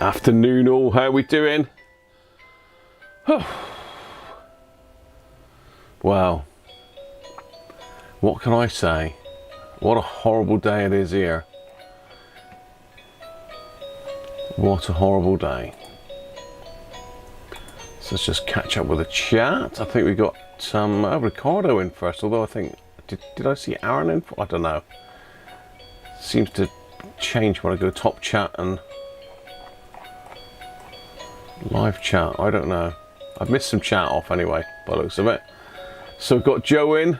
Afternoon all, how are we doing? Well, what can I say? What a horrible day it is here. What a horrible day. So let's just catch up with the chat. I think we got some Ricardo in first, although I think, did I see Aaron in? I don't know. Seems to change when I go top chat and live chat. I don't know. I've missed some chat off anyway, by the looks of it. So we've got Joe in.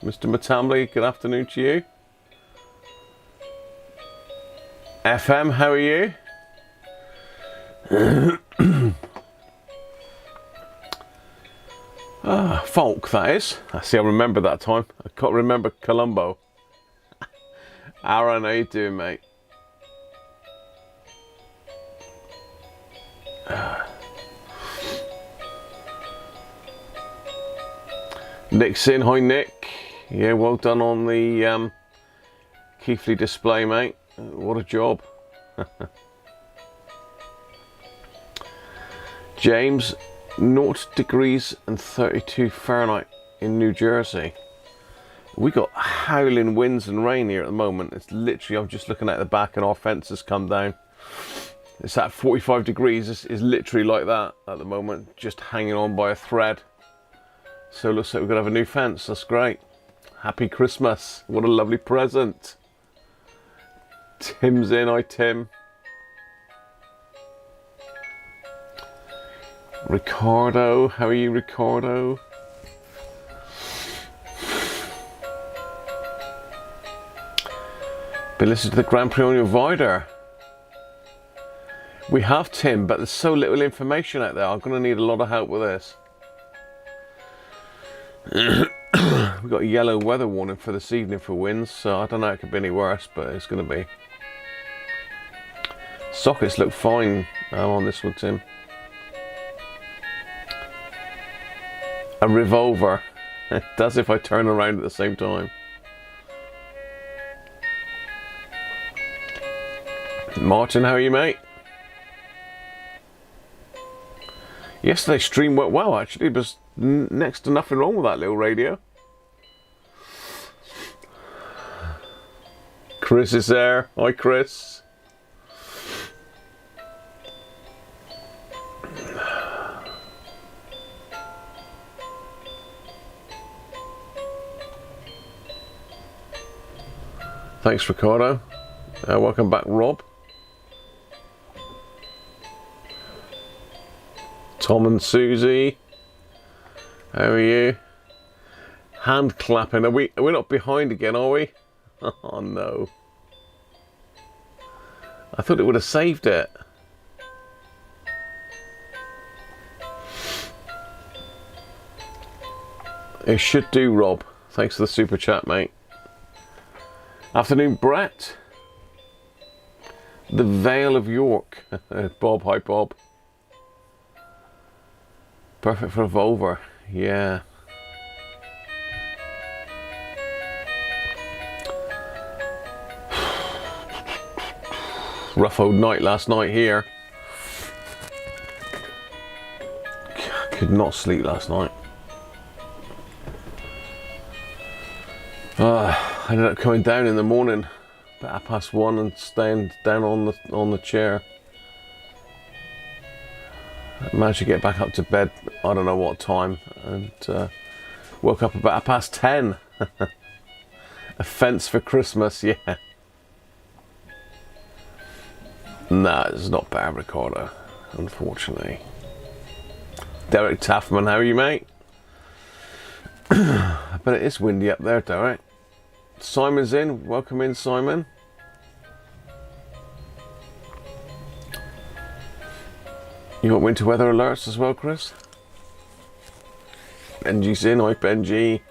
Mr. Matamley, good afternoon to you. FM, how are you? Falk, that is. I see, I remember that time. I can't remember Colombo. Aaron, how you doing, mate? Nick's in. Hi, Nick. Yeah, well done on the Keithley display, mate. What a job. James, 0 degrees and 32 Fahrenheit in New Jersey. We got howling winds and rain here at the moment. It's literally, I'm just looking at the back and our fence has come down. It's at 45 degrees. It's literally like that at the moment, just hanging on by a thread. So it looks like we're going to have a new fence. That's great. Happy Christmas. What a lovely present. Tim's in. Hi, Tim. Ricardo. How are you, Ricardo? Been listening to the Grand Prix on your Vider. We have, Tim, but there's so little information out there. I'm going to need a lot of help with this. We've got a yellow weather warning for this evening for winds, so I don't know, it could be any worse, but it's going to be. Sockets look fine on this one, Tim. A revolver. It does if I turn around at the same time. Martin, how are you, mate? Yesterday's stream went well, actually. There was next to nothing wrong with that little radio. Chris is there. Hi, Chris. Thanks, Ricardo. Welcome back, Rob. Tom and Susie, how are you? Hand clapping. Are we not behind again, are we? Oh no. I thought it would have saved it. It should do, Rob. Thanks for the super chat, mate. Afternoon, Brett. The Vale of York. Bob, hi Bob. Perfect for a Volver, yeah. Rough old night last night here. Could not sleep last night. I ended up coming down in the morning about 1:30 and staying down on the chair. I managed to get back up to bed, I don't know what time, and woke up about 10:30. A fence for Christmas, yeah. Nah, it's not bad, Ricardo, unfortunately. Derek Taffman, how are you, mate? I bet it is windy up there, Derek. Simon's in. Welcome in, Simon. You got winter weather alerts as well, Chris? Benji's in. Hi, Benji.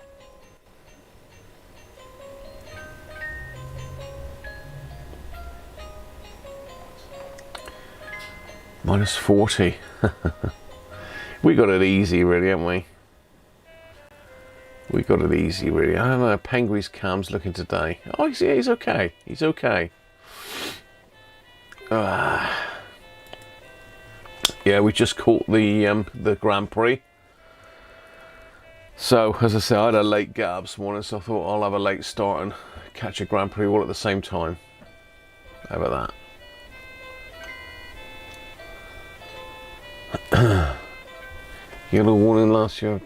Minus 40. We got it easy, really, haven't we? We got it easy, really. I don't know how Penguin's cam's looking today. Oh, he's okay. He's okay. Yeah, we just caught the Grand Prix. So, as I said, I had a late get up this morning, so I thought I'll have a late start and catch a Grand Prix all at the same time. How about that? Yellow warning last year,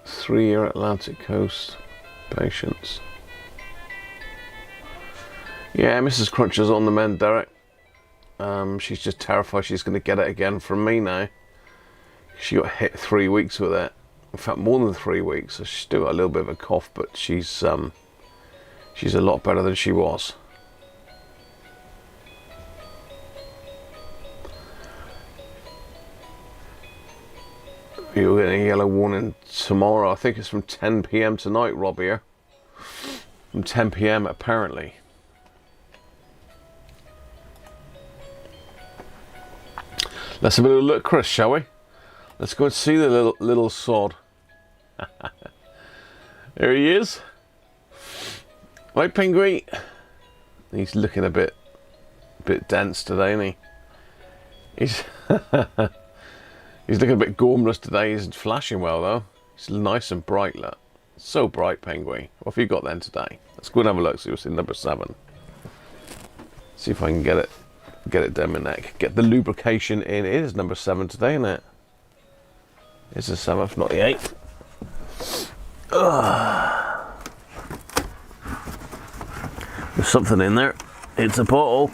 3-year Atlantic coast, patience. Yeah, Mrs. Cruncher's on the mend, Derek. She's just terrified she's going to get it again from me now. She got hit 3 weeks with it. In fact, more than 3 weeks. So she's still got a little bit of a cough, but she's a lot better than she was. You're getting a yellow warning tomorrow. I think it's from 10 PM tonight, Rob here. From 10 PM apparently. Let's have a little look, Chris, shall we? Let's go and see the little sod. There he is. Right, Penguin. He's looking a bit dense today, isn't he? He's he's looking a bit gormless today. He's flashing well though. He's nice and bright, look. So bright, Penguin. What have you got then today? Let's go and have a look. See what's in number 7. See if I can get it down my neck. Get the lubrication in. It is number 7 today, isn't it? It's the 7th, not the 8th. There's something in there. It's a bottle.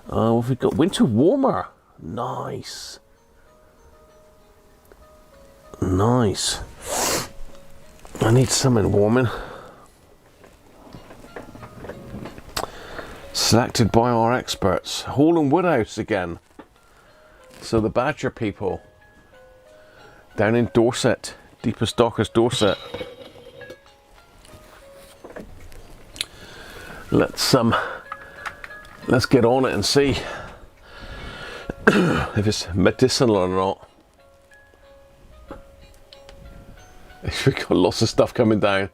Oh, what have we got? Winter warmer. Nice. Nice. I need something warming. Selected by our experts. Hall and Woodhouse again. So the Badger people down in Dorset, deepest, darkest Dorset. Let's get on it and see if it's medicinal or not. We've got lots of stuff coming down.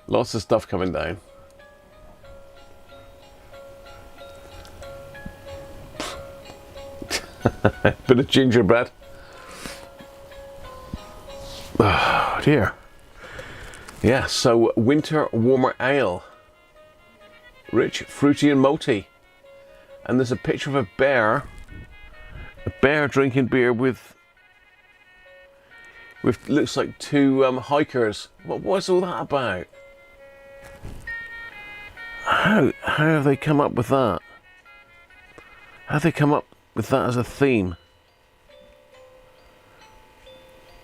Lots of stuff coming down. Bit of gingerbread. Oh dear. Yeah, so winter warmer ale. Rich, fruity and malty. And there's a picture of a bear drinking beer with looks like 2 hikers. What's all that about? How have they come up with that? How have they come up with that as a theme?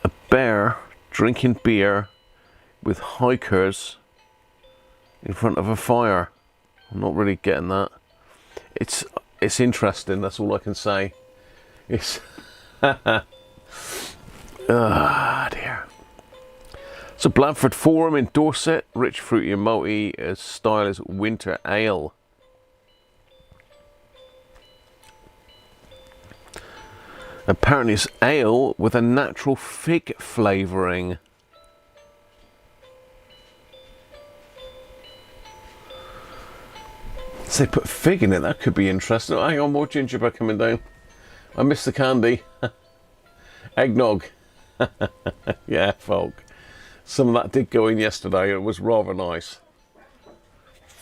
A bear drinking beer with hikers in front of a fire. I'm not really getting that. It's interesting, that's all I can say. It's ah dear. So Blandford Forum in Dorset, rich, fruity and malty, style is winter ale. Apparently it's ale with a natural fig flavouring. So they put fig in it, that could be interesting. Oh, hang on, more gingerbread coming down. I missed the candy. Eggnog. Yeah, folk. Some of that did go in yesterday. It was rather nice.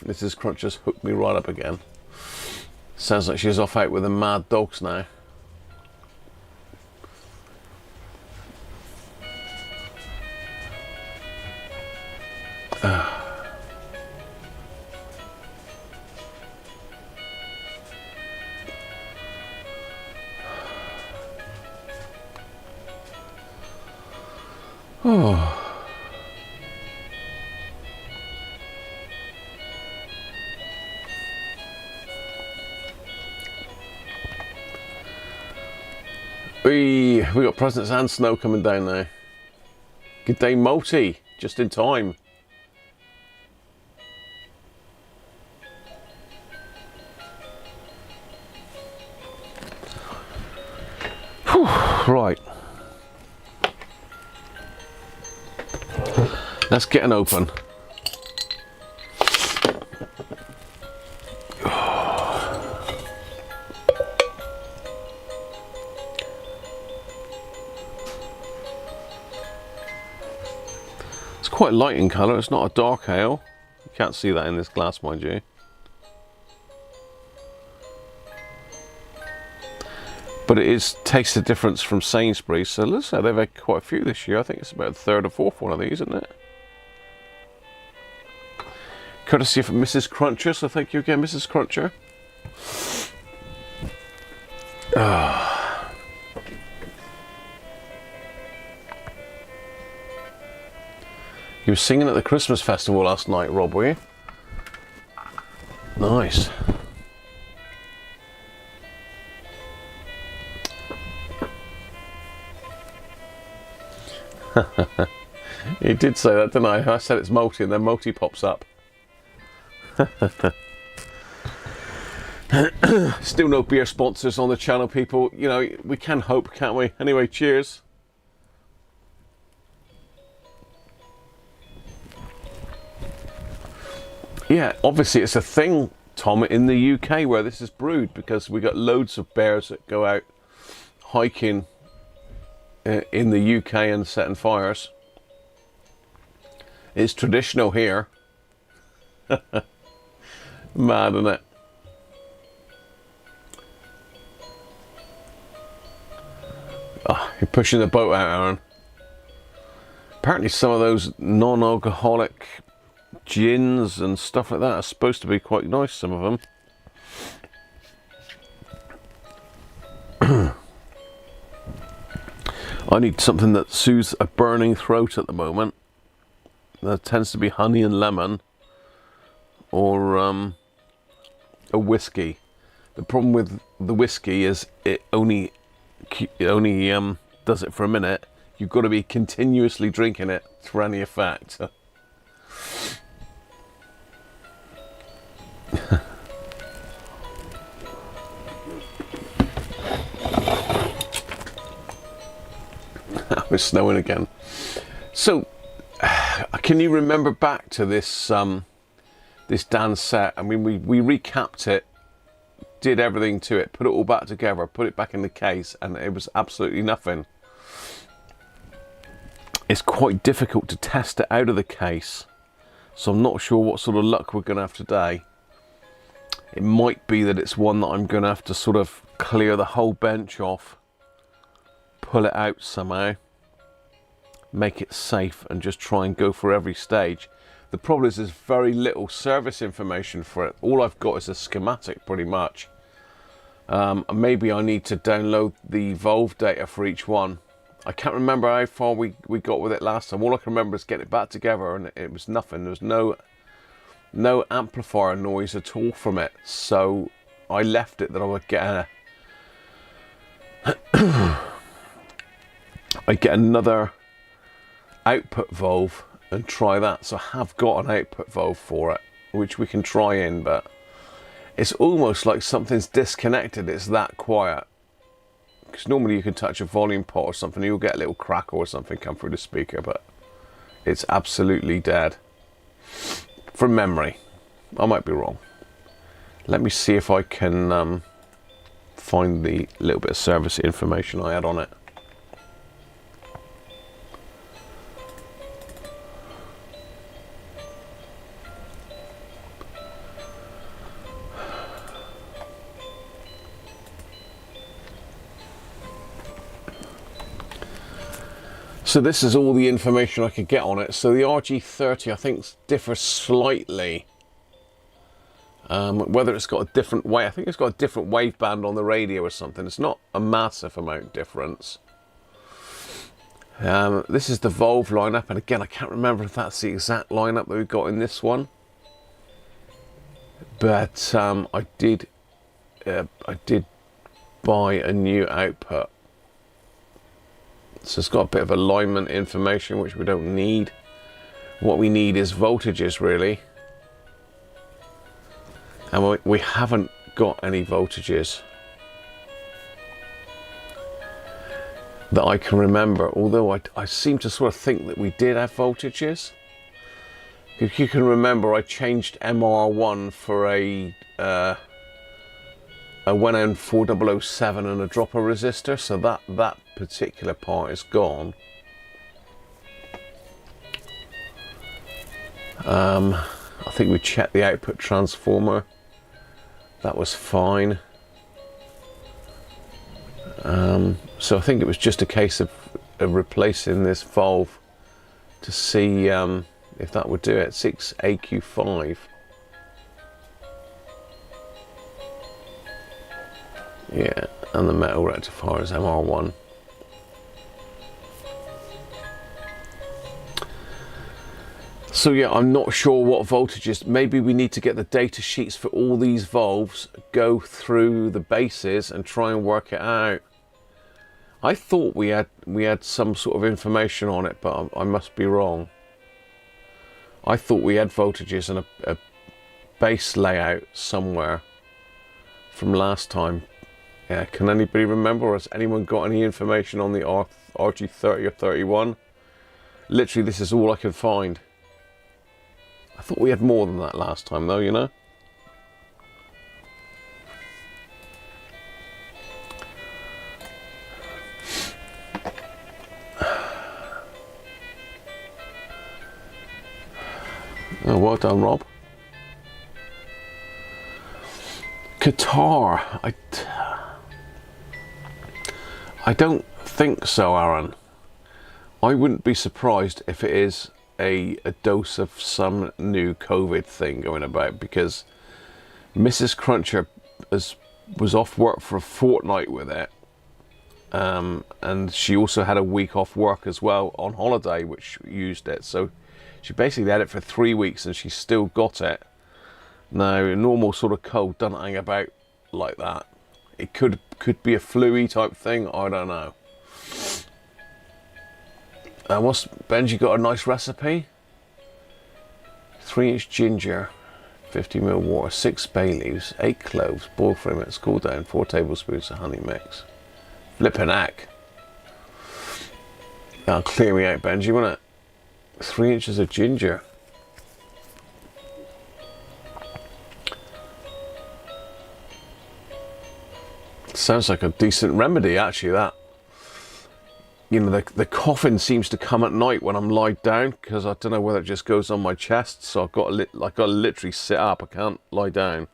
Mrs. Cruncher's hooked me right up again. Sounds like she's off out with the mad dogs now. Oh. We got presents and snow coming down now. Good day, Multi, just in time. Whew, right. Let's get an open. quite light in colour, it's not a dark ale. You can't see that in this glass, mind you. But it is tastes the difference from Sainsbury's, so let's say they've had quite a few this year. I think it's about the third or fourth one of these, isn't it? Courtesy of Mrs. Cruncher, so thank you again, Mrs. Cruncher. You were singing at the Christmas festival last night, Rob, were you? Nice. You did say that, didn't I? I said it's multi and then multi pops up. Still no beer sponsors on the channel, people. You know, we can hope, can't we? Anyway, cheers. Yeah, obviously it's a thing, Tom, in the UK where this is brewed, because we got loads of bears that go out hiking in the UK and setting fires. It's traditional here. Mad, isn't it? Oh, you're pushing the boat out, Aaron. Apparently some of those non-alcoholic gins and stuff like that are supposed to be quite nice, some of them. I need something that soothes a burning throat at the moment. That tends to be honey and lemon, or a whiskey. The problem with the whiskey is it only does it for a minute. You've got to be continuously drinking it for any effect. It's snowing again. So, can you remember back to this this Dansette? I mean, we recapped it, did everything to it, put it all back together, put it back in the case, and it was absolutely nothing. It's quite difficult to test it out of the case, so I'm not sure what sort of luck we're going to have today. It might be that it's one that I'm going to have to sort of clear the whole bench off, pull it out somehow, make it safe, and just try and go for every stage. The problem is there's very little service information for it. All I've got is a schematic, pretty much. Maybe I need to download the valve data for each one. I can't remember how far we got with it last time. All I can remember is getting it back together, and it was nothing. There was no amplifier noise at all from it, so I left it that I would get I'd get another output valve and try that. So I have got an output valve for it, which we can try in, but it's almost like something's disconnected. It's that quiet, because normally you can touch a volume pot or something, you'll get a little crackle or something come through the speaker, but it's absolutely dead. From memory, I might be wrong. Let me see if I can find the little bit of service information I had on it. So this is all the information I could get on it. So the RG30 I think differs slightly. Whether it's got a different I think it's got a different wave band on the radio or something. It's not a massive amount difference. This is the valve lineup, and again I can't remember if that's the exact lineup that we got in this one. But I did buy a new output. So it's got a bit of alignment information, which we don't need. What we need is voltages, really. And we haven't got any voltages that I can remember, although I seem to sort of think that we did have voltages. If you can remember, I changed MR1 for a 1N4007 and a dropper resistor, so that particular part is gone. I think we checked the output transformer. That was fine. So I think it was just a case of replacing this valve to see if that would do it. 6AQ5. Yeah, and the metal rectifier is MR1. So yeah, I'm not sure what voltages. Maybe we need to get the data sheets for all these valves, go through the bases and try and work it out. I thought we had some sort of information on it, but I must be wrong. I thought we had voltages and a base layout somewhere from last time. Yeah, can anybody remember, or has anyone got any information on the RG30 or 31? Literally, this is all I could find. I thought we had more than that last time though, you know? Oh, well done, Rob. Qatar. I don't think so, Aaron. I wouldn't be surprised if it is a dose of some new COVID thing going about, because Mrs. Cruncher was off work for a fortnight with it, and she also had a week off work as well on holiday, which used it. So she basically had it for 3 weeks and she still got it. Now, a normal sort of cold doesn't hang about like that. It could be a flu-y type thing, I don't know. What's Benji got a nice recipe? 3-inch ginger, 50ml water, 6 bay leaves, 8 cloves, boil for a minute, cool down, 4 tablespoons of honey mix. Flippin' heck. That'll clear me out, Benji, won't it? 3 inches of ginger. Sounds like a decent remedy, actually, that. You know, the coughing seems to come at night when I'm lied down, because I don't know whether it just goes on my chest, so I've got to literally sit up. I can't lie down.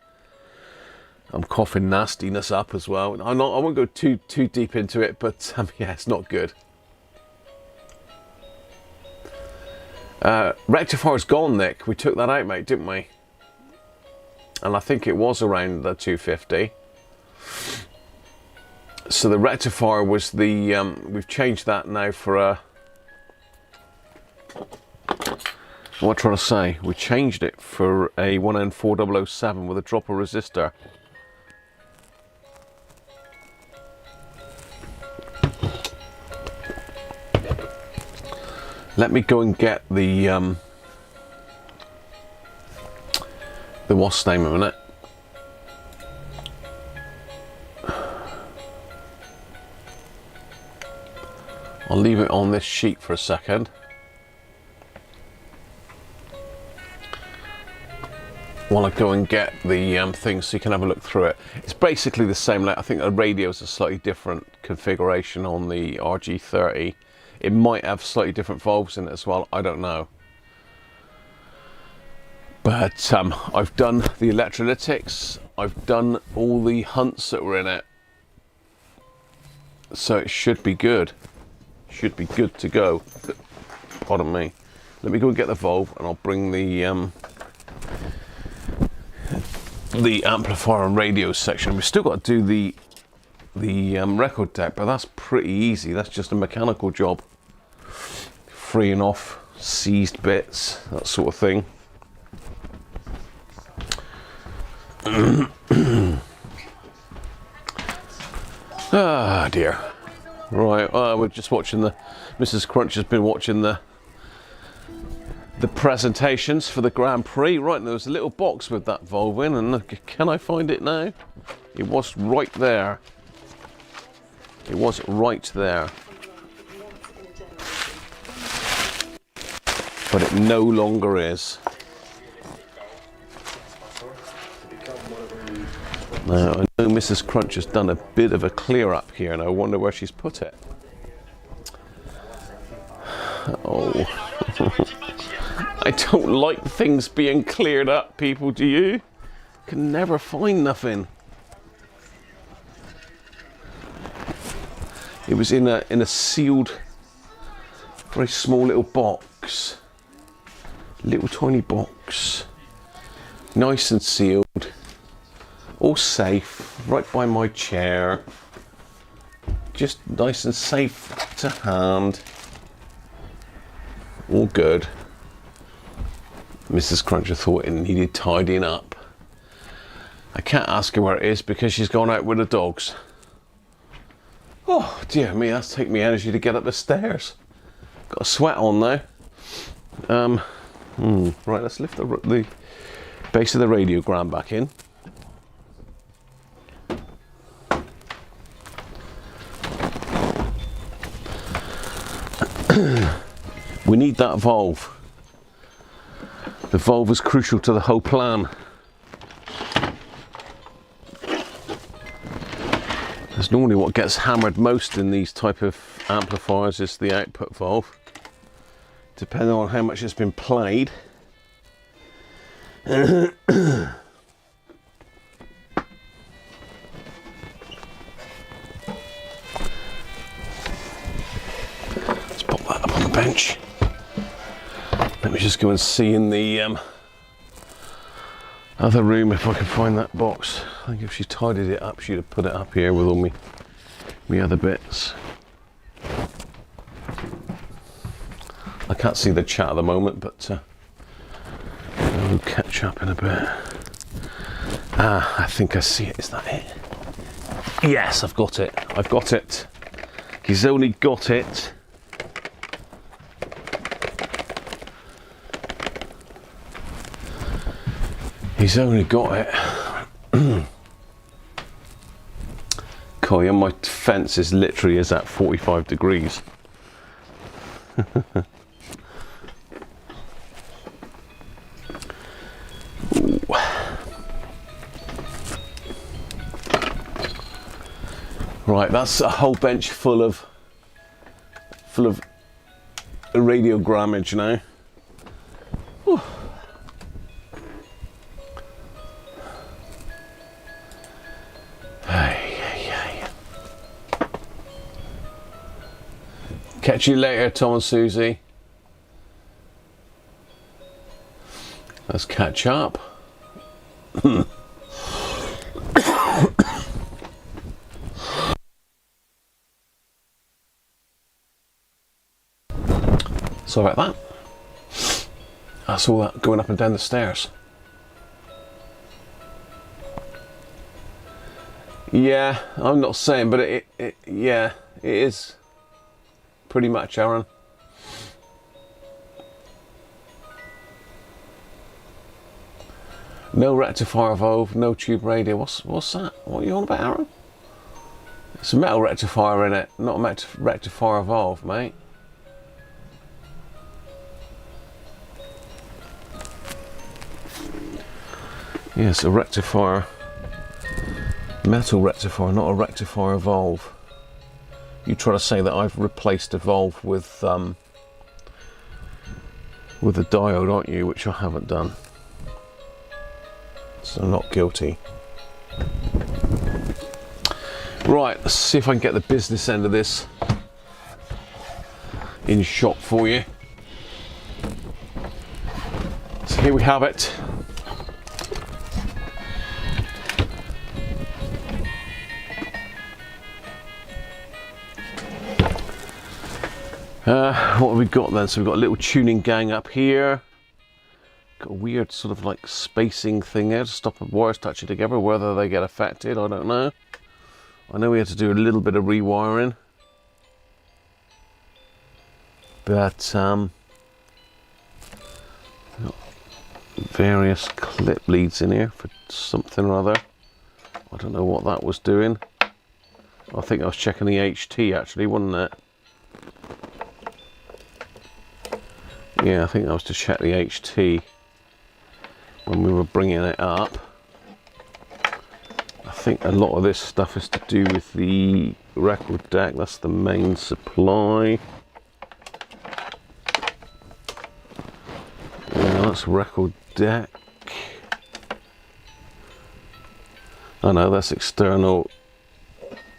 I'm coughing nastiness up as well. I won't go too deep into it, but yeah, it's not good. Rectifier's gone, Nick. We took that out, mate, didn't we? And I think it was around the 250. So the rectifier was the, we've changed that now for a, what am I trying to say? We changed it for a 1N4007 with a dropper resistor. Let me go and get the what's name a minute. I'll leave it on this sheet for a second. While I go and get the thing so you can have a look through it. It's basically the same. I think the radio is a slightly different configuration on the RG30. It might have slightly different valves in it as well, I don't know. But I've done the electrolytics, I've done all the hunts that were in it. So it should be good. Should be good to go. Pardon me. Let me go and get the valve and I'll bring the amplifier and radio section. We've still got to do the record deck, but that's pretty easy. That's just a mechanical job. Freeing off seized bits, that sort of thing. Ah dear. Right, we're just watching Mrs. Cruncher's been watching the presentations for the Grand Prix. Right, and there was a little box with that valve in, and look, can I find it now? It was right there. It was right there. But it no longer is. Now, I know Mrs. Cruncher's done a bit of a clear up here, and I wonder where she's put it. Oh. I don't like things being cleared up, people, do you? Can never find nothing. It was in a sealed, very small little box. Little tiny box. Nice and sealed. All safe, right by my chair. Just nice and safe to hand. All good. Mrs. Cruncher thought it needed tidying up. I can't ask her where it is because she's gone out with the dogs. Oh dear me, that's taking me energy to get up the stairs. Got a sweat on now. Right, let's lift the base of the radiogram back in. We need that valve. The valve is crucial to the whole plan. That's normally what gets hammered most in these type of amplifiers is the output valve, depending on how much it's been played. Let's pop that up on the bench. Let me just go and see in the other room if I can find that box. I think if she tidied it up, she'd have put it up here with all me other bits. I can't see the chat at the moment, but we'll catch up in a bit. Ah, I think I see it. Is that it? Yes, I've got it. I've got it. He's only got it. He's only got it. Coy, and my fence is literally at 45 degrees. Right, that's a whole bench full of radiogrammage now. Whew. Catch you later, Tom and Susie. Let's catch up. Sorry about that. That's all that going up and down the stairs. Yeah, I'm not saying, but it yeah, it is pretty much, Aaron. No rectifier valve, no tube radio. What's that? What are you on about, Aaron? It's a metal rectifier in it, not a rectifier valve, mate. Yes, a rectifier, metal rectifier, not a rectifier valve. You try to say that I've replaced a valve with a diode, aren't you? Which I haven't done. So I'm not guilty. Right, let's see if I can get the business end of this in shot for you. So here we have it. What have we got then? So we've got a little tuning gang up here. Got a weird sort of like spacing thing there to stop the wires touching together. Whether they get affected, I don't know. I know we had to do a little bit of rewiring. But various clip leads in here for something or other. I don't know what that was doing. I think I was checking the HT actually, wasn't it? Yeah, I think that was to check the HT when we were bringing it up. I think a lot of this stuff is to do with the record deck. That's the main supply. That's record deck. Oh no, that's external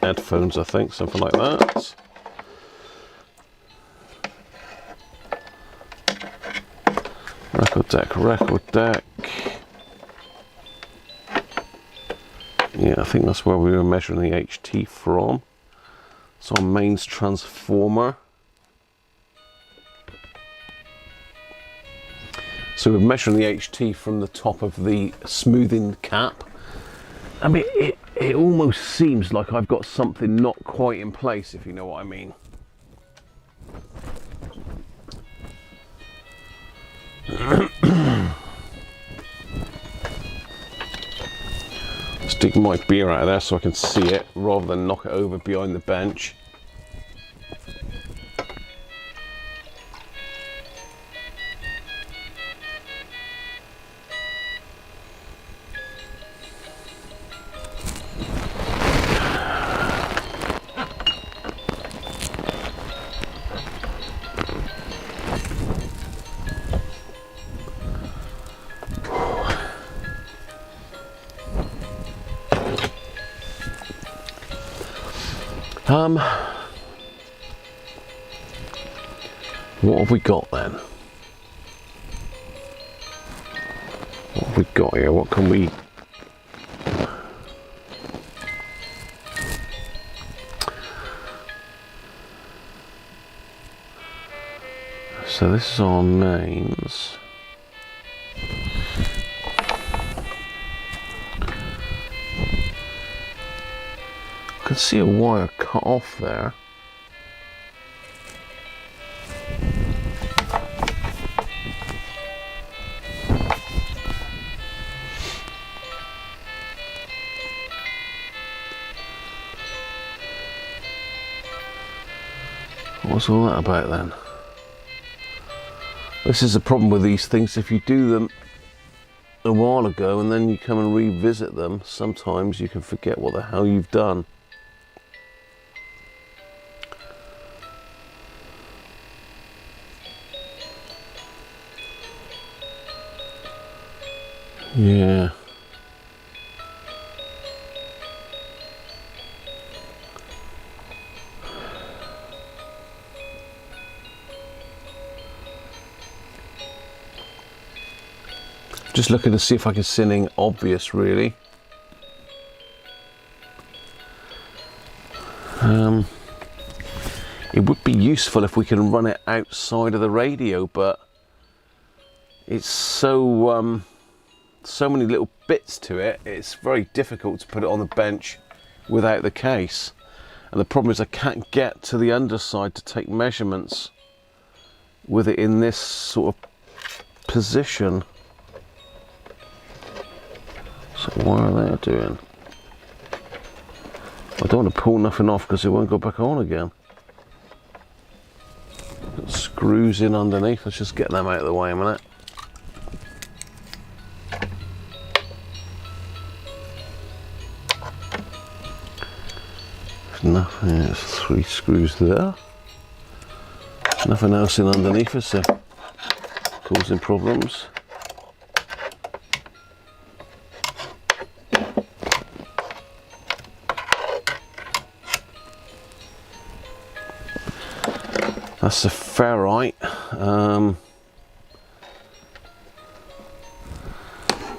headphones, I think, something like that. Record deck, record deck. Yeah, I think that's where we were measuring the HT from. It's our mains transformer. So we're measuring the HT from the top of the smoothing cap. I mean, it almost seems like I've got something not quite in place, if you know what I mean. Stick my beer out of there so I can see it rather than knock it over behind the bench. What have we got then? What have we got here? What can we... So this is our mains. I can see a wire cut off there. What's all that about then? This is the problem with these things. If you do them a while ago and then you come and revisit them, sometimes you can forget what the hell you've done. Yeah. Just looking to see if I can see anything obvious, really. It would be useful if we can run it outside of the radio, but it's so so many little bits to it. It's very difficult to put it on the bench without the case. And the problem is I can't get to the underside to take measurements with it in this sort of position. So what are they doing? I don't want to pull nothing off because it won't go back on again. Got screws in underneath. Let's just get them out of the way a minute. There's nothing. There's 3 screws there. Nothing else in underneath us, so causing problems. That's a ferrite.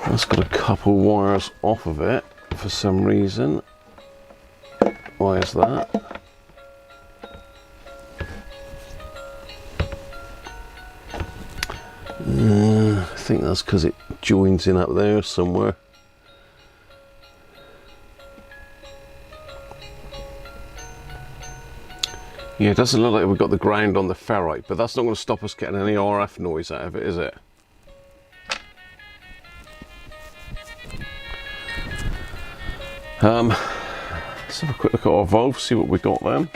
That's got a couple wires off of it for some reason. Why is that? I think that's because it joins in up there somewhere. Yeah, it doesn't look like we've got the ground on the ferrite, but that's not going to stop us getting any RF noise out of it, is it? Let's have a quick look at our valve, see what we got then.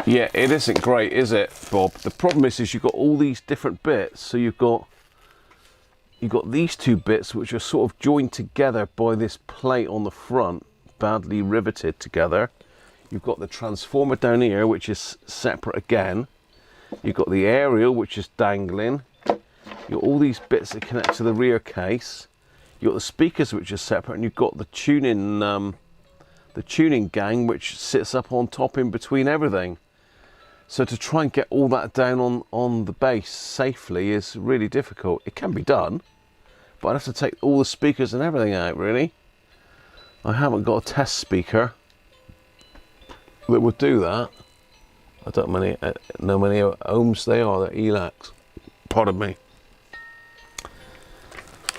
Yeah, it isn't great, is it, Bob? The problem is you've got all these different bits. So you've got these 2 bits which are sort of joined together by this plate on the front, badly riveted together. You've got the transformer down here, which is separate again. You've got the aerial, which is dangling. You've got all these bits that connect to the rear case. You've got the speakers, which are separate, and you've got the tuning gang, which sits up on top in between everything. So to try and get all that down on the bass safely is really difficult. It can be done, but I'd have to take all the speakers and everything out, really. I haven't got a test speaker that would do that. I don't know many ohms they are, they're ELACs. Pardon me.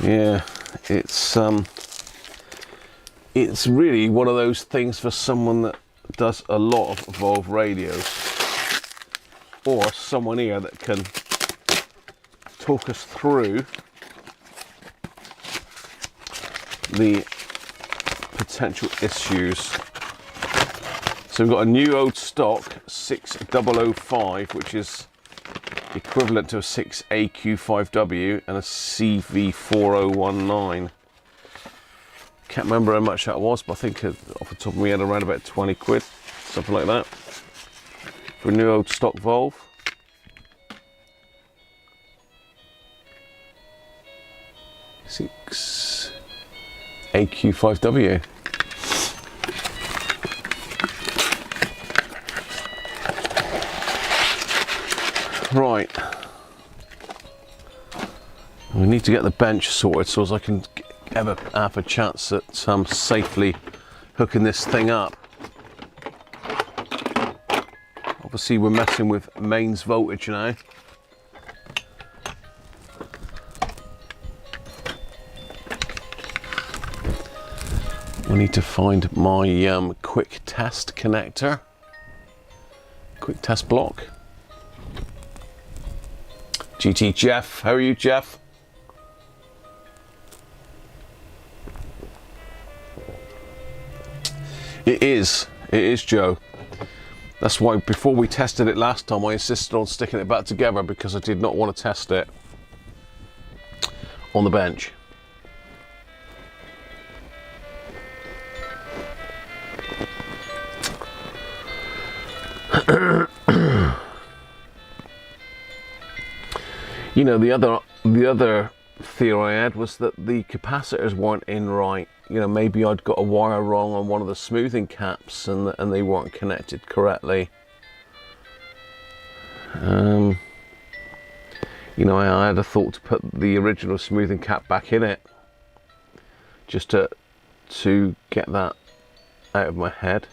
Yeah, it's really one of those things for someone that does a lot of Volve radios, or someone here that can talk us through the potential issues. So we've got a new old stock 6005, which is equivalent to a 6AQ5W and a CV4019. Can't remember how much that was, but I think off the top of my head around about 20 quid, something like that, for a new old stock Volve. Six AQ5W. Right, we need to get the bench sorted so as I can have a chance at safely hooking this thing up. Obviously we're messing with mains voltage now. We need to find my quick test connector, quick test block. GT Jeff, how are you, Jeff? It is Joe. That's why before we tested it last time, I insisted on sticking it back together, because I did not want to test it on the bench. You know, the other theory I had was that the capacitors weren't in right. You know, maybe I'd got a wire wrong on one of the smoothing caps and they weren't connected correctly. You know, I had a thought to put the original smoothing cap back in it, just to get that out of my head.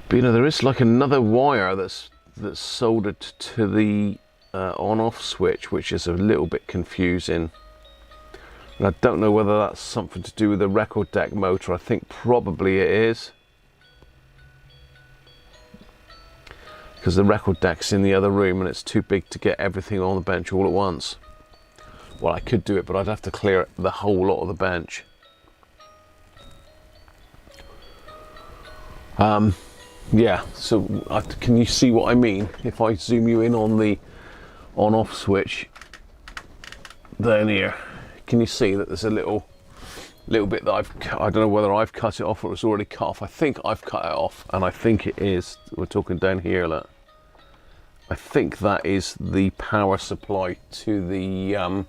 But you know, there is like another wire that's soldered to the on-off switch, which is a little bit confusing. And I don't know whether that's something to do with the record deck motor. I think probably it is, because the record deck's in the other room and it's too big to get everything on the bench all at once. Well, I could do it, but I'd have to clear the whole lot of the bench. Yeah, so can you see what I mean? If I zoom you in on the on-off switch down here, can you see that there's a little bit that I don't know whether I've cut it off or it's already cut off. I think I've cut it off, and I think it is. We're talking down here, look. I think that is the power supply to the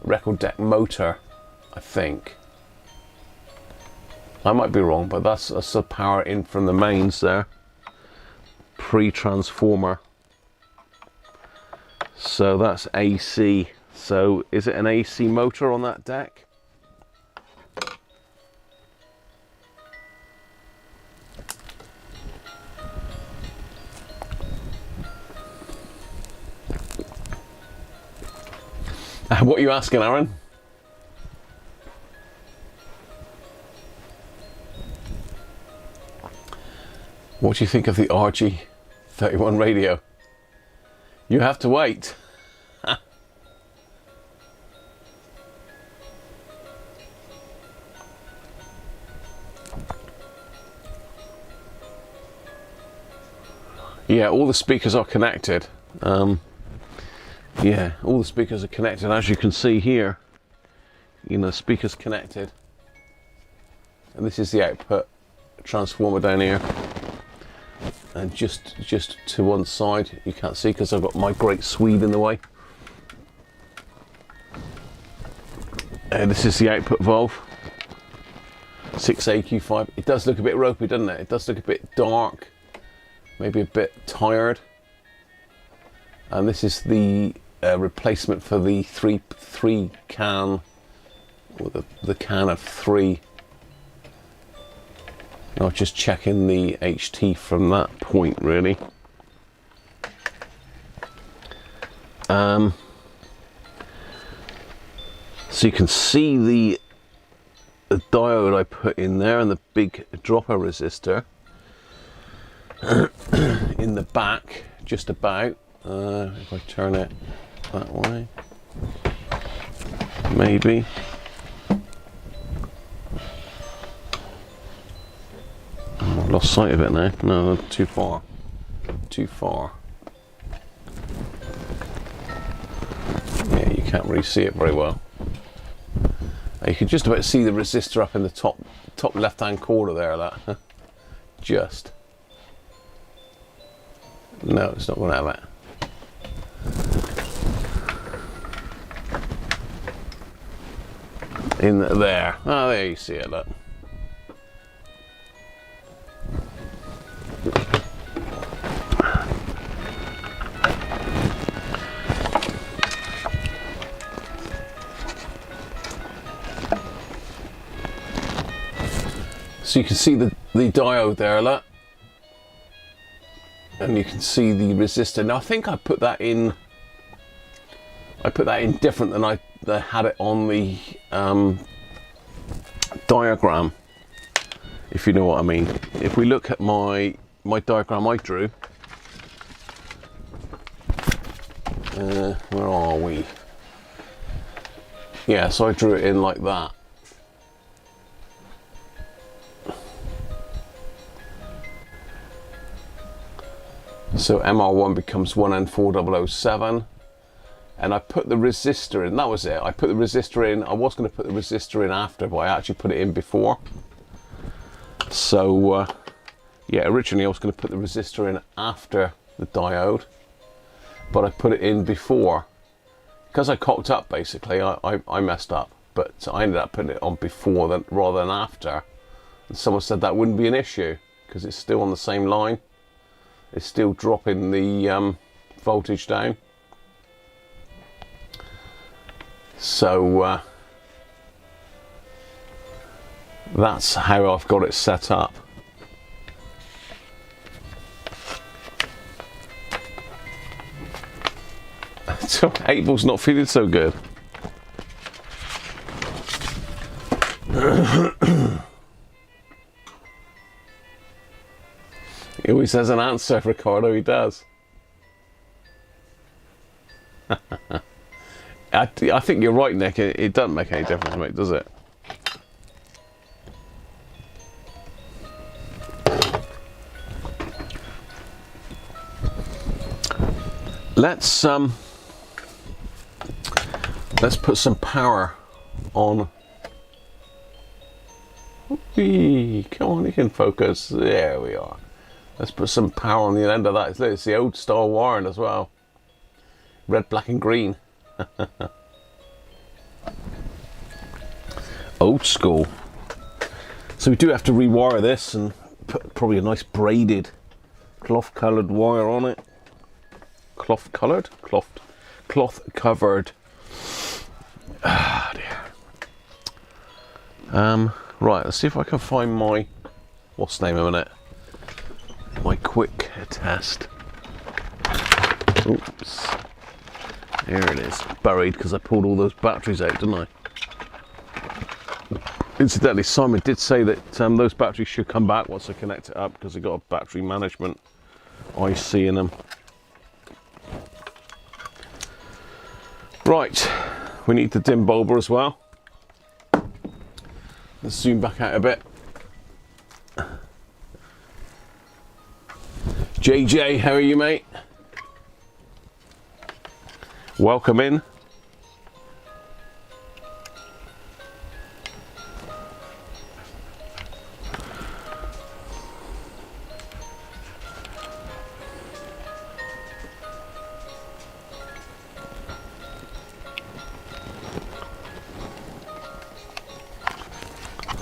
record deck motor, I think. I might be wrong, but that's the power in from the mains there, pre-transformer. So that's AC. So is it an AC motor on that deck? What are you asking, Aaron? What do you think of the RG31 radio? You have to wait. Yeah, all the speakers are connected. Yeah, all the speakers are connected, as you can see here. You know, speakers connected. And this is the output transformer down here, and just to one side, you can't see because I've got my great Swede in the way. And this is the output valve, 6AQ5. It does look a bit ropey, doesn't it? It does look a bit dark, maybe a bit tired. And this is the replacement for the three can, or the can of 3. Now just checking the HT from that point, really. So you can see the diode I put in there and the big dropper resistor in the back, just about. If I turn it that way, maybe. I've lost sight of it now. No, too far. Too far. Yeah, you can't really see it very well. You can just about see the resistor up in the top left-hand corner there. That just. No, it's not going to have it. In there. Oh, there you see it, look. So you can see the diode there, look. And you can see the resistor. Now I think I put that in different than I had it on the diagram, if you know what I mean. If we look at my diagram I drew, where are we? Yeah, so I drew it in like that. So MR1 becomes 1N4007, and I put the resistor in. That was it. I put the resistor in. I was going to put the resistor in after, but I actually put it in before. So yeah, originally I was going to put the resistor in after the diode, but I put it in before because I cocked up. Basically, I messed up, but I ended up putting it on before rather than after. And someone said that wouldn't be an issue because it's still on the same line. It's still dropping the voltage down. So that's how I've got it set up. So Abel's not feeling so good. He always has an answer, Ricardo, he does. I think you're right, Nick. It doesn't make any difference, mate, does it? Let's put some power on. Whee, come on, you can focus. There we are. Let's put some power on the end of that. It's the old style wiring as well. Red, black and green. Old school. So we do have to rewire this and put probably a nice braided cloth coloured wire on it. Cloth coloured? Cloth covered. Ah, dear. Right, let's see if I can find my, what's the name of it? My quick test. Oops. Here it is. Buried because I pulled all those batteries out, didn't I? Incidentally, Simon did say that those batteries should come back once I connect it up because they've got a battery management IC in them. Right, we need the dim bulber as well. Let's zoom back out a bit. JJ, how are you, mate? Welcome in.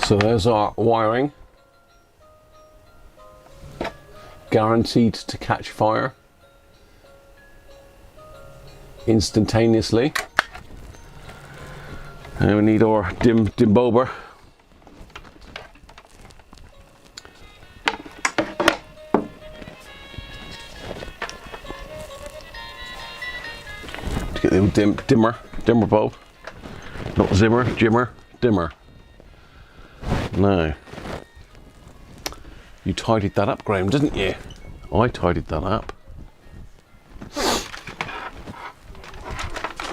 So there's our wiring, guaranteed to catch fire instantaneously. And we need our dim bulber. To get the old dimmer bulb, not jimmer, dimmer. Now, you tidied that up, Graham, didn't you? I tidied that up.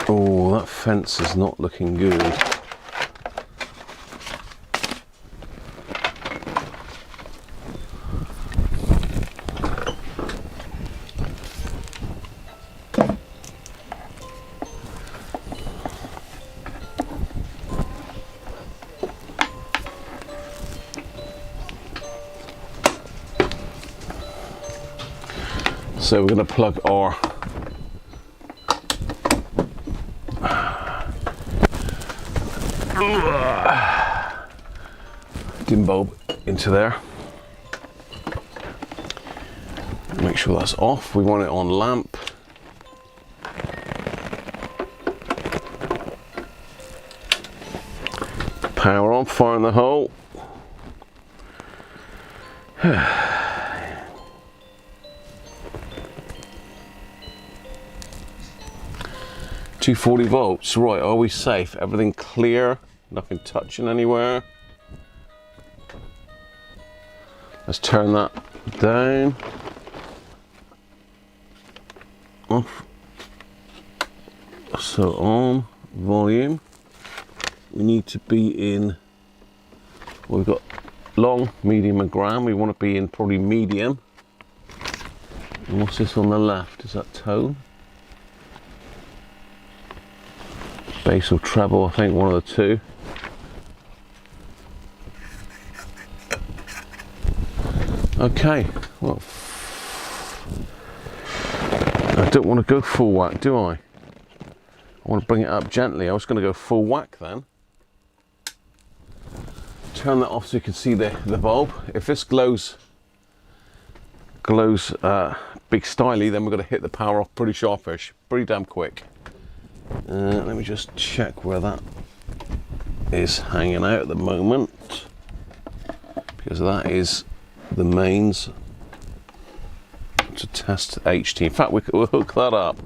Oh, that fence is not looking good. So we're going to plug our dim bulb into there. Make sure that's off. We want it on lamp. Power on, fire in the hole. 240 volts, right, are we safe? Everything clear, nothing touching anywhere. Let's turn that down, off, so on, volume. We need to be in, well, we've got long, medium and gram. We want to be in probably medium. And what's this on the left? Is that tone? Bass or treble, I think, one of the two. Okay, well, I don't want to go full whack, do I? I want to bring it up gently. I was going to go full whack then. Turn that off so you can see the bulb. If this glows big styly, then we're going to hit the power off pretty sharpish, pretty damn quick. Let me just check where that is hanging out at the moment, because that is the mains to test HT. In fact, we'll hook that up.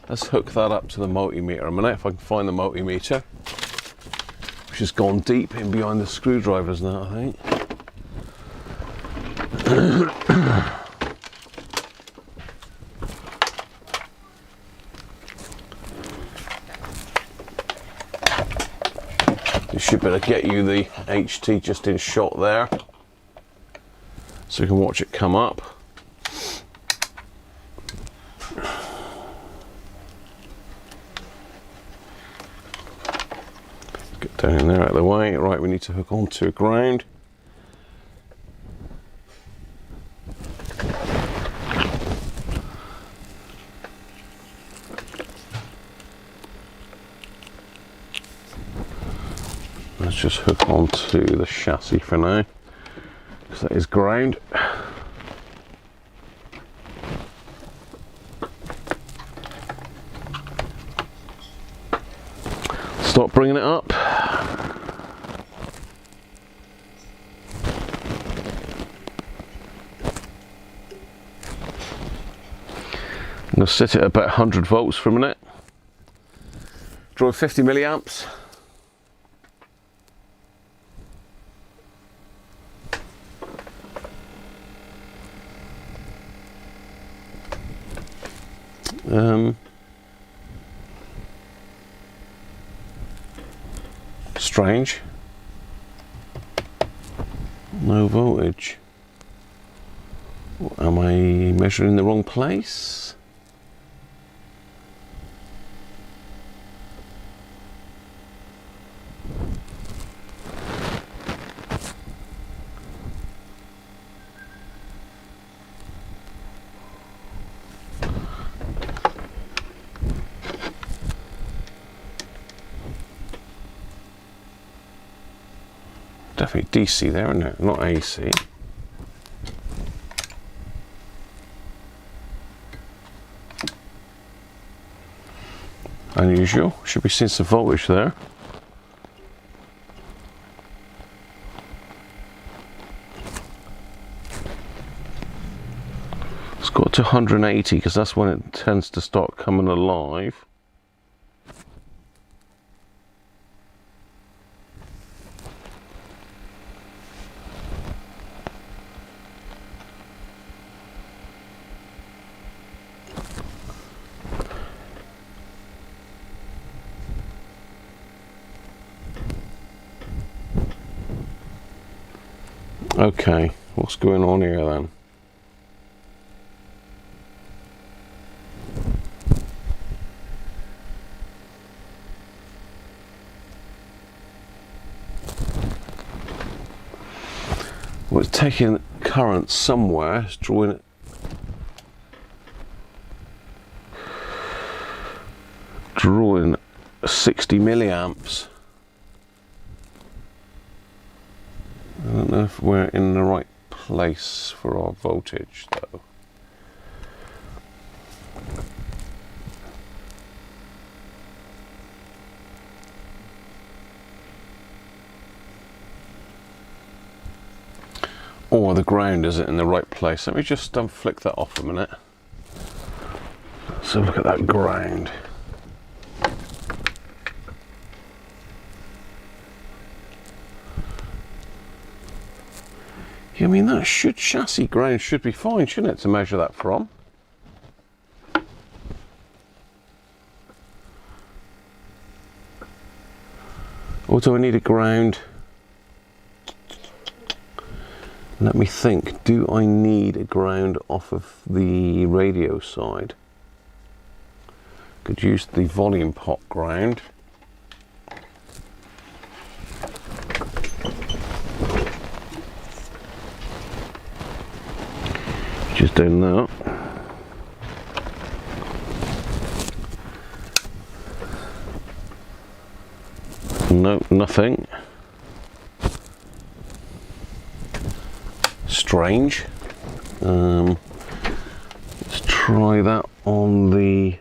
Let's hook that up to the multimeter a minute, if I can find the multimeter, which has gone deep in behind the screwdrivers now, I think. You should better get you the HT just in shot there, so you can watch it come up. Get down in there out of the way. Right, we need to hook onto ground. Let's just hook onto the chassis for now, because that is ground. Start bringing it up. I'm going to set it at about 100 volts for a minute. Draw 50 milliamps. Strange. No voltage. Am I measuring in the wrong place? definitely DC there, isn't it? Not AC. Unusual. Should be seeing some voltage there. It's got to 180 because that's when it tends to start coming alive. Okay, what's going on here then? Well, it's taking current somewhere, it's drawing it. Drawing 60 milliamps. I don't know if we're in the right place for our voltage though. Or the ground isn't in the right place. Let me just flick that off a minute. So look at that ground. Yeah, I mean that chassis ground should be fine, shouldn't it, to measure that from? Or do I need a ground? Let me think, do I need a ground off of the radio side? Could use the volume pot ground. Just doing that. No, nothing. Strange. Let's try that on the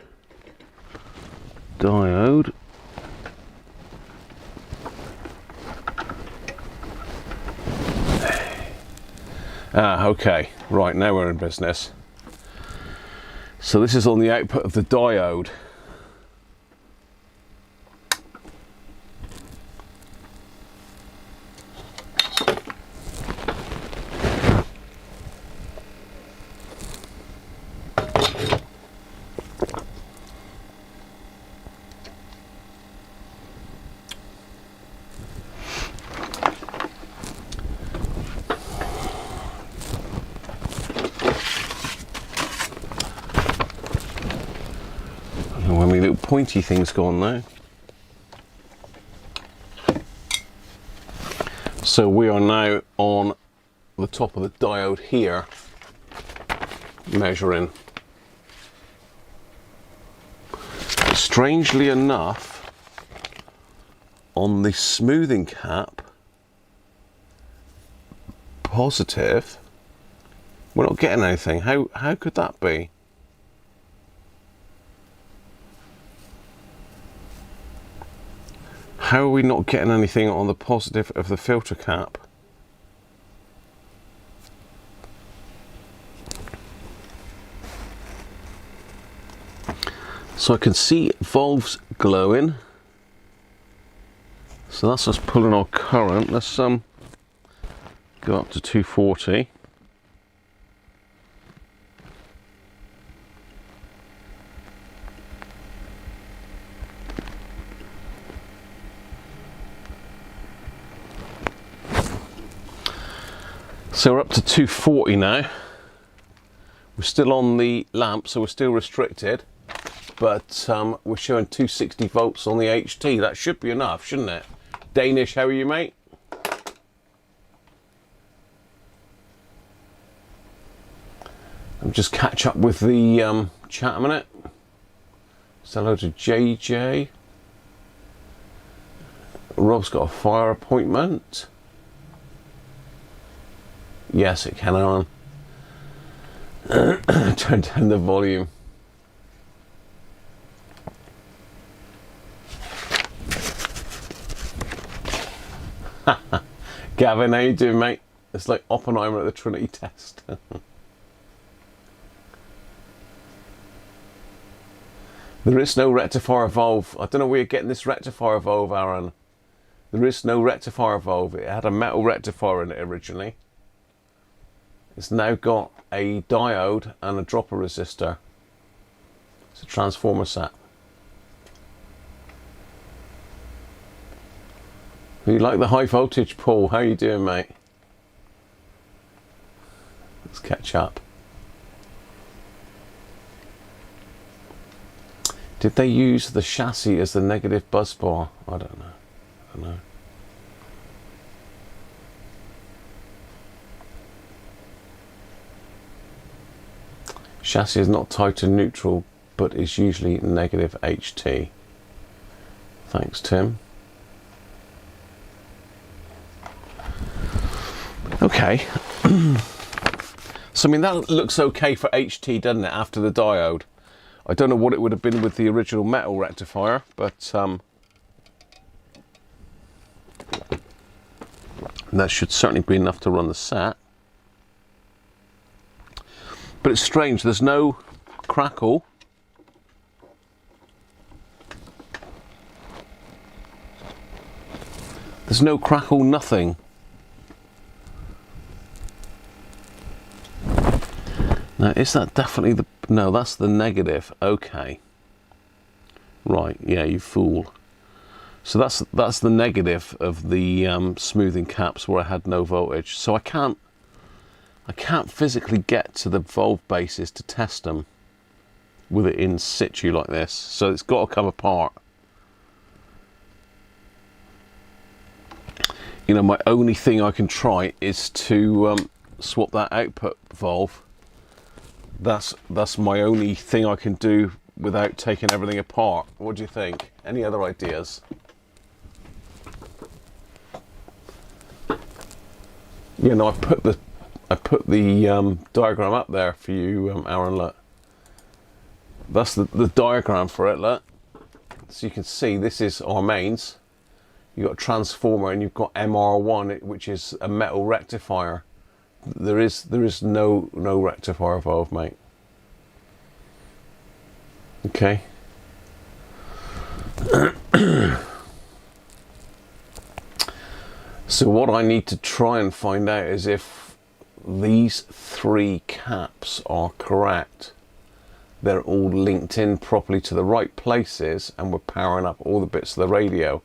diode. Ah, okay, right, now we're in business. So this is on the output of the diode. When my little pointy thing's gone now. So we are now on the top of the diode here, measuring. Strangely enough, on the smoothing cap, positive, we're not getting anything. How could that be? How are we not getting anything on the positive of the filter cap? So I can see volves glowing. So that's us pulling our current. Let's go up to 240. So we're up to 240 now. We're still on the lamp, so we're still restricted, but we're showing 260 volts on the HT. That should be enough, shouldn't it? Danish, how are you, mate? I'll just catch up with the chat a minute. Say hello to JJ. Rob's got a fire appointment. Yes, it can, Aaron. Turn down the volume. Gavin, how you doing, mate? It's like Oppenheimer at the Trinity test. There is no rectifier valve. I don't know where you're getting this rectifier valve, Aaron. There is no rectifier valve. It had a metal rectifier in it originally. It's now got a diode and a dropper resistor. It's a transformer set. You like the high voltage, Paul? How you doing, mate? Let's catch up. Did they use the chassis as the negative bus bar? I don't know. I don't know. Chassis is not tied to neutral, but is usually negative HT. Thanks, Tim. Okay. So, I mean, that looks okay for HT, doesn't it, after the diode? I don't know what it would have been with the original metal rectifier, but that should certainly be enough to run the set. But it's strange, there's no crackle. There's no crackle, nothing. Now, is that definitely the... No, that's the negative. Okay. Right, yeah, you fool. So that's the negative of the smoothing caps where I had no voltage. So I can't physically get to the valve bases to test them with it in situ like this. So it's got to come apart. You know, my only thing I can try is to swap that output valve. That's my only thing I can do without taking everything apart. What do you think? Any other ideas? You know, I put the diagram up there for you, Aaron. Look, that's the diagram for it. Look, so you can see this is our mains. You've got a transformer and you've got MR1, which is a metal rectifier. There is no rectifier valve, mate. Okay. So what I need to try and find out is if these three caps are correct. They're all linked in properly to the right places and we're powering up all the bits of the radio.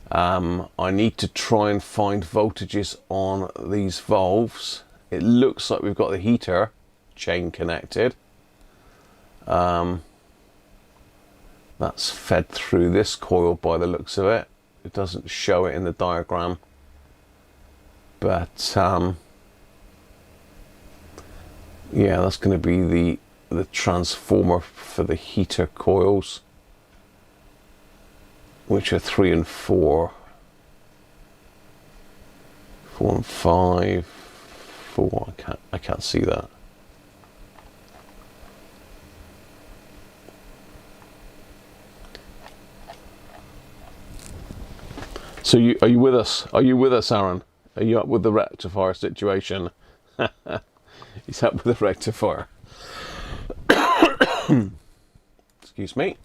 I need to try and find voltages on these valves. It looks like we've got the heater chain connected. That's fed through this coil by the looks of it. It doesn't show it in the diagram. But yeah, that's going to be the transformer for the heater coils, which are 3 and 4, 4 and 5, 4. I can't see that. So are you with us? Are you with us, Aaron? Are you up with the rectifier situation? He's up with the rectifier. Excuse me.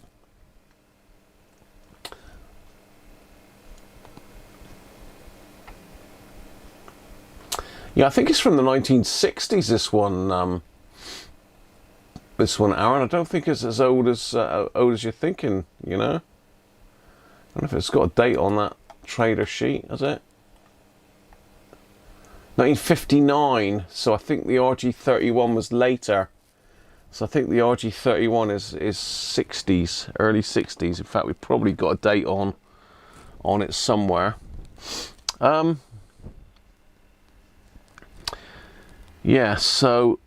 Yeah, I think it's from the 1960s. This one, Aaron. I don't think it's as old as you're thinking. You know. I don't know if it's got a date on that trader sheet, has it? 1959. So I think the RG31 was later. So I think the RG31 is 60s, early 60s. In fact, we've probably got a date on it somewhere. Yeah, so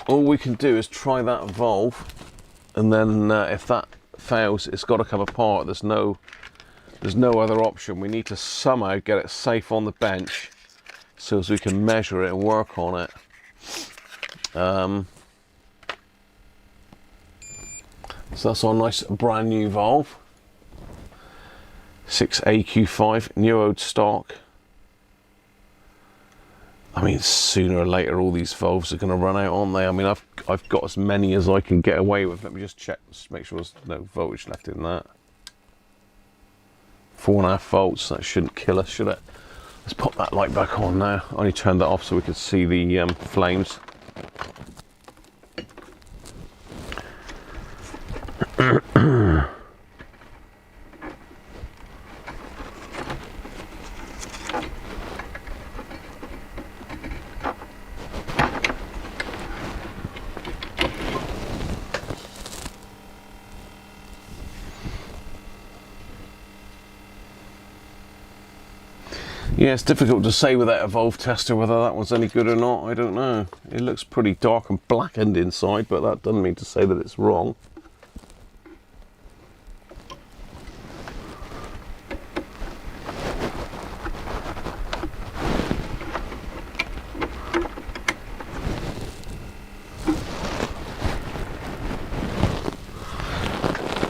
all we can do is try that valve, and then if that fails, it's got to come apart. There's no other option. We need to somehow get it safe on the bench so as we can measure it and work on it. So that's our nice brand new valve. 6AQ5 new old stock. I mean, sooner or later all these valves are going to run out, aren't they? I mean, I've got as many as I can get away with. Let me just check, just make sure there's no voltage left in that. 4.5 volts. That shouldn't kill us, should it? Let's pop that light back on now. I only turned that off so we could see the flames. Yeah, it's difficult to say without a valve tester whether that one's any good or not. I don't know. It looks pretty dark and blackened inside, but that doesn't mean to say that it's wrong.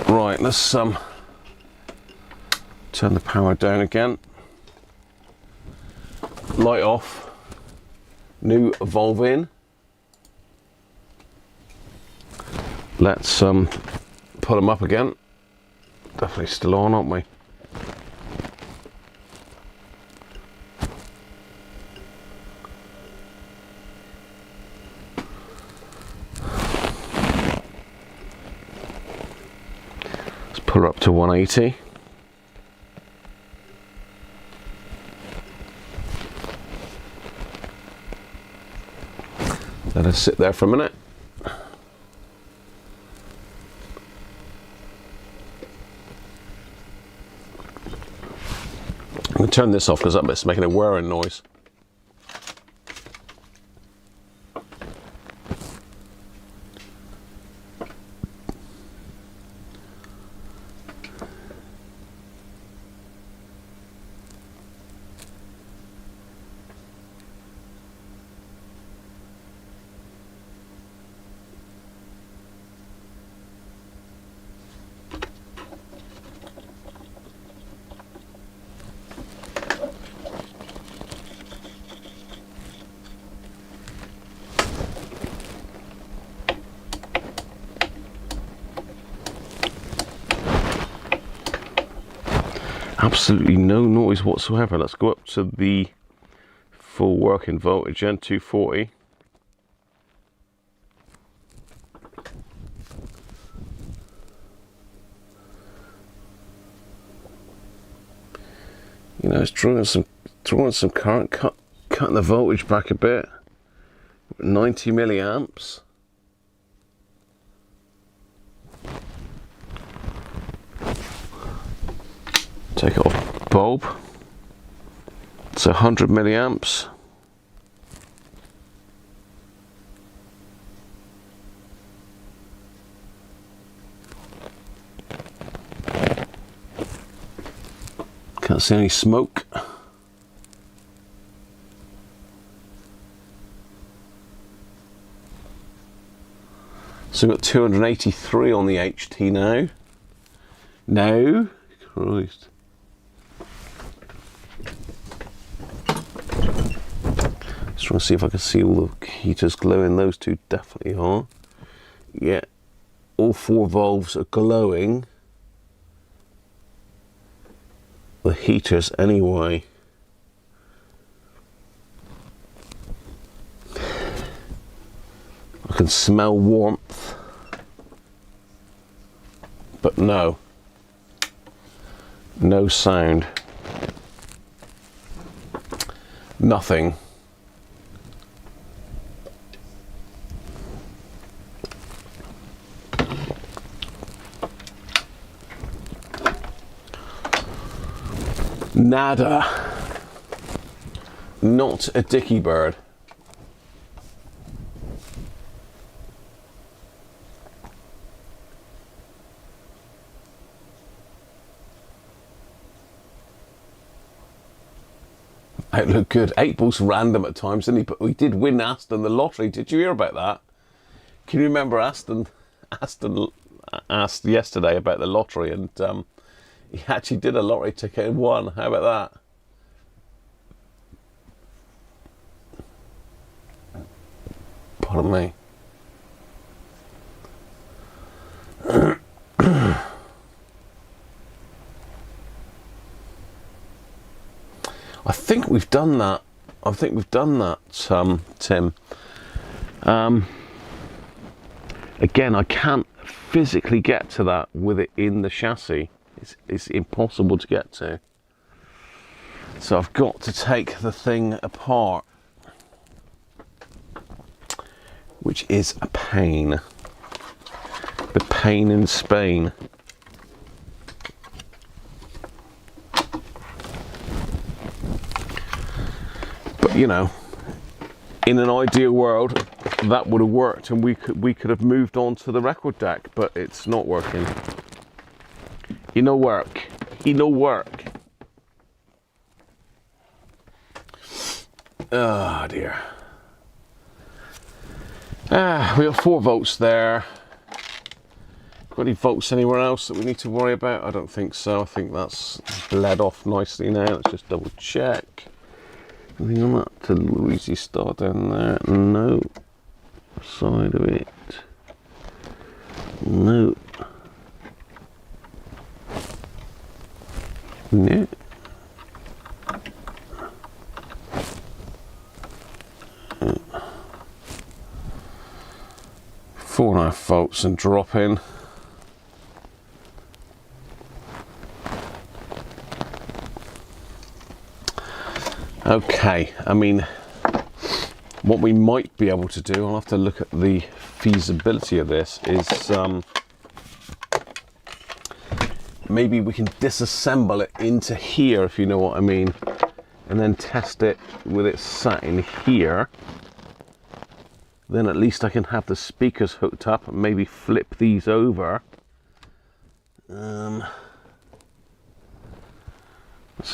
Right, let's turn the power down again. Light off, new valve in. Let's put them up again. Definitely still on, aren't we? Let's put her up to 180. Let us sit there for a minute. I'm going to turn this off because that bit's making a whirring noise. Absolutely no noise whatsoever. Let's go up to the full working voltage then, 240. You know, it's drawing some current, cutting the voltage back a bit. 90 milliamps. Take it off bulb. It's 100 milliamps. Can't see any smoke. So we've got 283 on the HT now. No, Christ. Just trying to see if I can see all the heaters glowing. Those two definitely are. Yeah, all four valves are glowing. The heaters anyway. I can smell warmth, but no sound, nothing. Nada. Not a dicky bird. It looked good. 8 ball's random at times, didn't he? But we did win Aston the lottery. Did you hear about that? Can you remember Aston asked yesterday about the lottery, and he actually did a lottery ticket and won. How about that? Pardon me. I think we've done that. Tim. Again, I can't physically get to that with it in the chassis. It's impossible to get to. So I've got to take the thing apart, which is a pain. The pain in Spain. But you know, in an ideal world, that would have worked, and we could have moved on to the record deck, but it's not working. You know work. Oh dear. We got 4 volts there. Got any volts anywhere else that we need to worry about? I don't think so. I think that's bled off nicely now. Let's just double check. Anything on that to Louise Star down there? No. Side of it. No. No. Four and a half volts and drop in. Okay, I mean, what we might be able to do, I'll have to look at the feasibility of this, is maybe we can disassemble it into here, if you know what I mean, and then test it with it sat in here. Then at least I can have the speakers hooked up and maybe flip these over. Let's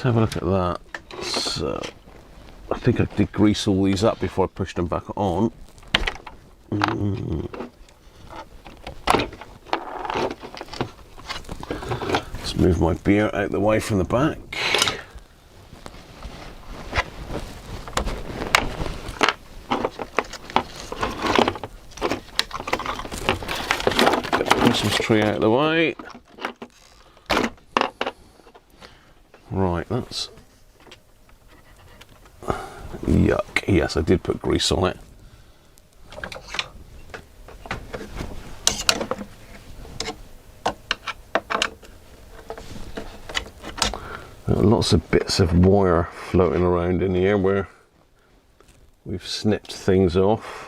have a look at that. So I think I did grease all these up before I pushed them back on. Let's move my beer out the way from the back. Get the Christmas tree out of the way. Right, that's yuck. Yes, I did put grease on it. Lots of bits of wire floating around in here where we've snipped things off.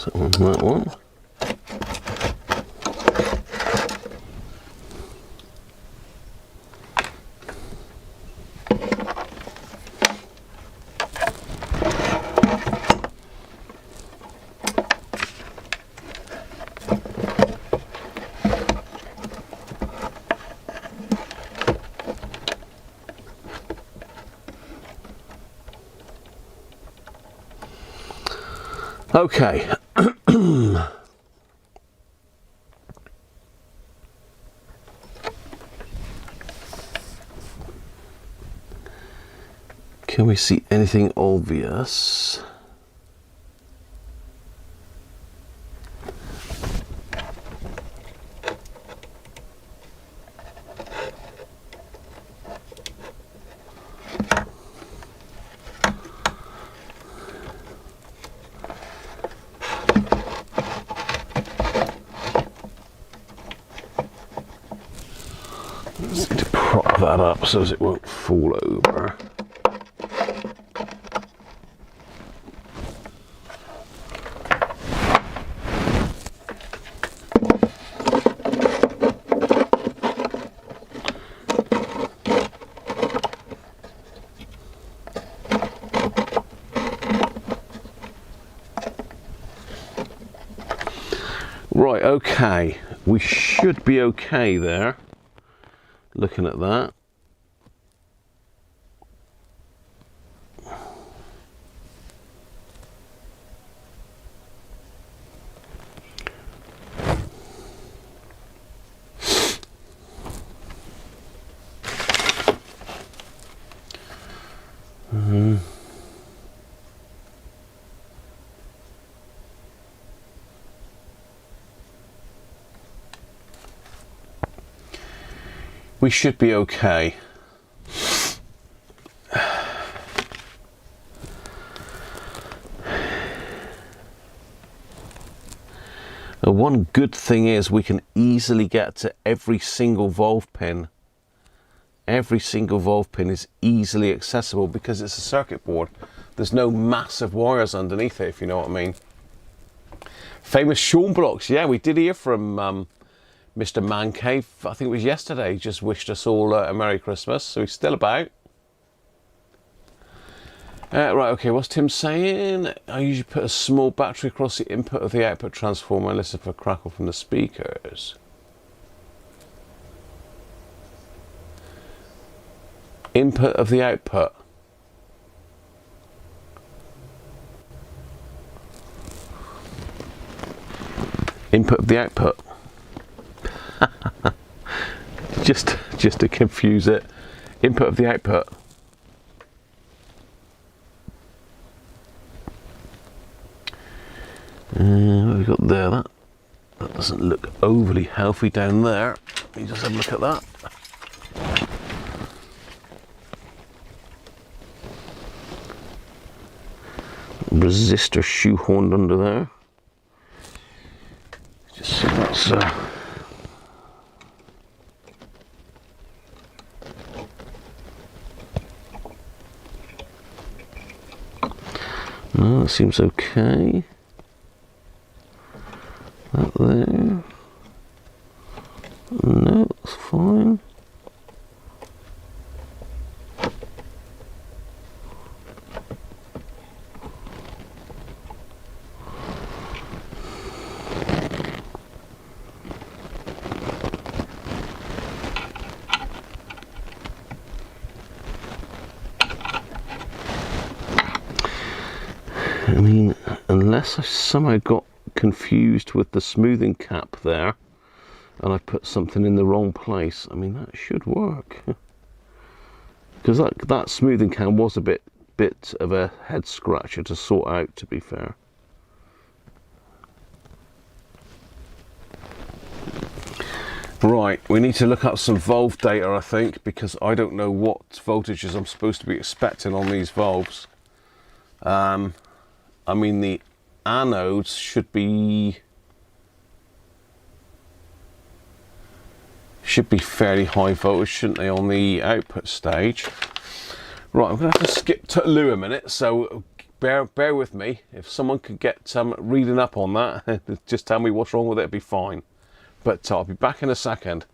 So on that one. Okay. Can we see anything obvious? Just need to prop that up so as it won't fall over. Right, okay, we should be okay there, looking at that. We should be okay. The one good thing is we can easily get to every single valve pin. Every single valve pin is easily accessible because it's a circuit board. There's no massive wires underneath it, if you know what I mean. Famous Sean blocks. Yeah, we did hear from Mr. Man Cave, I think it was yesterday. He just wished us all a Merry Christmas, so he's still about. Right, okay, what's Tim saying? I usually put a small battery across the input of the output transformer and listen for a crackle from the speakers. Input of the output. Input of the output. just to confuse it. Input of the output. What have we got there? That doesn't look overly healthy down there. Let me just have a look at that. Resistor shoehorned under there. Just see what's no, that seems okay. That there. No, that's fine. I mean, unless I somehow got confused with the smoothing cap there and I put something in the wrong place, I mean, that should work. Because that smoothing cap was a bit of a head scratcher to sort out, to be fair. Right, we need to look up some valve data, I think, because I don't know what voltages I'm supposed to be expecting on these valves. I mean, the anodes should be fairly high voltage, shouldn't they, on the output stage? Right, I'm gonna have to skip to Lou a minute, so bear with me. If someone could get some reading up on that, just tell me what's wrong with it, it'd be fine. But I'll be back in a second.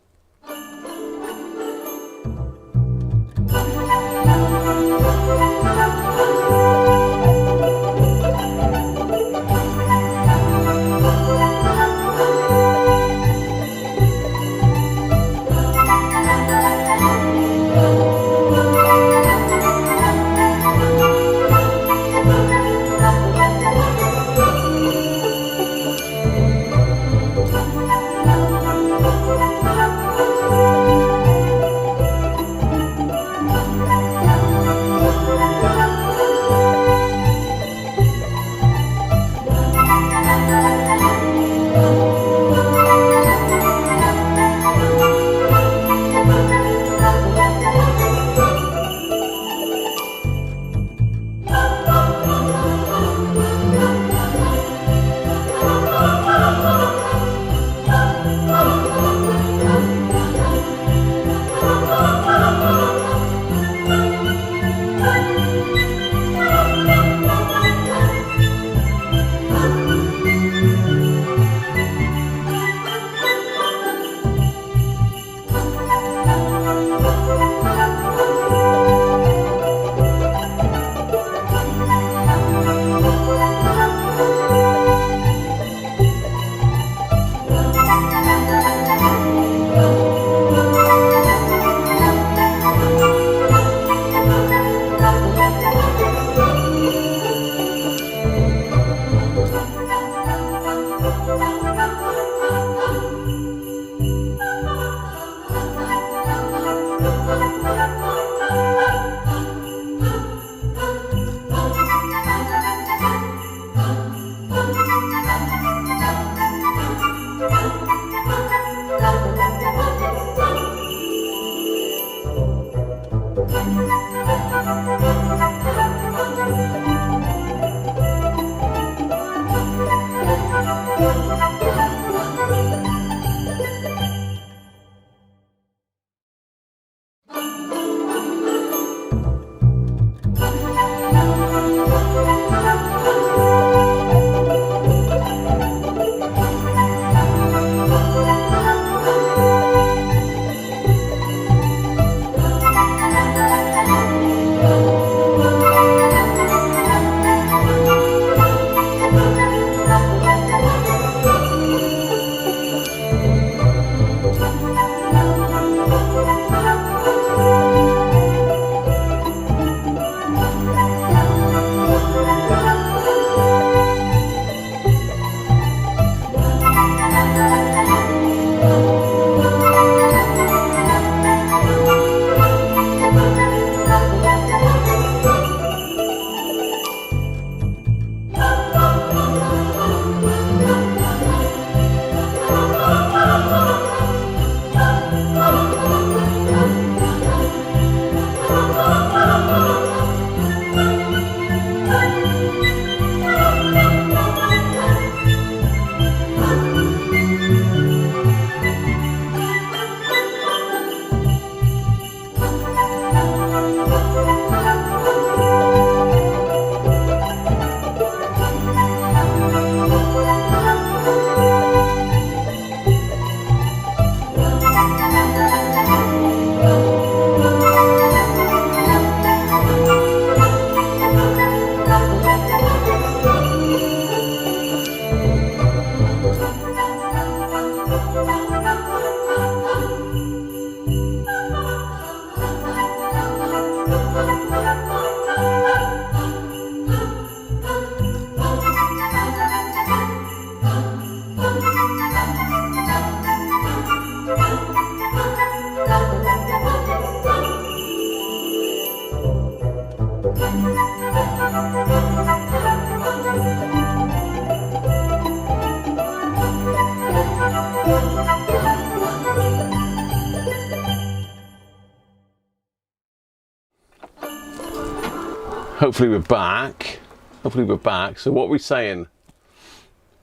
Hopefully we're back. Hopefully we're back. So what are we saying?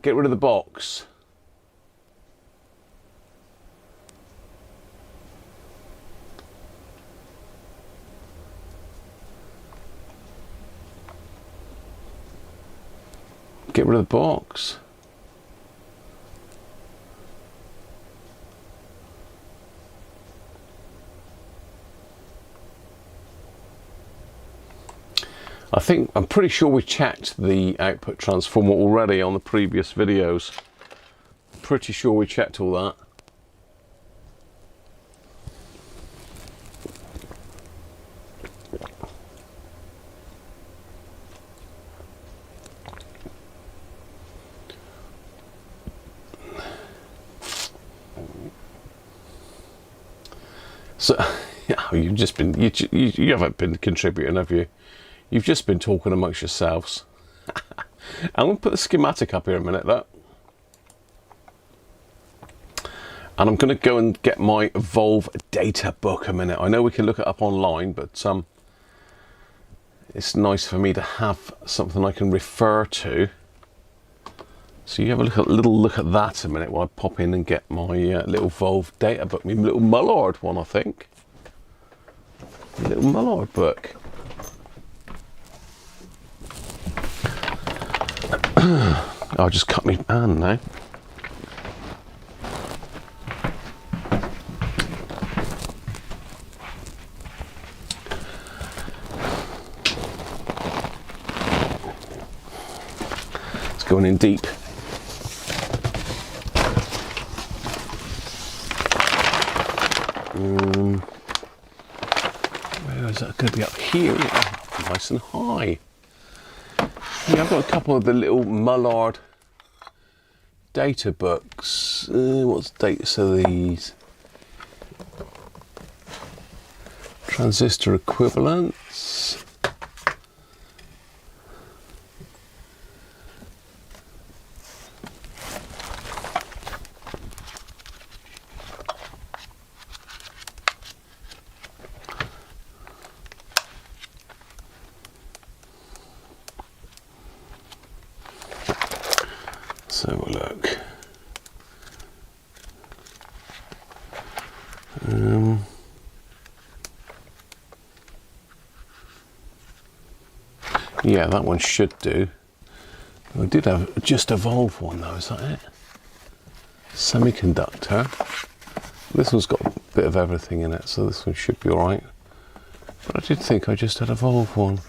Get rid of the box. Get rid of the box. I'm pretty sure we checked the output transformer already on the previous videos. Pretty sure we checked all that. So, yeah, you've just been, you haven't been contributing, have you? You've just been talking amongst yourselves. I'm going to put the schematic up here a minute, look. And I'm going to go and get my Volve data book a minute. I know we can look it up online, but it's nice for me to have something I can refer to. So you have a little look at that a minute while I pop in and get my little Volve data book, my little Mullard one, I think. A little Mullard book. I'll just cut my hand now. It's going in deep. Where is that going to be? Up here? Oh, nice and high. Yeah, I've got a couple of the little Mullard data books. What dates are these? Transistor equivalents. Let's have a look. Yeah, that one should do. I did have just a Volve one though, is that it? Semiconductor. This one's got a bit of everything in it, so this one should be alright. But I did think I just had a Volve one.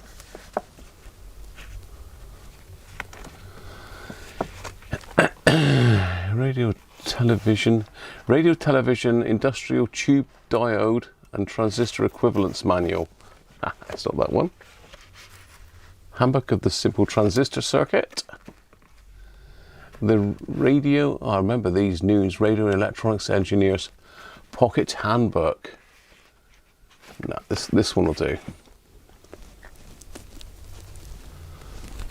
Radio television, industrial tube diode and transistor equivalence manual. It's not that one. Handbook of the simple transistor circuit. The radio, I remember these news, radio electronics engineers pocket handbook. No, this one will do.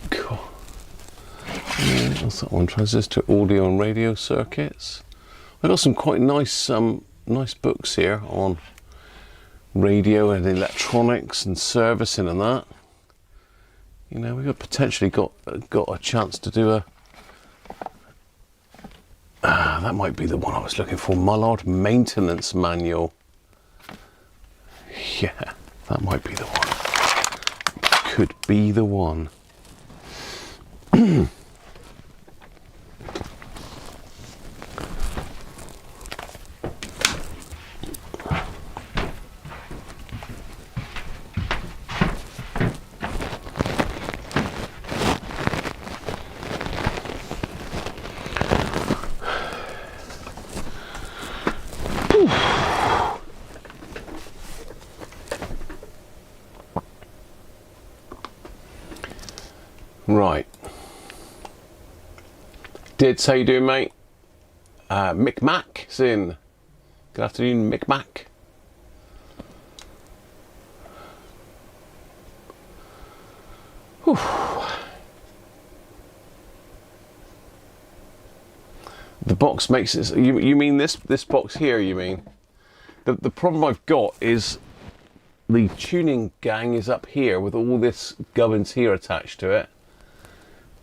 Cool. What's that one? Transistor audio and radio circuits. I've got some quite nice nice books here on radio and electronics and servicing and that. You know, we've potentially got a chance to do a that might be the one I was looking for. Mullard maintenance manual. Yeah, that might be the one. Could be the one. Right. Dids, how you doing, mate? Mick Mac is in. Good afternoon, Mick Mac. Whew. The box makes it. You mean this box here? You mean the problem I've got is the tuning gang is up here with all this gubbins here attached to it.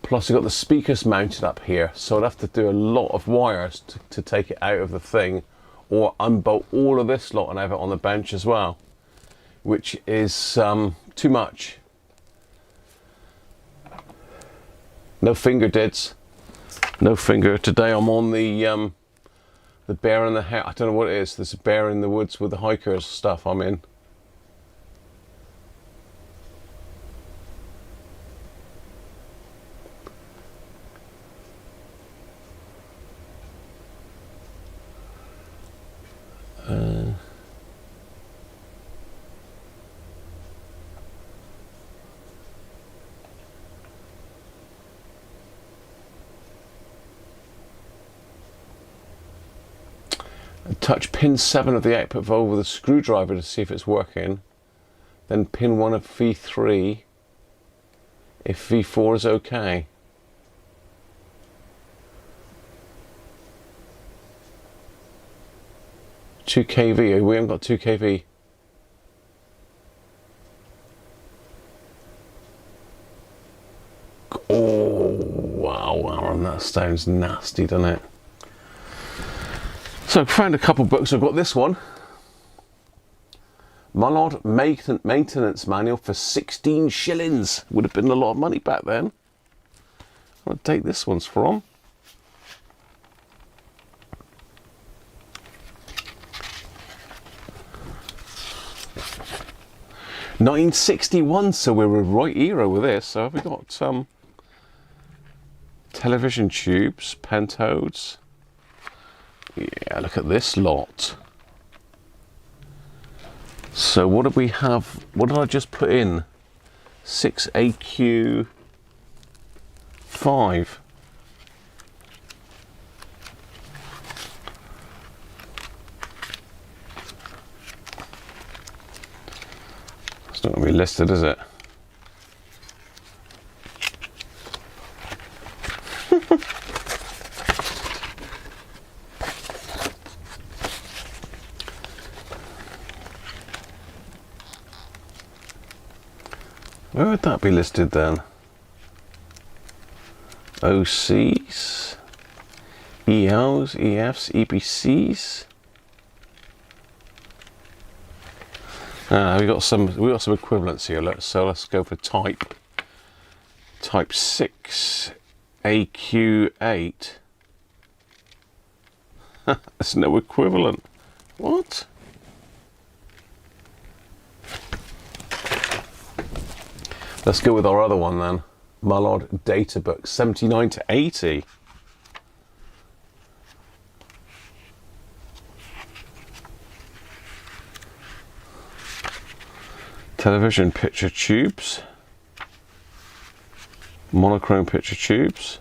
Plus I've got the speakers mounted up here, so I'd have to do a lot of wires to take it out of the thing, or unbolt all of this lot and have it on the bench as well, which is too much. No finger dids. No finger. Today I'm on the bear in the house. I don't know what it is. There's a bear in the woods with the hikers stuff I'm in. Touch pin 7 of the output valve with a screwdriver to see if it's working. Then pin 1 of V3 if V4 is okay. Two kV. We haven't got 2 kV. Oh wow, Aaron, that sounds nasty, doesn't it? So I found a couple books. I've got this one, Mullard Maintenance Manual for 16 shillings. Would have been a lot of money back then. I'll take this one's from. £1961, so we're a right era with this. So have we got some television tubes, pentodes. Yeah, look at this lot. So what did we have? What did I just put in? 6AQ5. It's not going to be listed, is it? Where would that be listed then? OCs, ELs, EFs, EPCs. We got some equivalents here. Let's go for type 6 AQ8. There's no equivalent. What? Let's go with our other one then. Mullard Data Book, 79 to 80. Television picture tubes. Monochrome picture tubes.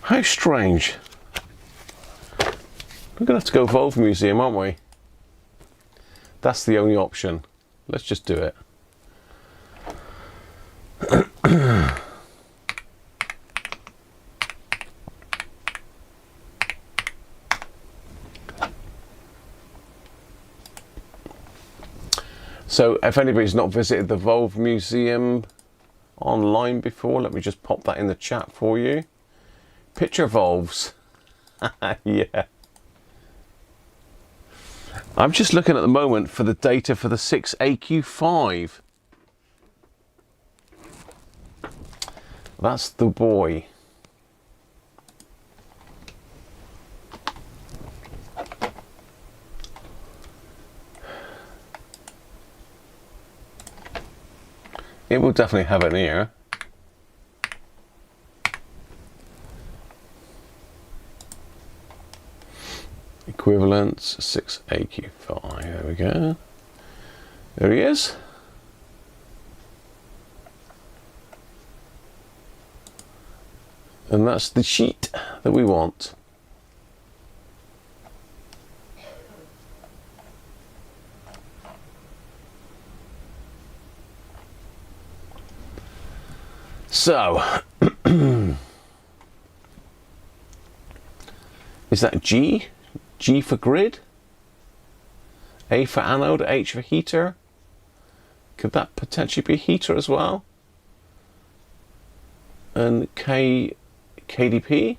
How strange. We're going to have to go Volve Museum, aren't we? That's the only option. Let's just do it. So if anybody's not visited the Volve Museum online before, let me just pop that in the chat for you. Picture Volves. Yeah. I'm just looking at the moment for the data for the 6AQ5. That's the boy. It will definitely have it here. Equivalents 6AQ5. There we go. There he is. And that's the sheet that we want. So, is that G? G for grid? A for anode, H for heater? Could that potentially be a heater as well? And K, KDP?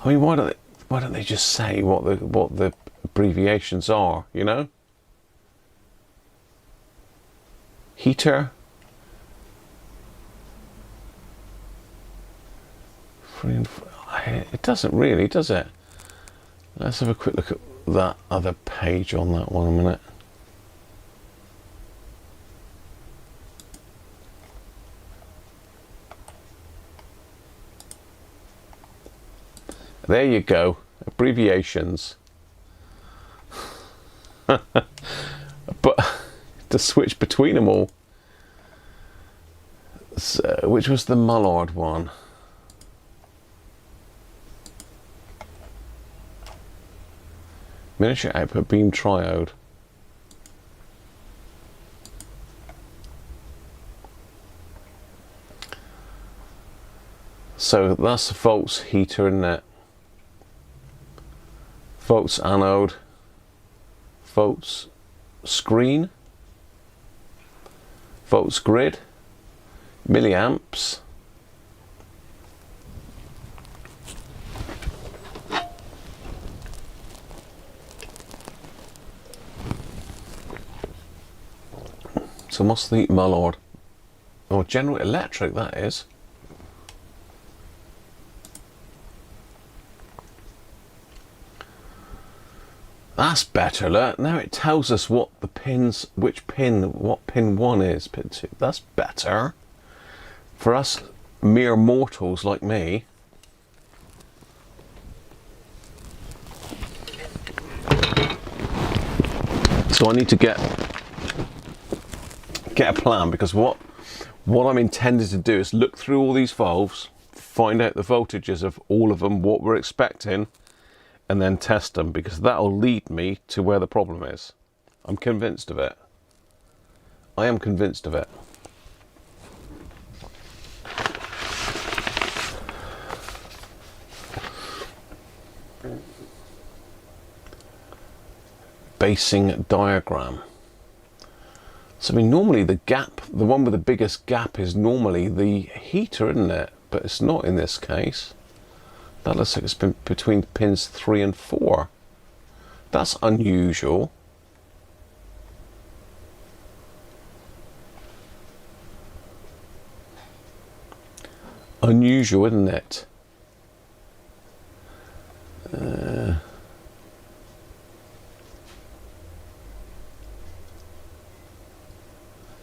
I mean, why don't they just say what the abbreviations are, you know? Heater. It doesn't really, does it? Let's have a quick look at that other page on that one a minute. There you go, abbreviations. But to switch between them all. So, which was the Mullard one? Miniature output beam triode. So that's the volts heater, isn't it? Volts anode, volts screen, volts grid, milliamps. So what's the Mullard? Oh, General Electric, that is. That's better. Look, now it tells us what the pins, which pin, what pin 1 is, pin 2. That's better. For us mere mortals like me. So I need to get a plan, because what I'm intended to do is look through all these valves, find out the voltages of all of them, what we're expecting, and then test them, because that'll lead me to where the problem is. I'm convinced of it. I am convinced of it. Basing diagram. So I mean, normally the gap, the one with the biggest gap is normally the heater, isn't it? But it's not in this case. That looks like it's been between pins 3 and 4. That's unusual. Unusual, isn't it?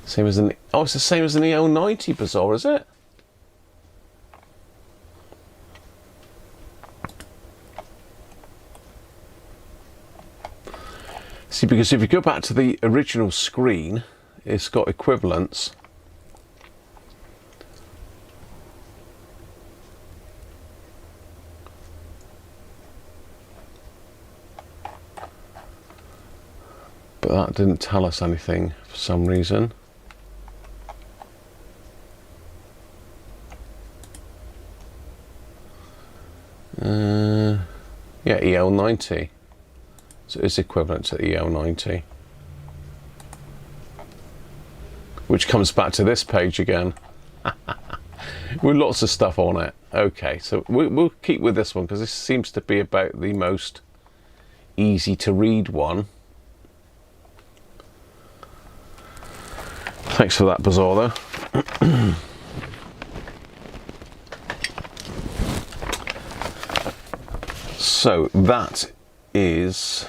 Same as an, oh, it's the same as an EL90 bizarre, is it? See, because if you go back to the original screen, it's got equivalents. But that didn't tell us anything for some reason. Yeah, EL90. So it's equivalent to EL90. Which comes back to this page again. With lots of stuff on it. Okay, so we'll keep with this one, because this seems to be about the most easy to read one. Thanks for that, Bizarre, though. So that is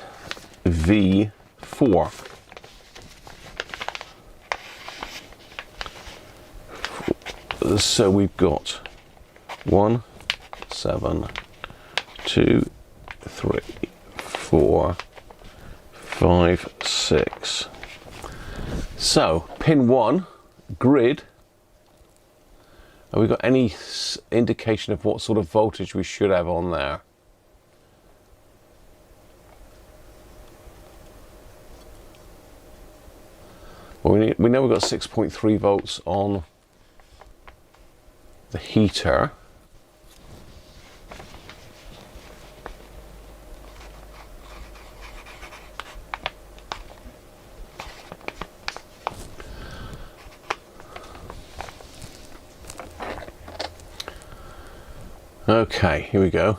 V4. So we've got 1, 7, 2, 3, 4, 5, 6. So pin 1, grid. Have we got any indication of what sort of voltage we should have on there? Well, we know we've got 6.3 volts on the heater. Okay, here we go.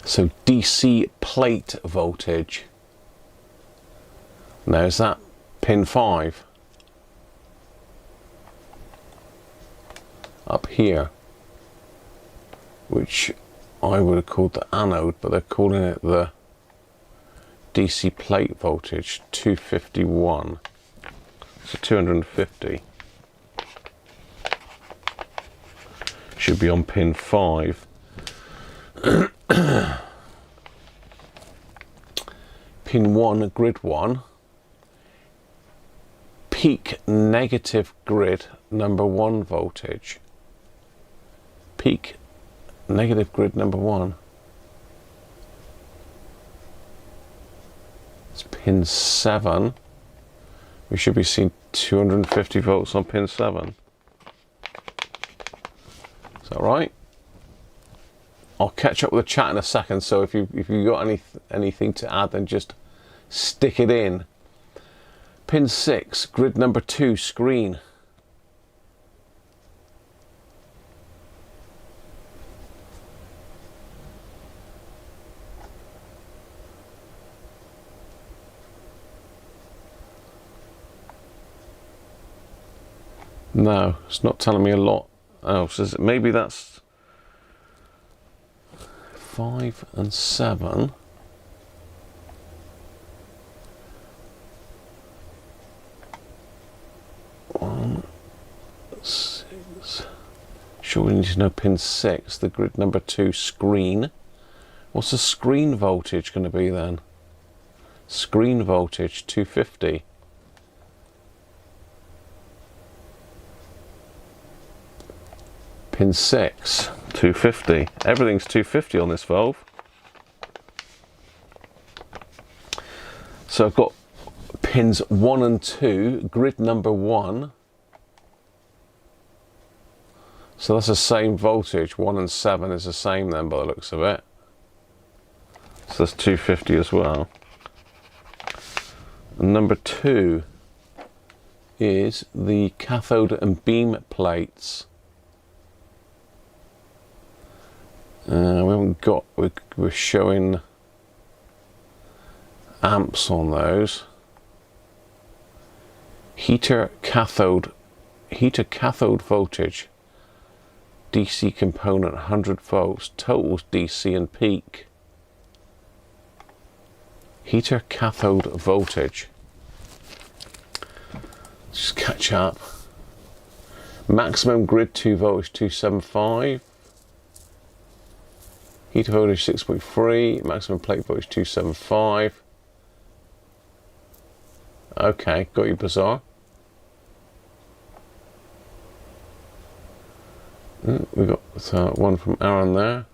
So DC plate voltage. Now is that pin 5? Up here, which I would have called the anode, but they're calling it the DC plate voltage, 251. So 250. Should be on pin 5. Pin 1, grid 1. Peak negative grid number 1 voltage. Peak negative grid number 1. It's pin 7. We should be seeing 250 volts on pin 7. Is that right? I'll catch up with the chat in a second, so if you got anything to add, then just stick it in. Pin 6, grid number 2, screen. No, it's not telling me a lot else. Maybe that's 5 and 7. One, 6. Sure, we need to know pin 6, the grid number 2, screen. What's the screen voltage going to be then? Screen voltage 250. Pin 6, 250. Everything's 250 on this valve. So I've got pins 1 and 2, grid number 1. So that's the same voltage. 1 and 7 is the same then by the looks of it. So that's 250 as well. And number 2 is the cathode and beam plates. We haven't got, we're showing amps on those. Heater cathode voltage, DC component 100 volts, total DC and peak. Heater cathode voltage. Just catch up. Maximum grid 2 voltage 275. Heater voltage 6.3, maximum plate voltage 275. Okay, got you, bizarre. We got one from Aaron there.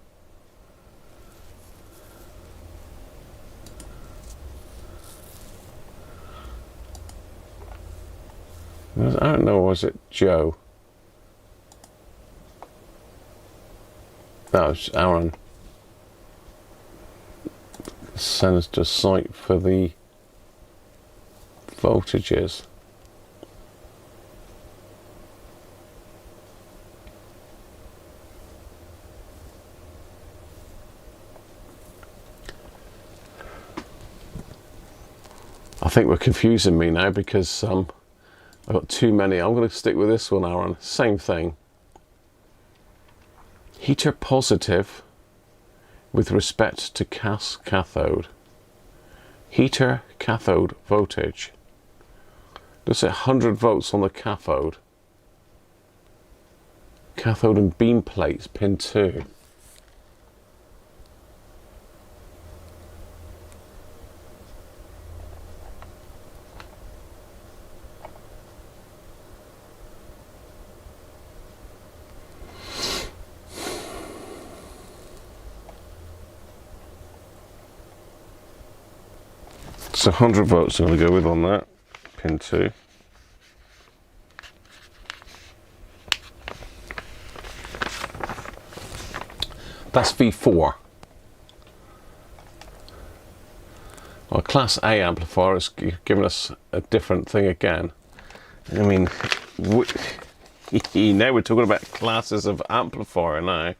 Was Aaron or was it Joe? That was Aaron. Send us to a site for the voltages. I think we're confusing me now because I've got too many. I'm going to stick with this one, Aaron. Same thing. Heater positive with respect to cathode. Heater cathode voltage. Let's say 100 volts on the cathode. Cathode and beam plates, pin 2. So 100 volts I'm going to go with on that, pin 2. That's V4. Well, Class A amplifier is giving us a different thing again. I mean, now we're talking about classes of amplifier now.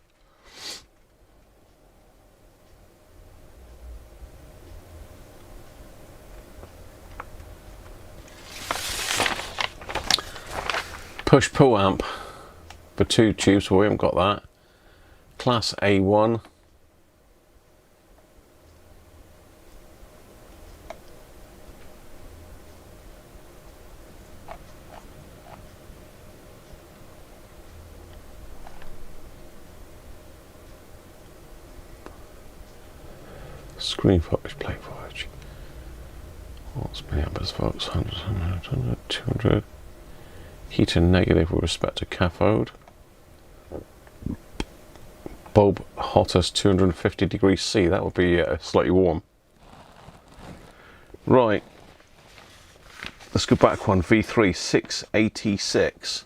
Push-pull amp for 2 tubes, well, we haven't got that. Class A1. Screen voltage, plate voltage. What's milliamperes volts? 100, 100, 100, 200. Heater negative with respect to cathode. Bulb hottest 250 degrees C. That would be slightly warm. Right. Let's go back one. V3 686.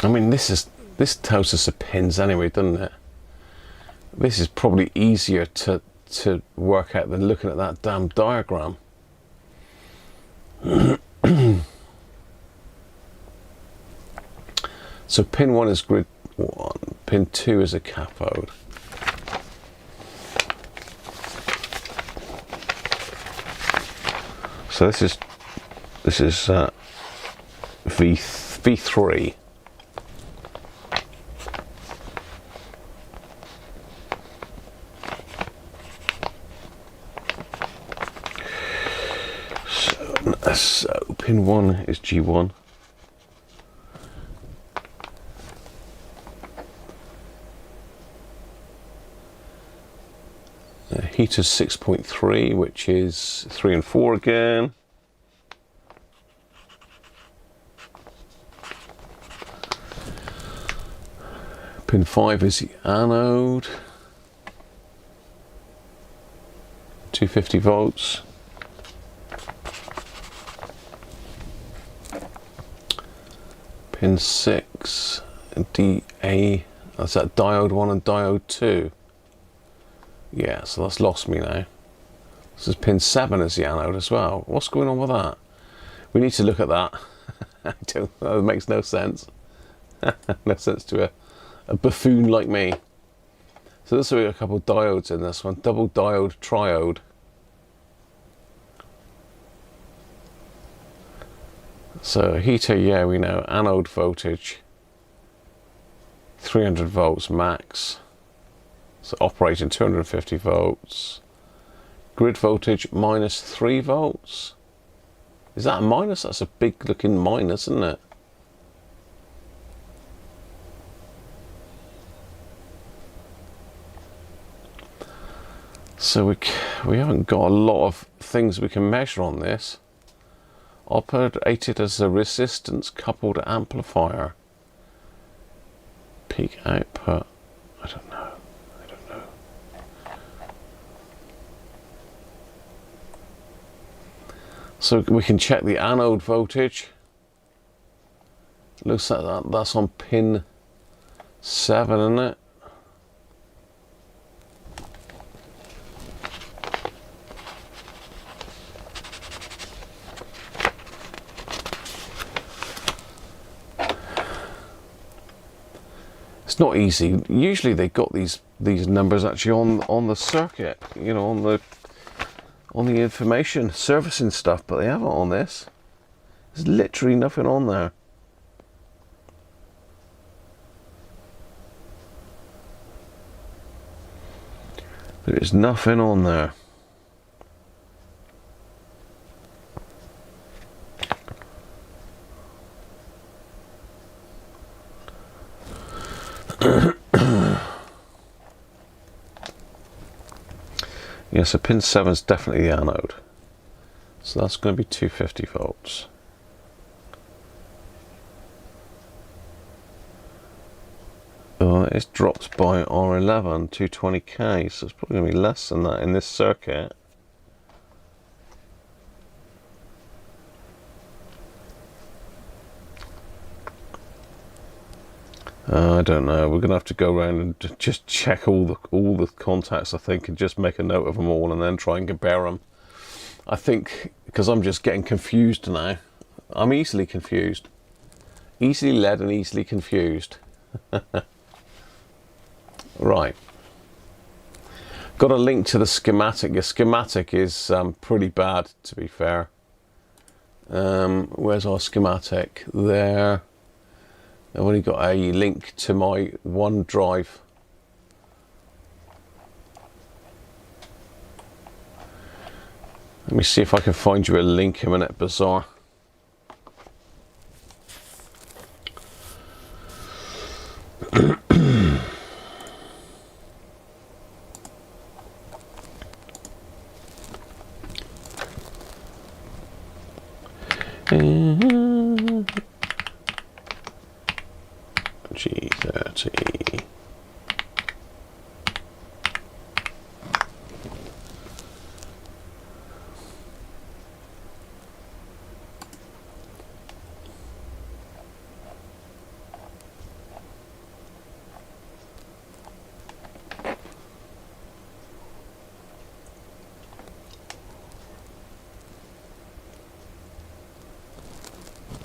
I mean, this tells us the pins anyway, doesn't it? This is probably easier to work out than looking at that damn diagram. So pin 1 is grid 1, pin 2 is a cathode. So this is V3. So pin 1 is G1. Heater's 6.3, which is 3 and 4 again. Pin 5 is the anode. 250 volts. Pin 6, DA, that's that diode 1 and diode 2. Yeah, so that's lost me now. This is pin 7 as the anode as well. What's going on with that? We need to look at that. That makes no sense. No sense to a buffoon like me. So this will be a couple of diodes in this one. Double diode triode. So heater, yeah, we know. Anode voltage 300 volts max. So operating 250 volts. Grid voltage minus 3 volts. Is that a minus? That's a big looking minus, isn't it? So we haven't got a lot of things we can measure on this. Operated as a resistance coupled amplifier. Peak output. I don't know. So we can check the anode voltage. Looks like that's on pin 7, isn't it? It's not easy. Usually they got these numbers actually on the circuit, you know, on the information servicing stuff, but they haven't on this. There's literally nothing on there. There is nothing on there. Yeah, so pin 7 is definitely the anode. So that's going to be 250 volts. Oh, it's dropped by R11, 220k, so it's probably going to be less than that in this circuit. I don't know. We're going to have to go around and just check all the contacts, I think, and just make a note of them all and then try and compare them. I think, because I'm just getting confused now. I'm easily confused. Easily led and easily confused. Right. Got a link to the schematic. The schematic is pretty bad, to be fair. Where's our schematic? There. I've only got a link to my OneDrive. Let me see if I can find you a link a minute, Bizarre. G30.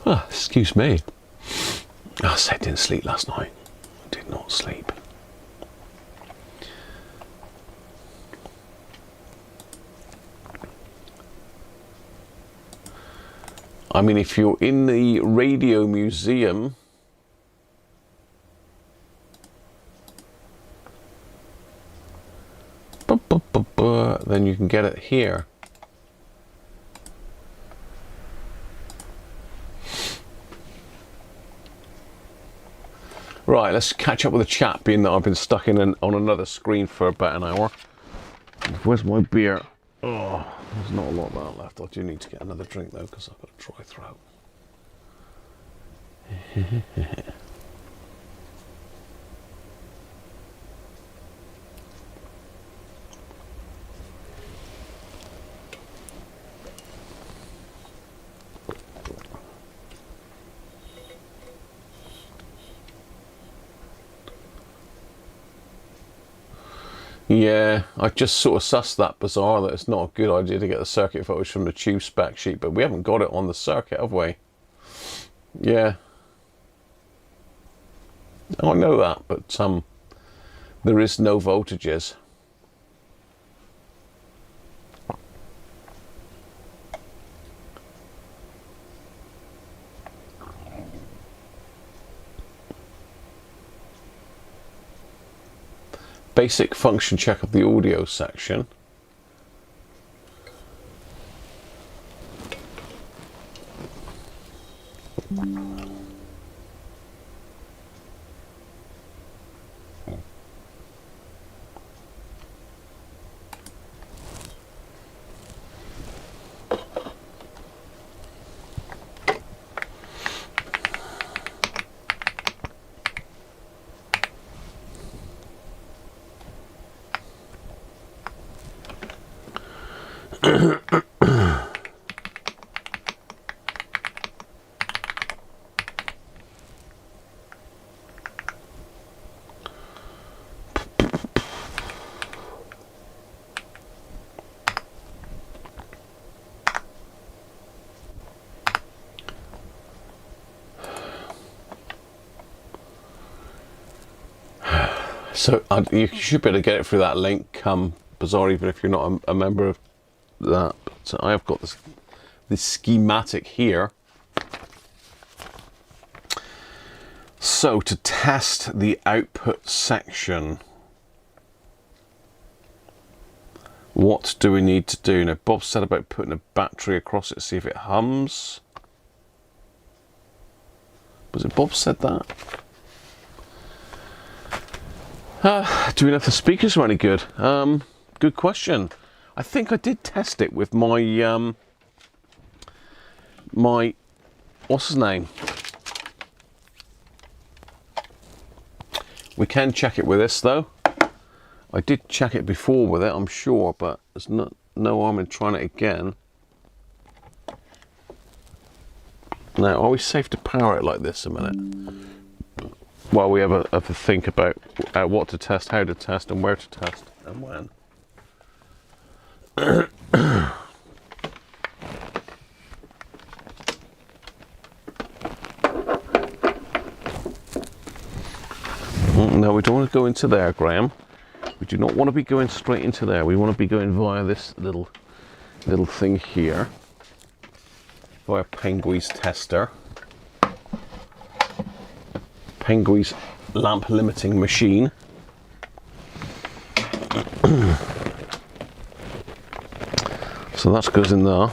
Ah, excuse me. I said I didn't sleep last night. I did not sleep. I mean, if you're in the radio museum, then you can get it here. Right, let's catch up with the chat, being that I've been stuck on another screen for about an hour. Where's my beer? Oh, there's not a lot of that left. I do need to get another drink though, because I've got a dry throat. Yeah, I just sort of sussed that, Bizarre, that it's not a good idea to get the circuit footage from the tube spec sheet, but we haven't got it on the circuit, have we? Yeah. I know that, but there is no voltages. Basic function check of the audio section. So you should be able to get it through that link, Bizarre, even if you're not a member of that. But I have got this schematic here. So to test the output section, what do we need to do? Now, Bob said about putting a battery across it, see if it hums. Was it Bob said that? Do we know if the speakers are any good? Good question. I think I did test it with my my, what's his name? We can check it with this though. I did check it before with it, I'm sure, but there's no harm in trying it again. Now, are we safe to power it like this a minute? While we have a think about what to test, how to test, and where to test, and when. No, we don't want to go into there, Graham. We do not want to be going straight into there. We want to be going via this little thing here, via Penguin's tester. Penguin's lamp limiting machine. So that goes in there.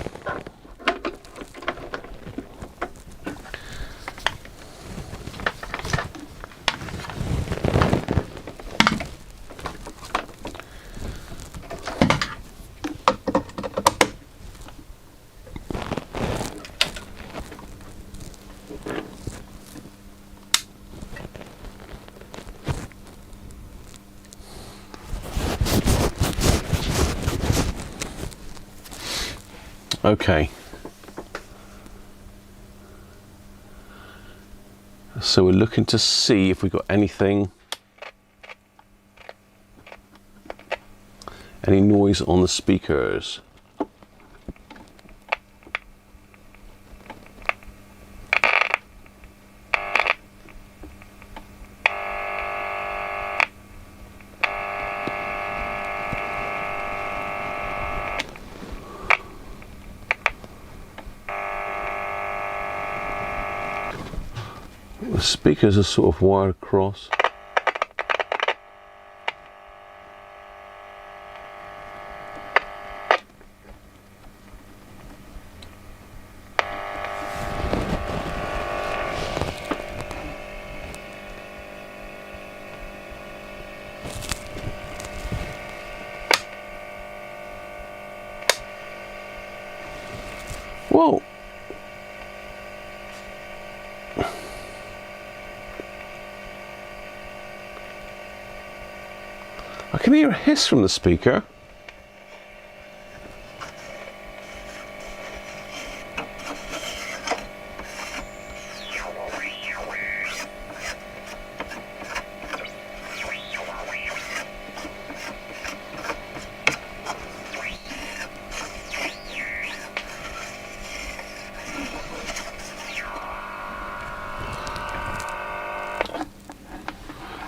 Okay, so we're looking to see if we got any noise on the speakers. The speakers are sort of wired across. Whoa! I can hear a hiss from the speaker.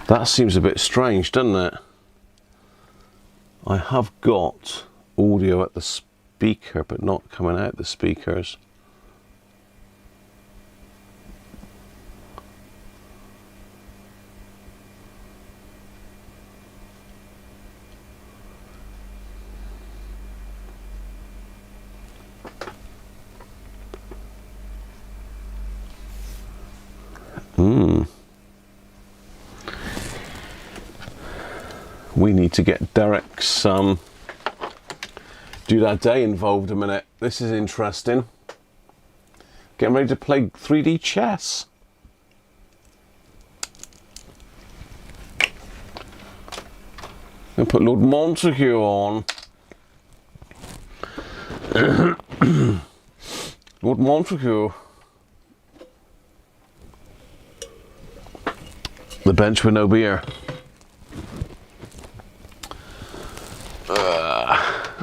That seems a bit strange, doesn't it? I have got audio at the speaker, but not coming out the speakers. We need to get Derek's Do That Day involved a minute. This is interesting. Getting ready to play 3D chess. And put Lord Montague on. Lord Montague. The bench with no beer.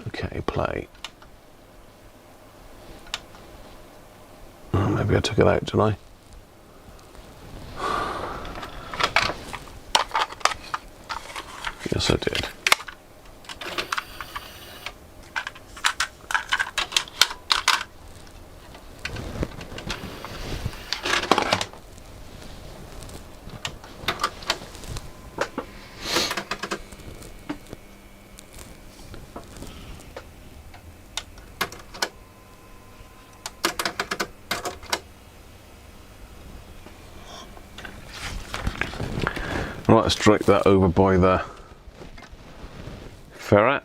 Okay, play. Oh, maybe I took it out, did I? Yes, I did. Right, let's drag that over by the ferret.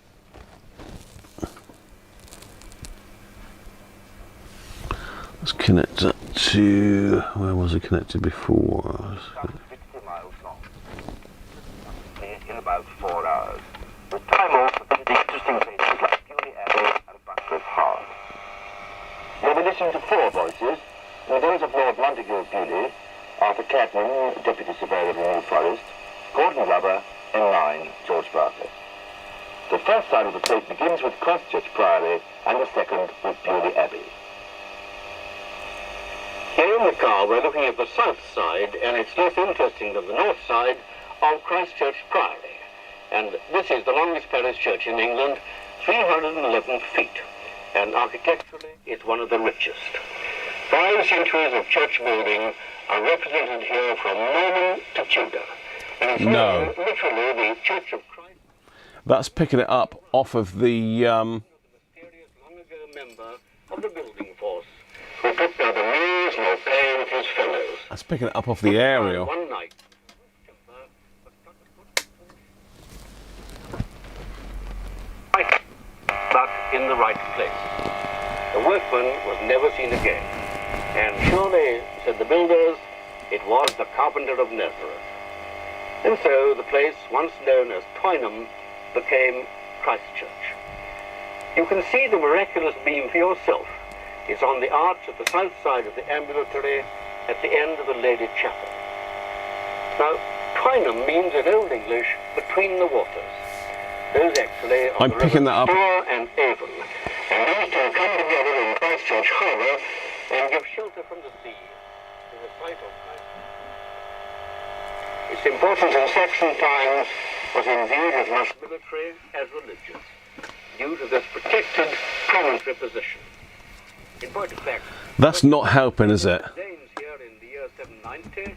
Let's connect that to, where was it connected before? 60 miles long. In about 4 hours. With time off for the interesting places like Beaulieu Abbey and Buckcliffe Hall. You'll be listening to 4 voices. Those of Lord Montague of Beaulieu, Arthur Catman, Deputy Surveyor of the New Forest, Gordon Glover, and mine, George Barker. The first side of the tape begins with Christchurch Priory and the second with Beaulieu Abbey. Here in the car we're looking at the south side, and it's less interesting than the north side of Christchurch Priory. And this is the longest parish church in England, 311 feet. And architecturally it's one of the richest. 5 centuries of church building are represented here from Norman to Tudor. And it's literally the Church of Christ. That's picking it up off of the mysterious long-ago member of the building force who took neither meals nor pay with his fellows. That's picking it up off the aerial. One night. But in the right place. The workman was never seen again. And surely, said the builders, it was the carpenter of Nazareth. And so the place, once known as Twynham, became Christchurch. You can see the miraculous beam for yourself. It's on the arch at the south side of the ambulatory at the end of the Lady Chapel. Now, Twynham means in Old English, between the waters. Those actually are I'm picking that up. Stour and Avon. And these two come together in Christchurch Harbour and give shelter from the sea to the site of Christchurch. Its importance in Saxon times was indeed as much military as religious, due to this protected promontory position. In point of fact, That's not helping, is it? Danes here in the year 790,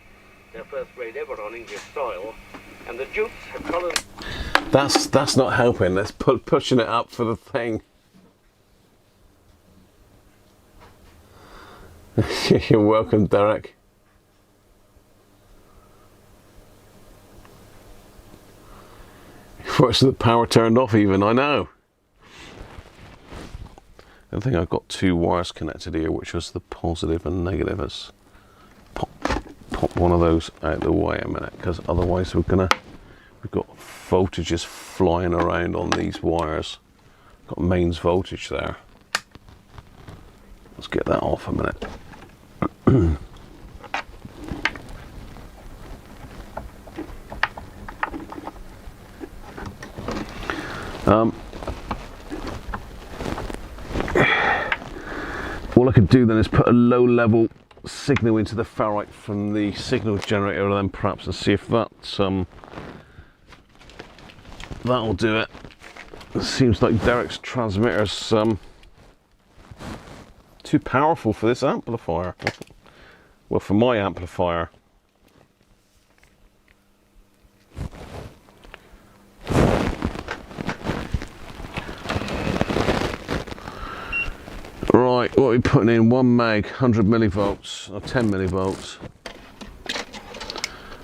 their first raid ever on English soil, and the Jutes had colonized. That's not helping. That's pushing it up for the thing. You're welcome, Derek. What's the power turned off even? I know. I think I've got 2 wires connected here, which was the positive and negative. Let's pop one of those out of the way a minute, because otherwise we've got voltages flying around on these wires. Got mains voltage there. Let's get that off a minute. All I could do then is put a low level signal into the ferrite from the signal generator, and then perhaps, and see if that'll do it. It seems like Derek's transmitter's too powerful for this amplifier. Well, for my amplifier. Right, what are we putting in? 1 meg, 100 millivolts, or 10 millivolts.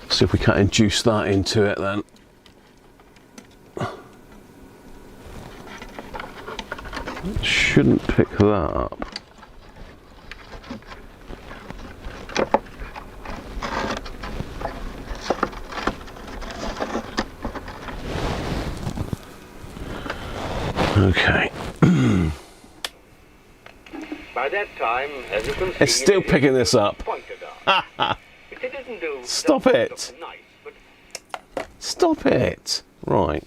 See if we can't induce that into it then. It shouldn't pick that up. Okay. By that time, as you can see, It's still picking this up. Pointed up. It didn't do. Stop it. Nice, but Stop it. Right.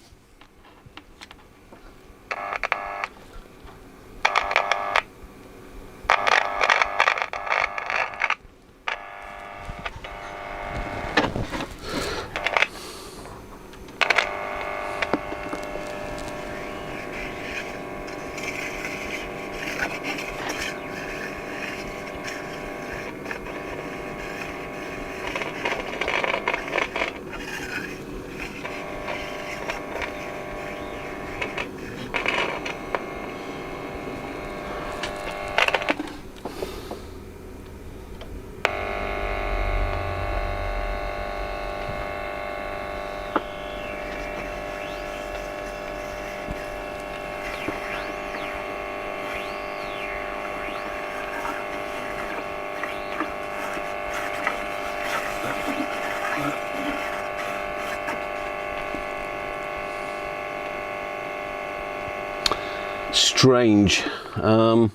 strange. Have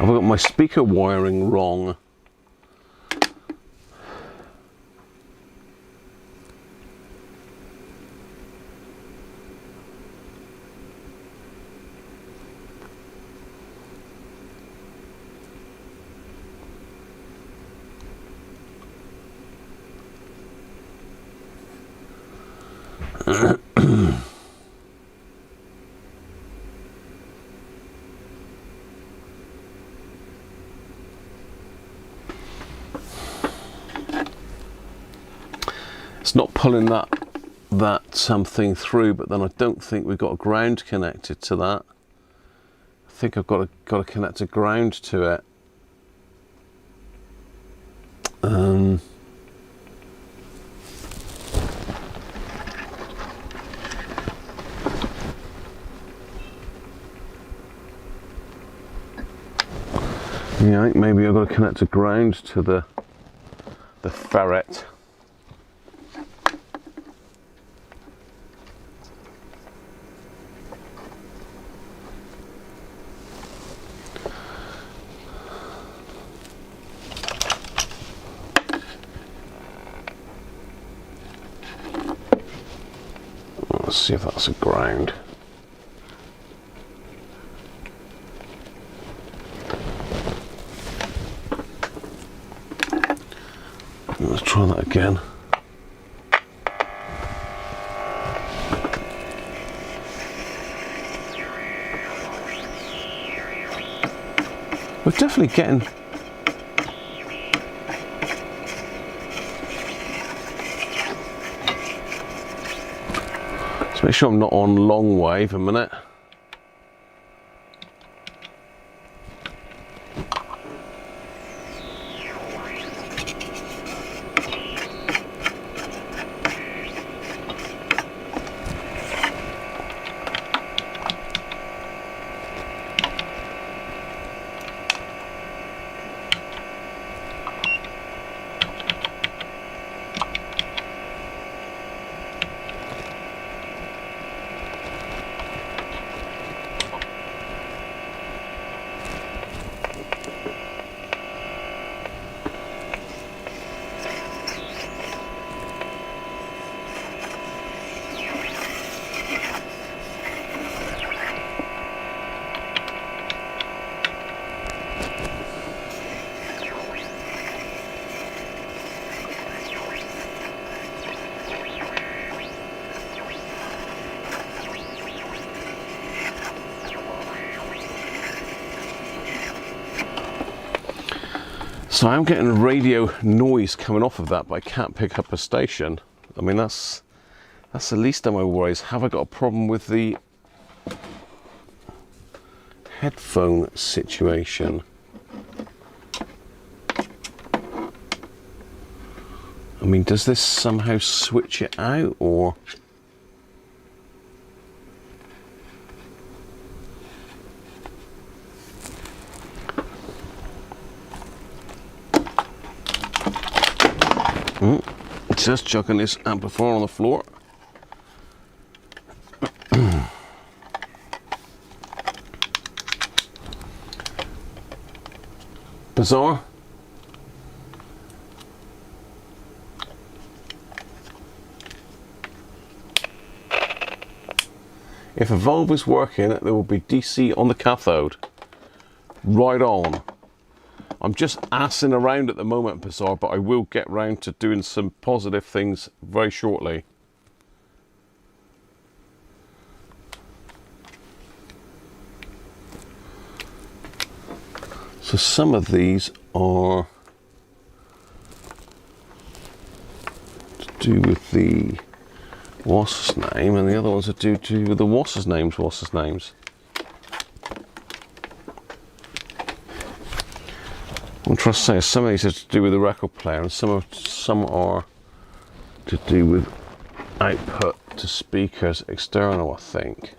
I got my speaker wiring wrong? It's not pulling that something through, but then I don't think we've got a ground connected to that. I think I've got to connect a ground to it. Yeah, maybe I've got to connect a ground to the ferret. Let's see if that's a ground. Let's try that again. We're definitely getting... Let's make sure I'm not on long wave a minute. So I'm getting radio noise coming off of that, but I can't pick up a station. I mean, that's the least of my worries. Have I got a problem with the headphone situation? I mean, does this somehow switch it out, or? Just chucking this amplifier on the floor. Bizarre. If a valve is working, there will be DC on the cathode. Right on. I'm just assing around at the moment, Bizarre, but I will get round to doing some positive things very shortly. So some of these are to do with the what's his name, and the other ones are to do with the what's his names. I'm trying to say some of these are to do with the record player, and some are to do with output to speakers external, I think.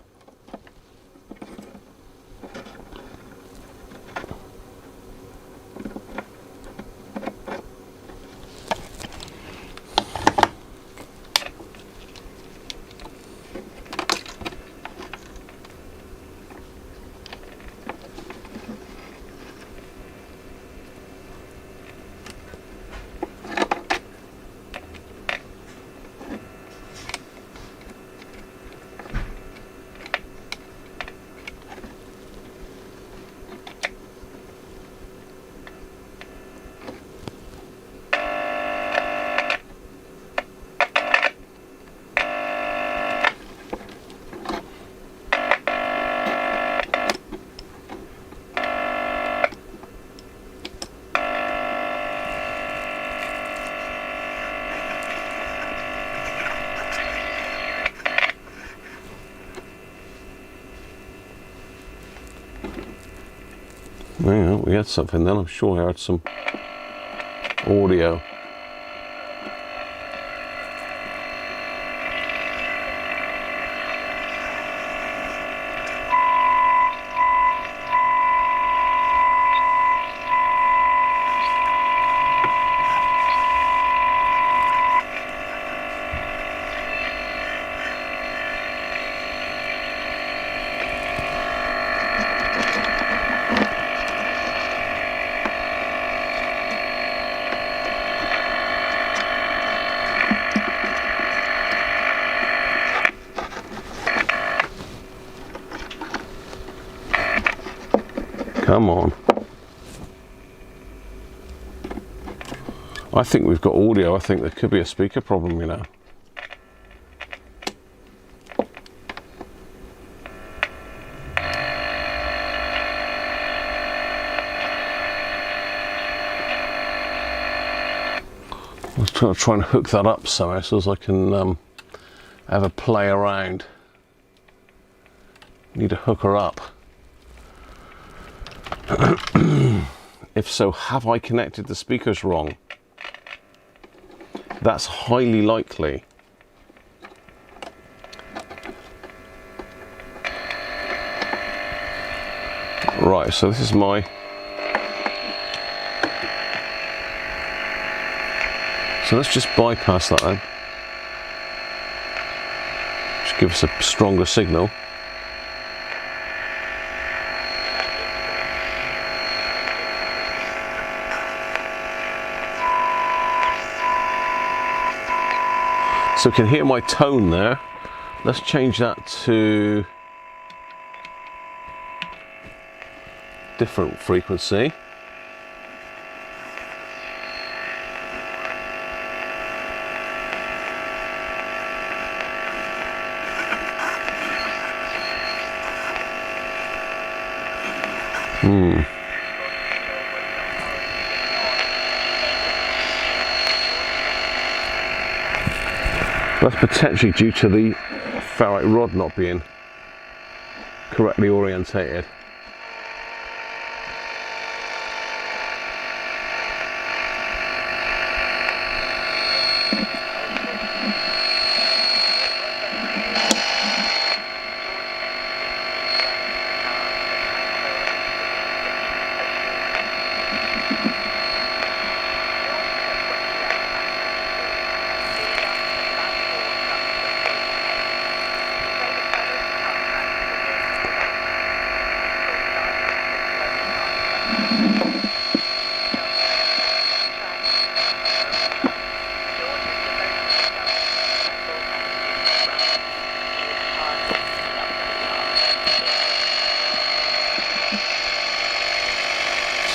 thought we had something then. I'm sure I heard some audio. Come on. I think we've got audio. I think there could be a speaker problem, you know. I was trying to try and hook that up somehow so as I can have a play around. Need to hook her up. If so, have I connected the speakers wrong? That's highly likely. Right, so this is my... So let's just bypass that then. Just give us a stronger signal. So we can hear my tone there. Let's change that to different frequency. That's potentially due to the ferrite rod not being correctly orientated.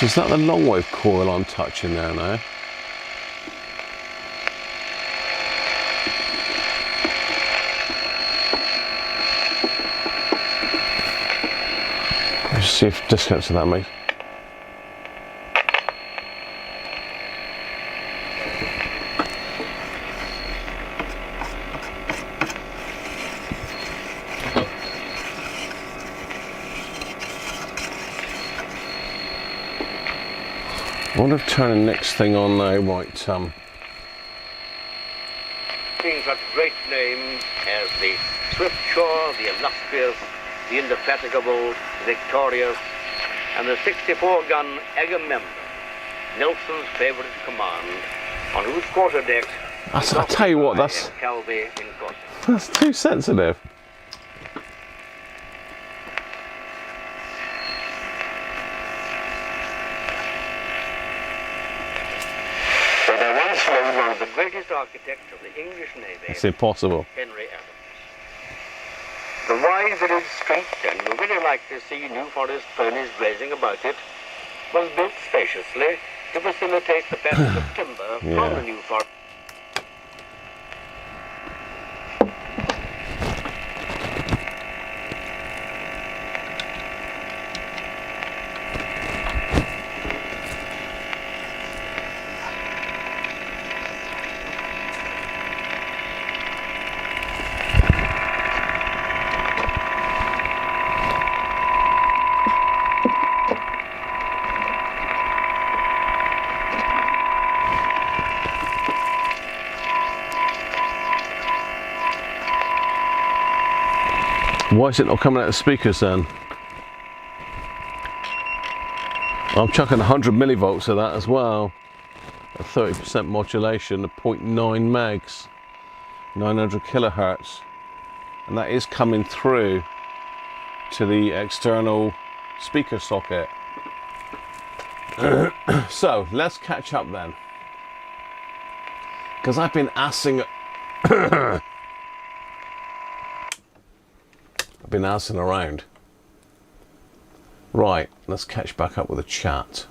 So is that the long wave coil I'm touching there now? Let's see if disconnects to that, mate. I wonder if turning the next thing on now might Seeing such great names as the Swiftsure, the illustrious, the indefatigable, victorious, and the 64-gun Agamemnon, Nelson's favourite command, on whose quarterdeck I tell you what, that's too sensitive. One of the greatest architects of the English Navy. It's impossible. Henry Adams. The wise in its street, and you really like to see New Forest ponies grazing about it, was built spaciously to facilitate the passage of timber from the New Forest. Why is it not coming out of the speakers then? I'm chucking 100 millivolts of that as well. A 30% modulation of 0.9 megs, 900 kilohertz. And that is coming through to the external speaker socket. So let's catch up then, because I've been assing around. Right, let's catch back up with a chat.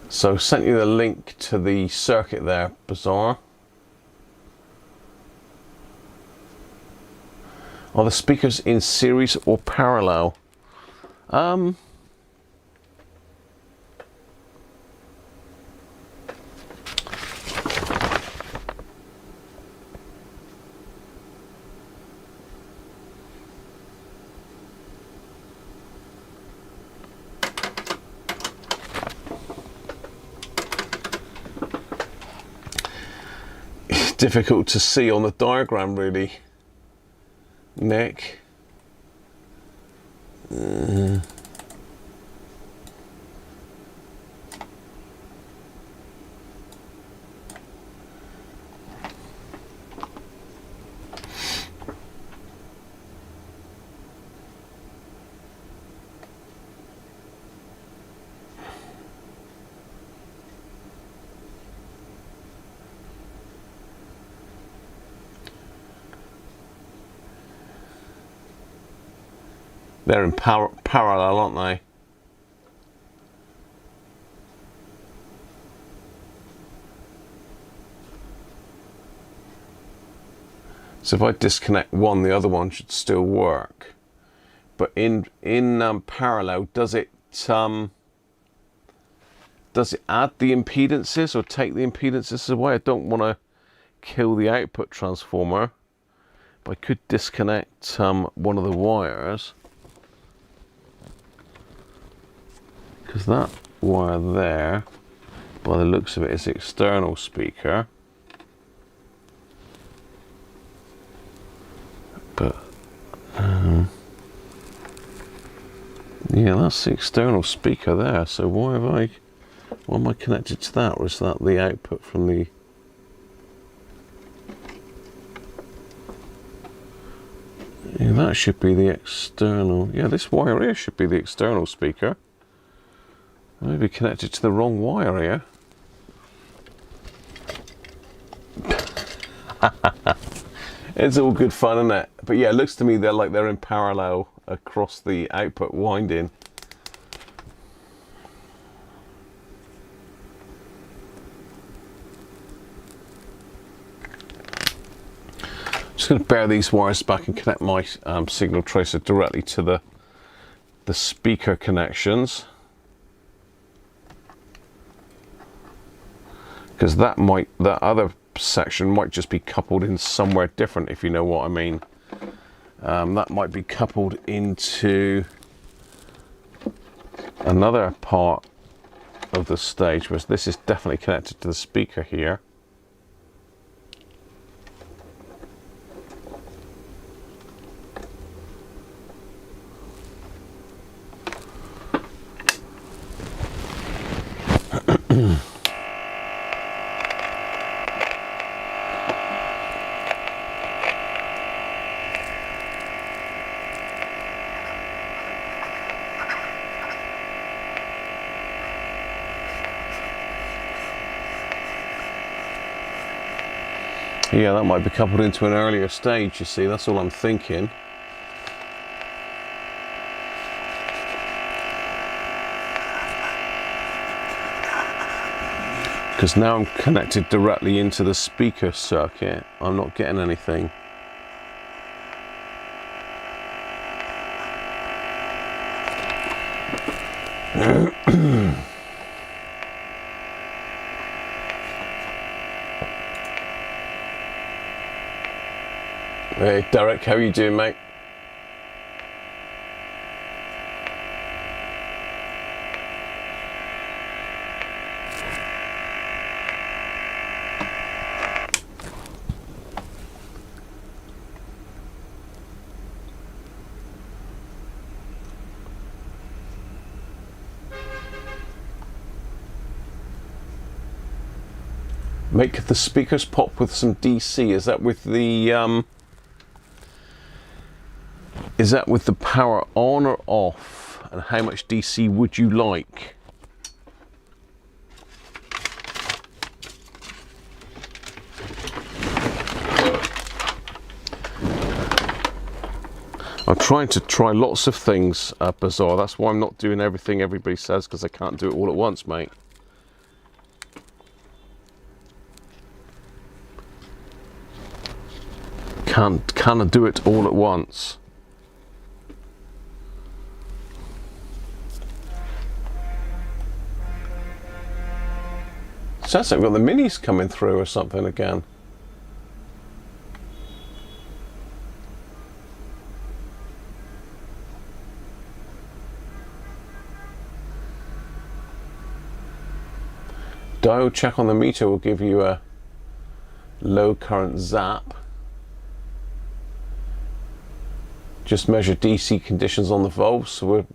So sent you the link to the circuit there, bizarre. Are the speakers in series or parallel? It's difficult to see on the diagram, really, Nick. They're in parallel, aren't they? So if I disconnect one, the other one should still work. But in parallel, does it add the impedances or take the impedances away? I don't want to kill the output transformer, but I could disconnect one of the wires, because that wire there, by the looks of it, is the external speaker. But yeah, that's the external speaker there. So why am I connected to that, or is that the output from the? Yeah, that should be the external. Yeah, this wire here should be the external speaker. I may be connected to the wrong wire here. It's all good fun, isn't it? But yeah, it looks to me they're in parallel across the output winding. Just going to bear these wires back and connect my signal tracer directly to the speaker connections, because that other section might just be coupled in somewhere different, if you know what I mean. That might be coupled into another part of the stage, whereas this is definitely connected to the speaker here. Yeah, that might be coupled into an earlier stage, you see, that's all I'm thinking. Because now I'm connected directly into the speaker circuit, I'm not getting anything. Hey Derek, how are you doing, mate? Make the speakers pop with some DC. Is that with the power on or off? And how much DC would you like? I'm trying to try lots of things, Bizarre. That's why I'm not doing everything everybody says, because I can't do it all at once, mate. Can I do it all at once? Sounds like we've got the minis coming through or something again. Diode check on the meter will give you a low current zap. Just measure DC conditions on the valves, so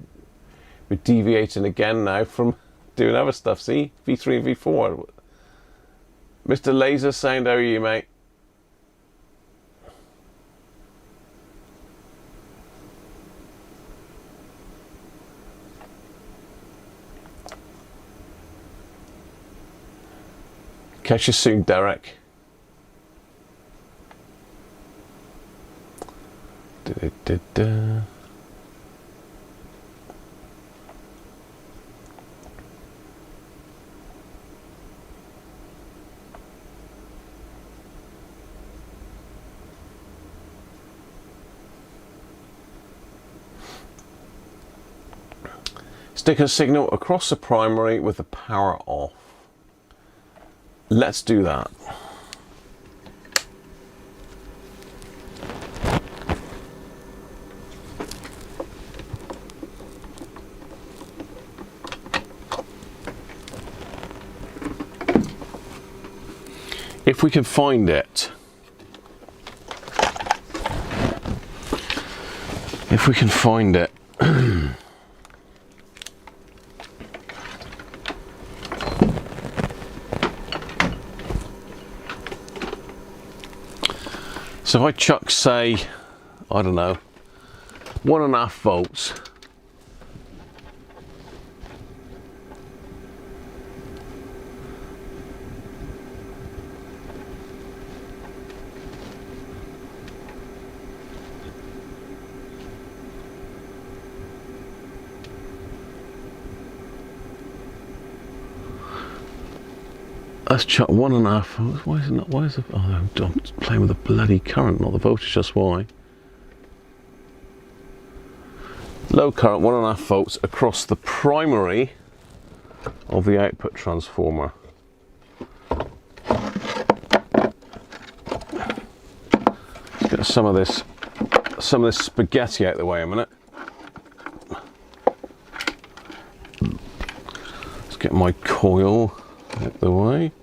we're deviating again now from doing other stuff. See, V3 and V4. Mr. Laser Sound, how are you, mate? Catch you soon, Derek. Stick a signal across the primary with the power off. Let's do that. If we can find it. If we can find it. So if I chuck, say, I don't know, 1.5 volts. Let's chuck 1.5. Why is it not? Why is it? Oh, I'm playing with the bloody current, not the voltage. That's why. Low current, 1.5 volts across the primary of the output transformer. Let's get some of this spaghetti out of the way a minute. Let's get my coil out the way.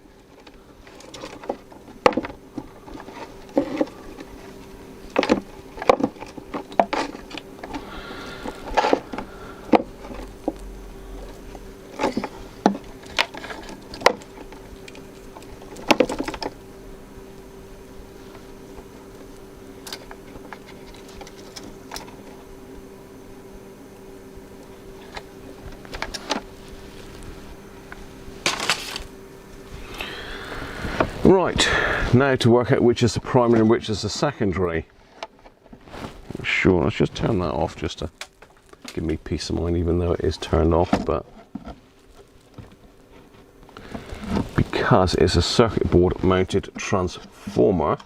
Right, now to work out which is the primary and which is the secondary. Sure, let's just turn that off just to give me peace of mind, even though it is turned off, but because it's a circuit board mounted transformer,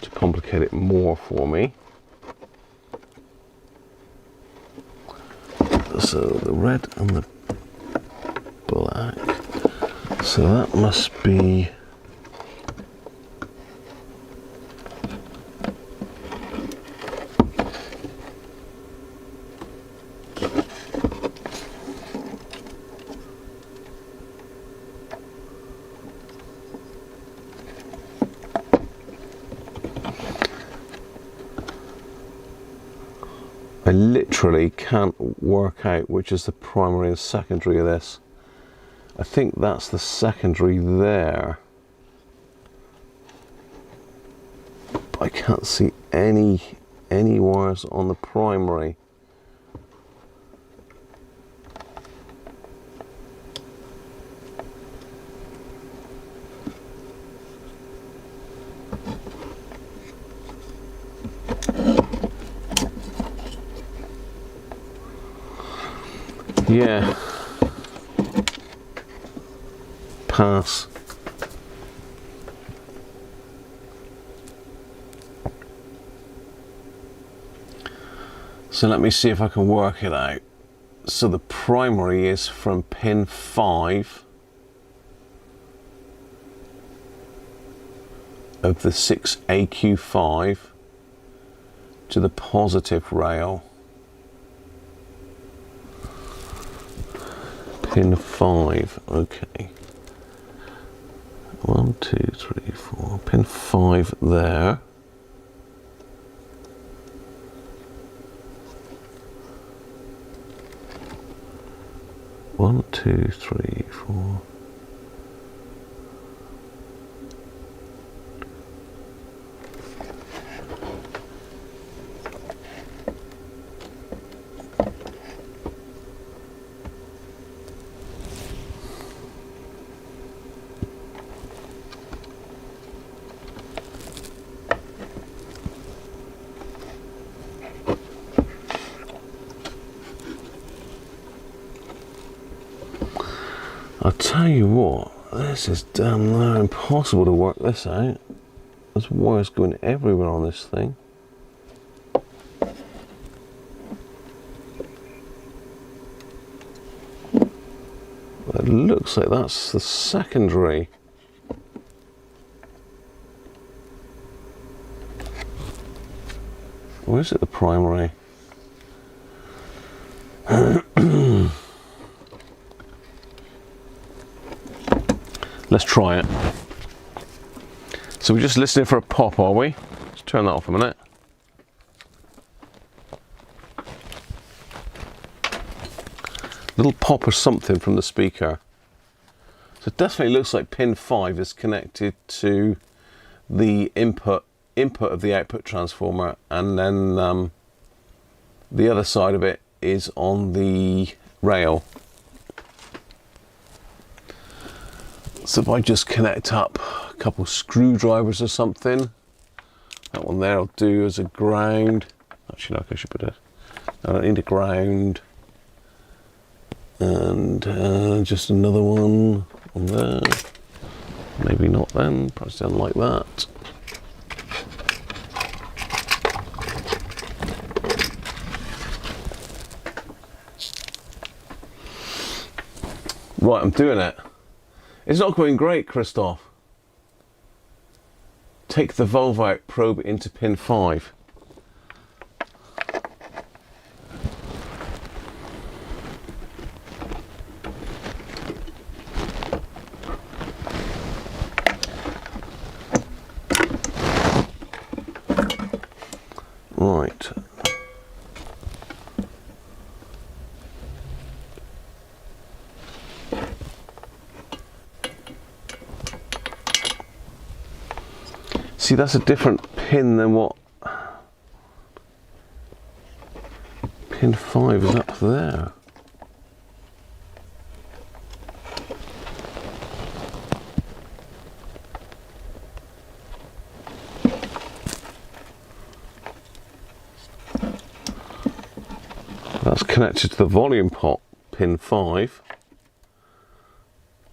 to complicate it more for me. So the red and the black, so that must be I literally can't work out which is the primary and secondary of this. I think that's the secondary there. But I can't see any wires on the primary. Yeah. Pass. So let me see if I can work it out. So the primary is from pin 5 of the 6AQ5 to the positive rail. Pin 5, okay. 1, 2, 3, 4. Pin 5 there. One, two, three, four. I'll tell you what, this is damn near impossible to work this out. There's wires going everywhere on this thing. It looks like that's the secondary. Or is it the primary? Let's try it. So we're just listening for a pop, are we? Let's turn that off a minute. Little pop or something from the speaker. So it definitely looks like pin 5 is connected to the input of the output transformer, and then the other side of it is on the rail. So if I just connect up a couple screwdrivers or something, that one there I'll do as a ground. Actually, no, I should put it. I don't need a ground. And just another one on there. Maybe not then, perhaps down like that. Right, I'm doing it. It's not going great, Christoph. Take the valve out, probe it into pin 5. Right. See, that's a different pin than what pin 5 is up there. That's connected to the volume pot, pin 5.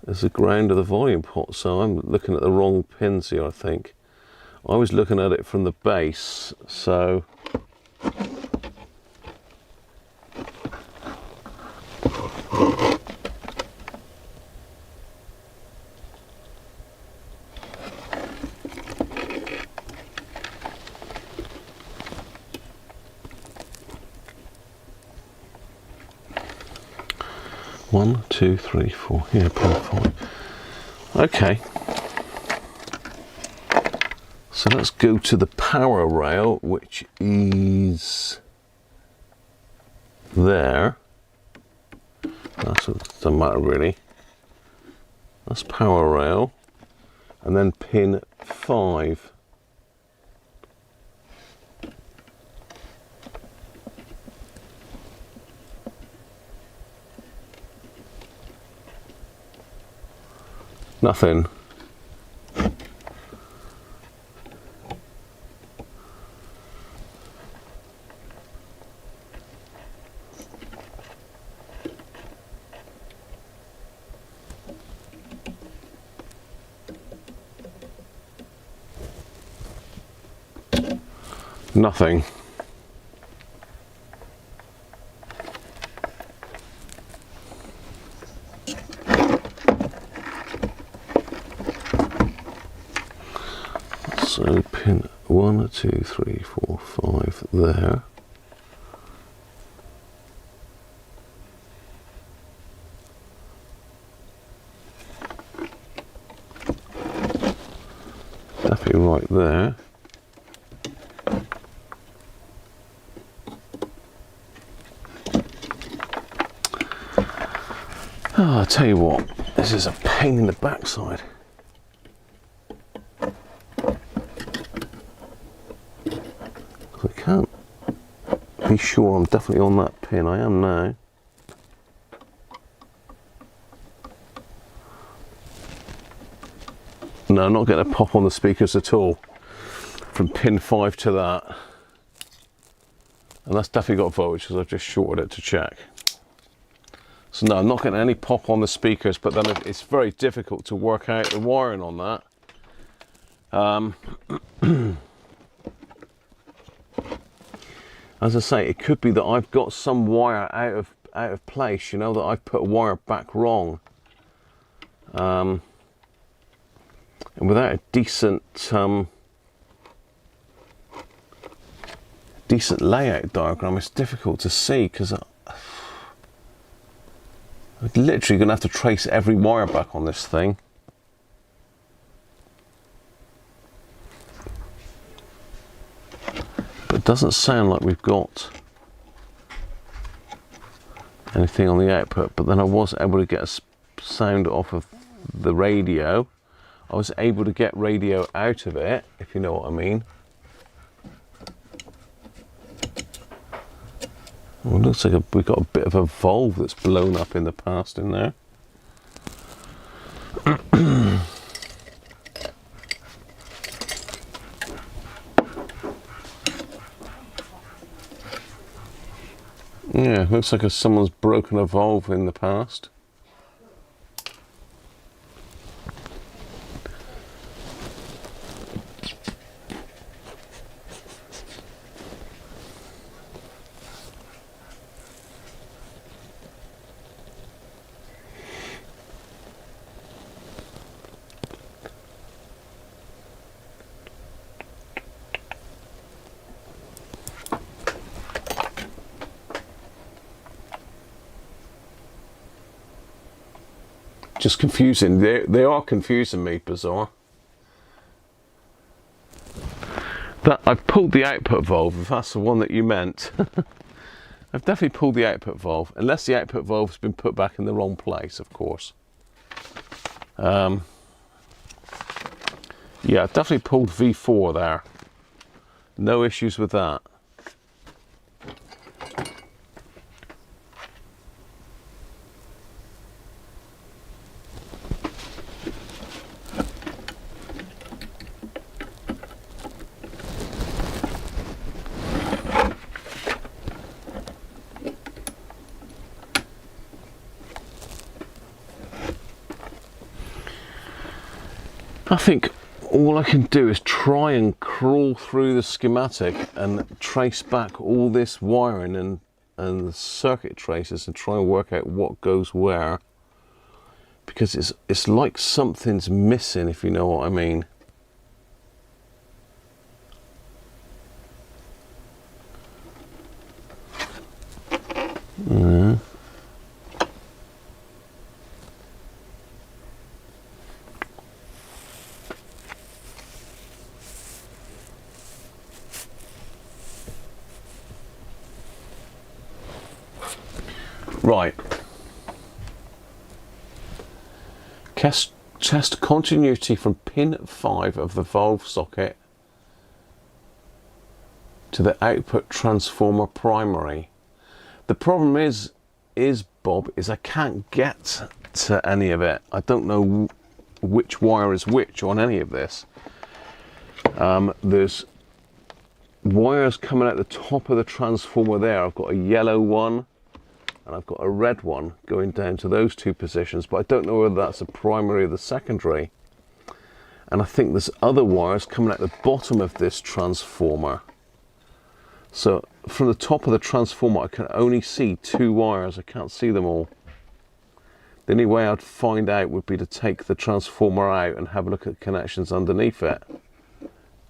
There's the ground of the volume pot, so I'm looking at the wrong pins here, I think. I was looking at it from the base, so one, two, three, four. Yeah, pin 5. Okay. So let's go to the power rail, which is there. Doesn't matter really. That's power rail. And then pin 5. Nothing. Nothing. So pin 1, 2, 3, 4, 5 there. Definitely right there. Oh, I'll tell you what, this is a pain in the backside. I can't be sure I'm definitely on that pin. I am now. No, I'm not getting a pop on the speakers at all. From pin 5 to that. And that's definitely got voltage because I've just shorted it to check. So no, I'm not getting any pop on the speakers, but then it's very difficult to work out the wiring on that. As I say, it could be that I've got some wire out of place, you know, that I've put a wire back wrong. And without a decent layout diagram, it's difficult to see because I'm literally going to have to trace every wire back on this thing. But it doesn't sound like we've got anything on the output, but then I was able to get a sound off of the radio. I was able to get radio out of it, if you know what I mean. Well, it looks like we've got a bit of a valve that's blown up in the past in there. Yeah, looks like someone's broken a valve in the past. Just confusing. They are confusing me, bizarre. That I've pulled the output valve, if that's the one that you meant. I've definitely pulled the output valve, unless the output valve has been put back in the wrong place, of course. Yeah, I've definitely pulled V4 there. No issues with that. I think all I can do is try and crawl through the schematic and trace back all this wiring and the circuit traces and try and work out what goes where, because it's like something's missing, if you know what I mean. Right. Test continuity from pin 5 of the valve socket to the output transformer primary. The problem is Bob, is I can't get to any of it. I don't know which wire is which on any of this. There's wires coming out the top of the transformer there. I've got a yellow one and I've got a red one going down to those two positions, but I don't know whether that's the primary or the secondary. And I think there's other wires coming out the bottom of this transformer. So from the top of the transformer I can only see 2 wires. I can't see them all. The only way I'd find out would be to take the transformer out and have a look at connections underneath it.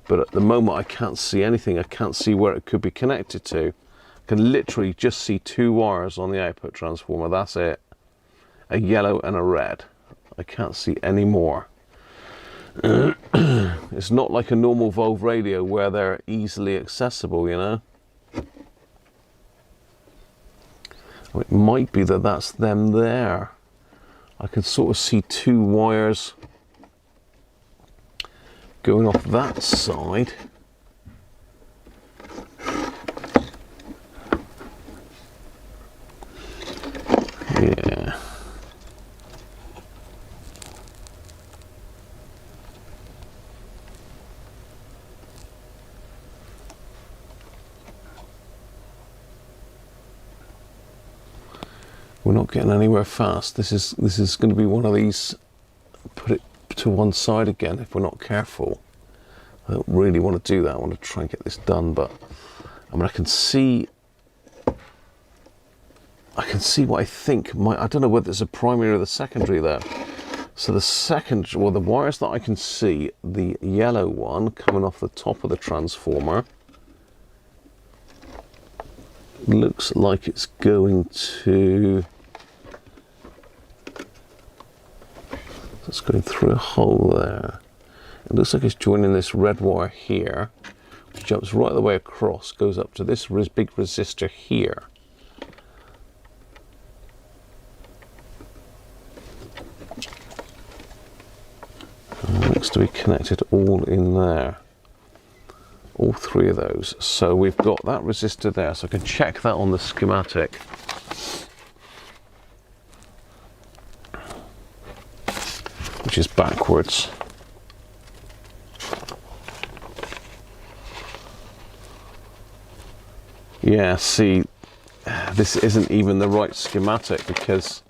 But at the moment I can't see anything. I can't see where it could be connected to. I can literally just see 2 wires on the output transformer. That's it. A yellow and a red. I can't see any more. It's not like a normal Volve radio where they're easily accessible, you know. It might be that that's them there. I can sort of see 2 wires going off that side. Yeah. We're not getting anywhere fast. This is going to be one of these, put it to one side again if we're not careful. I don't really want to do that. I want to try and get this done, but I mean I can see what I think I don't know whether it's a primary or the secondary there. So the second, well, the wires that I can see, the yellow one coming off the top of the transformer looks like it's going to, it's going through a hole there. It looks like it's joining this red wire here, which jumps right the way across, goes up to this big resistor here. And it looks to be connected all in there. All 3 of those. So we've got that resistor there, so I can check that on the schematic. Which is backwards. Yeah, see, this isn't even the right schematic because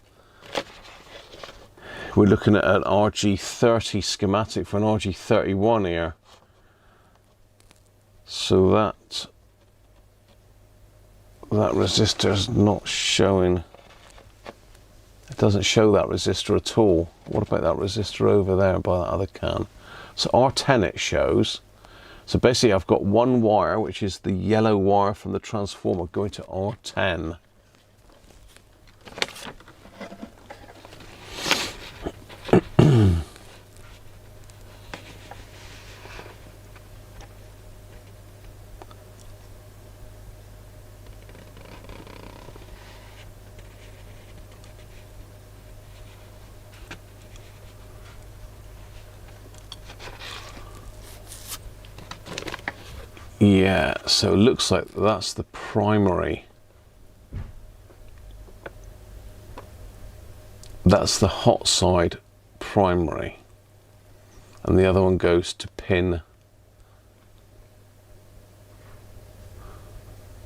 we're looking at an RG30 schematic for an RG31 here. So that resistor is not showing. It doesn't show that resistor at all. What about that resistor over there by that other can? So R10 it shows. So basically I've got 1 wire, which is the yellow wire from the transformer, going to R10. Yeah, so it looks like that's the primary. That's the hot side primary. And the other one goes to pin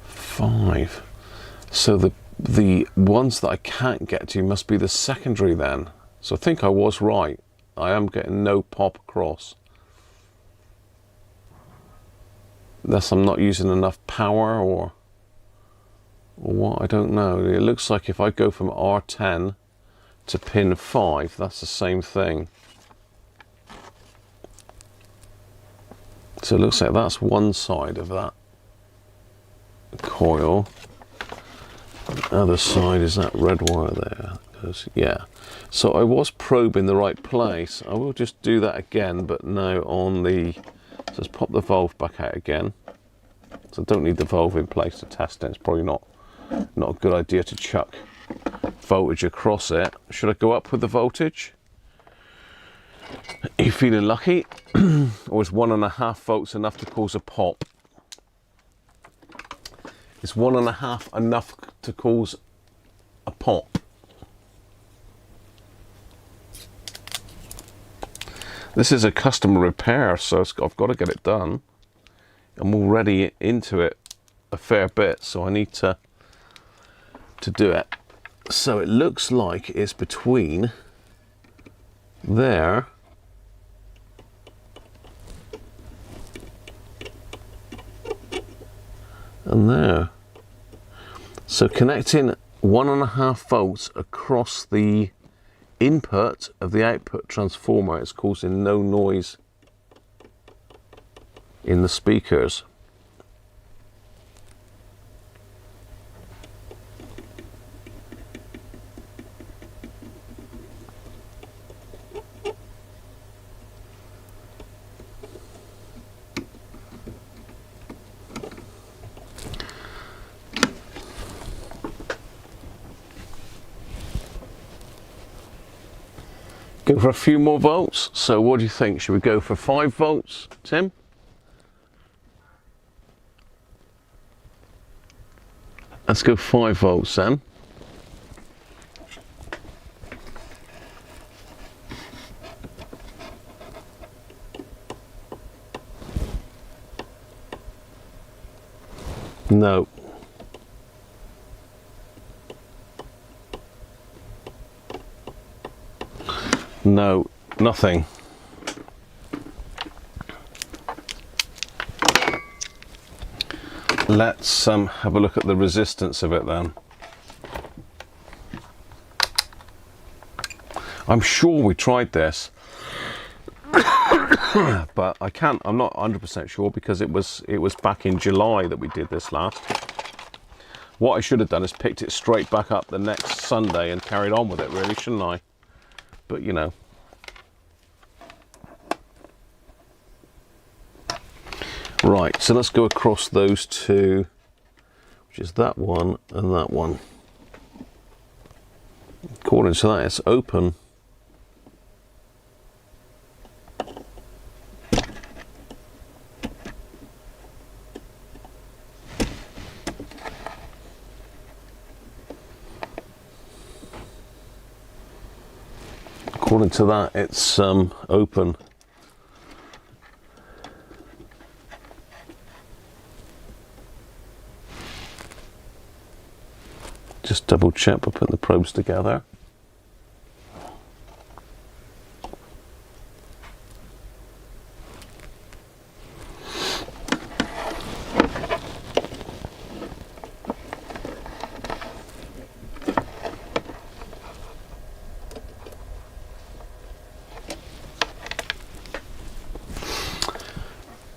5. So the ones that I can't get to must be the secondary then. So I think I was right. I am getting no pop across. Unless I'm not using enough power or what, I don't know. It looks like if I go from R10 to pin 5, that's the same thing. So it looks like that's one side of that coil. The other side is that red wire there. Yeah. So I was probing the right place. I will just do that again, but now on the... So let's pop the valve back out again. So I don't need the valve in place to test it. It's probably not a good idea to chuck voltage across it. Should I go up with the voltage? Are you feeling lucky? Or is 1.5 volts enough to cause a pop? Is 1.5 enough to cause a pop? This is a customer repair, so I've got to get it done. I'm already into it a fair bit, so I need to do it. So it looks like it's between there and there. So connecting 1.5 volts across the input of the output transformer is causing no noise in the speakers. Go for a few more volts. So what do you think? Should we go for 5 volts, Tim? Let's go 5 volts then. No. No, nothing. Let's have a look at the resistance of it then. I'm sure we tried this, but I'm not 100% sure because it was back in July that we did this last. What I should have done is picked it straight back up the next Sunday and carried on with it, really, shouldn't I? But you know. Right, so let's go across those two, which is that one and that one. According to that, it's open. According to that, it's open. Just double check by putting the probes together.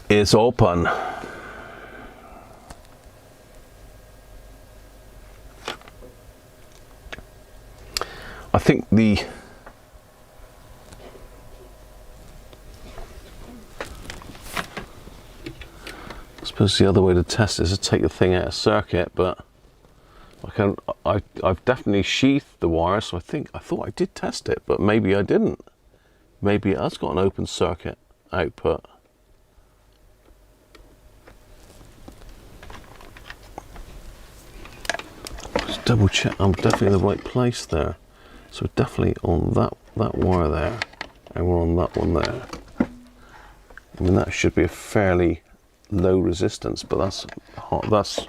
It's open. I think I suppose the other way to test it is to take the thing out of circuit, but I've definitely sheathed the wire, so I thought I did test it, but maybe I didn't. Maybe it has got an open circuit output. Just double check I'm definitely in the right place there. So we're definitely on that wire there, and we're on that one there. I mean, that should be a fairly low resistance, but that's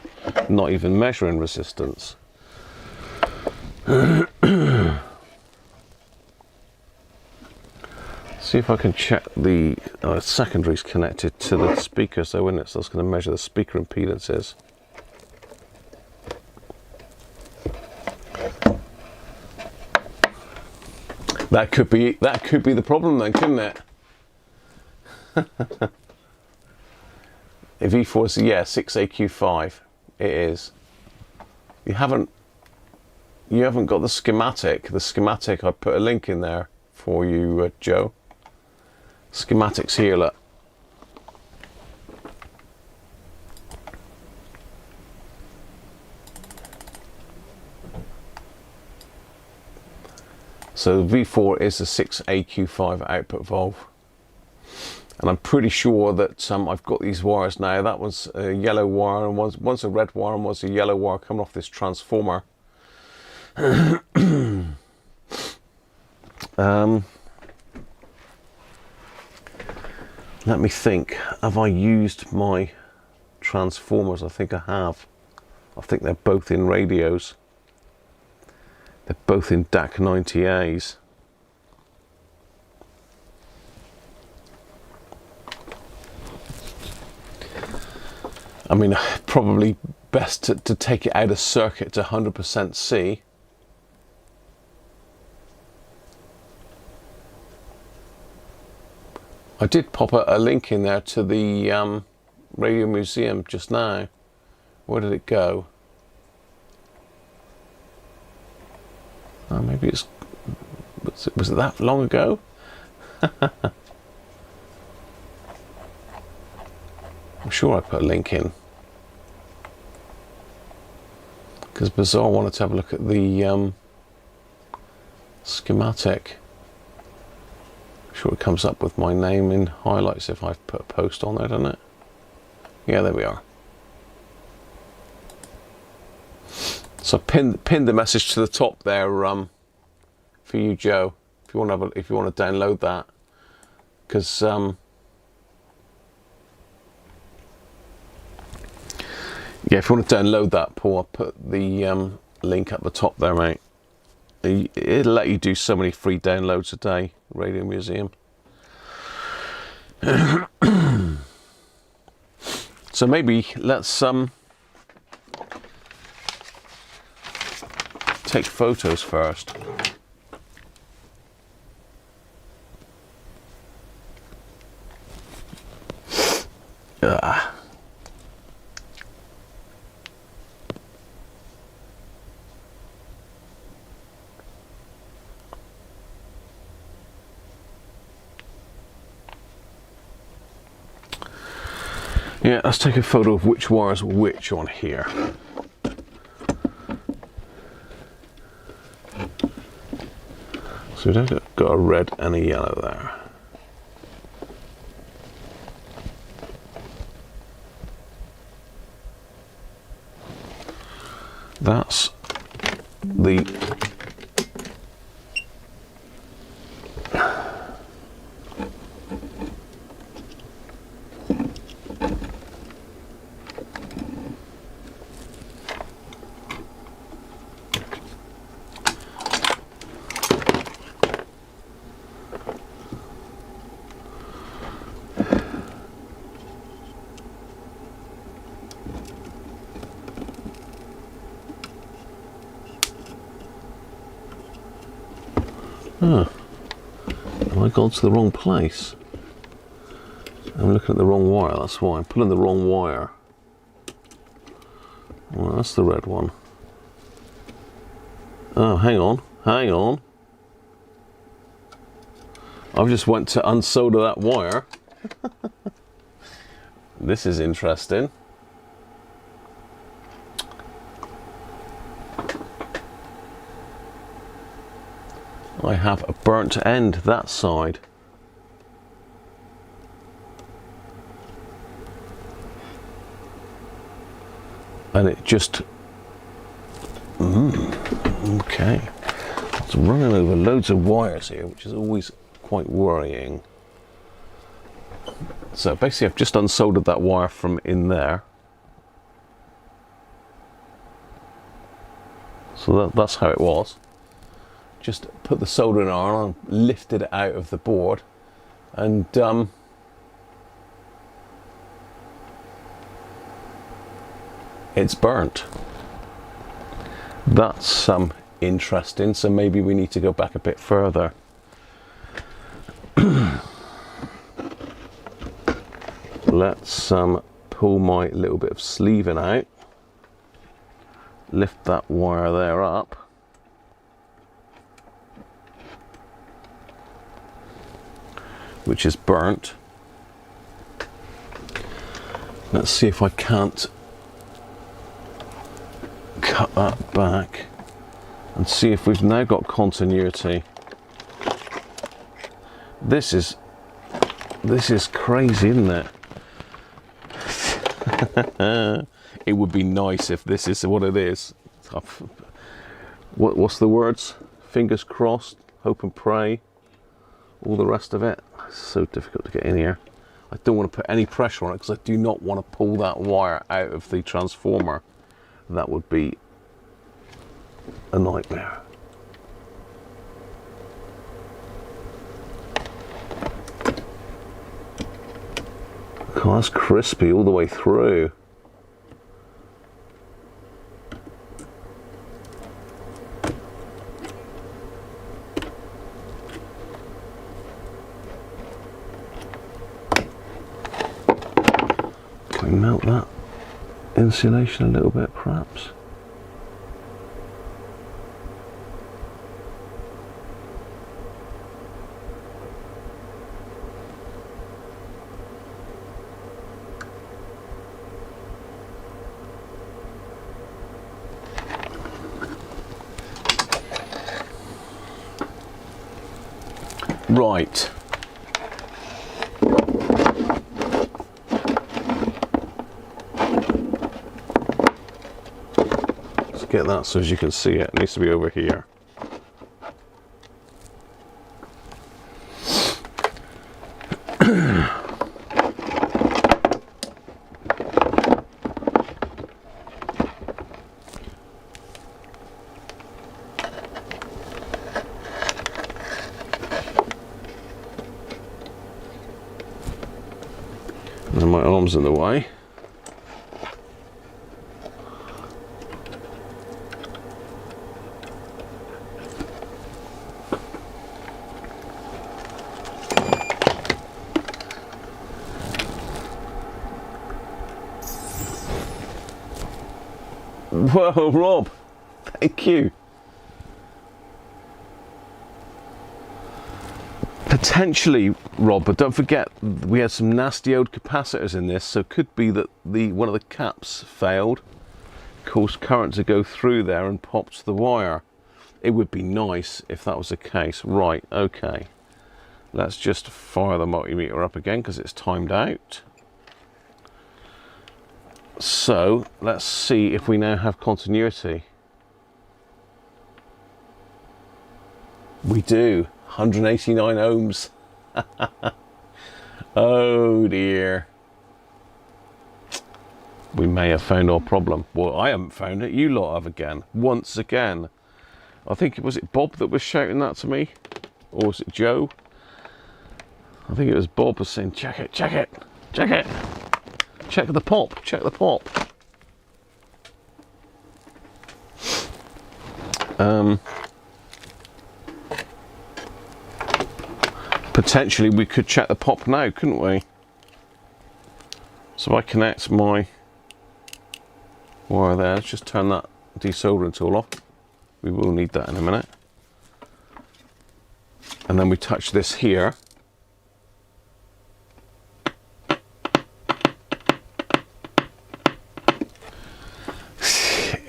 not even measuring resistance. See if I can check the secondaries connected to the speaker, so in it, so that's going to measure the speaker impedances. That could be the problem then, couldn't it? If E4 is, yeah, 6AQ5, it is. You haven't got the schematic. The schematic, I put a link in there for you, Joe. Schematics here, look. So V4 is a 6AQ5 output valve, and I'm pretty sure that I've got these wires now. That one's a yellow wire, and one's a red wire, and one's a yellow wire coming off this transformer. Let me think. Have I used my transformers? I think I have. I think they're both in radios. They're both in DAC 90As. I mean, probably best to take it out of circuit to 100% C. I did pop a link in there to the Radio Museum just now. Where did it go? Oh, maybe it's... Was it that long ago? I'm sure I put a link in. Because Bazaar wanted to have a look at the schematic. I'm sure it comes up with my name in highlights if I've put a post on there, doesn't it? Yeah, there we are. So pin the message to the top there for you, Joe, if you want to download that, because yeah, if you want to download that, Paul, I'll put the link at the top there, mate. It'll let you do so many free downloads a day, Radio Museum. So maybe let's take photos first. Yeah, let's take a photo of which wires which on here. So we've got a red and a yellow there. That's the have I gone to the wrong place? I'm looking at the wrong wire, that's why. I'm pulling the wrong wire. Well, that's the red one. Oh, hang on. I've just went to unsolder that wire. This is interesting. I have a burnt end that side. And it just okay. It's running over loads of wires here, which is always quite worrying. So basically I've just unsoldered that wire from in there. So that's how it was. Just put the soldering iron on, lifted it out of the board, and it's burnt. That's interesting, so maybe we need to go back a bit further. Let's pull my little bit of sleeving out, lift that wire there up, which is burnt. Let's see if I can't cut that back and see if we've now got continuity. This is crazy, isn't it? It would be nice if this is what it is. What's the words? Fingers crossed, hope and pray, all the rest of it. It's so difficult to get in here. I don't want to put any pressure on it because I do not want to pull that wire out of the transformer. That would be a nightmare. Oh, that's crispy all the way through. Can we melt that insulation a little bit, perhaps? Right. Let's get that so as you can see it. It needs to be over here. And my arm's in the way. Whoa, Rob, thank you. Potentially, Rob, but don't forget we had some nasty old capacitors in this, so it could be that one of the caps failed, caused current to go through there and popped the wire. It would be nice if that was the case. Right, okay. Let's just fire the multimeter up again because it's timed out. So let's see if we now have continuity. We do. 189 ohms. Oh dear. We may have found our problem. Well, I haven't found it. You lot have again. Once again. I think, was it Bob that was shouting that to me? Or was it Joe? I think it was Bob was saying, check it, check it, check it. Check the pop, check the pop. Potentially we could check the pop now, couldn't we? So if I connect my wire there, let's just turn that desoldering tool off. We will need that in a minute. And then we touch this here.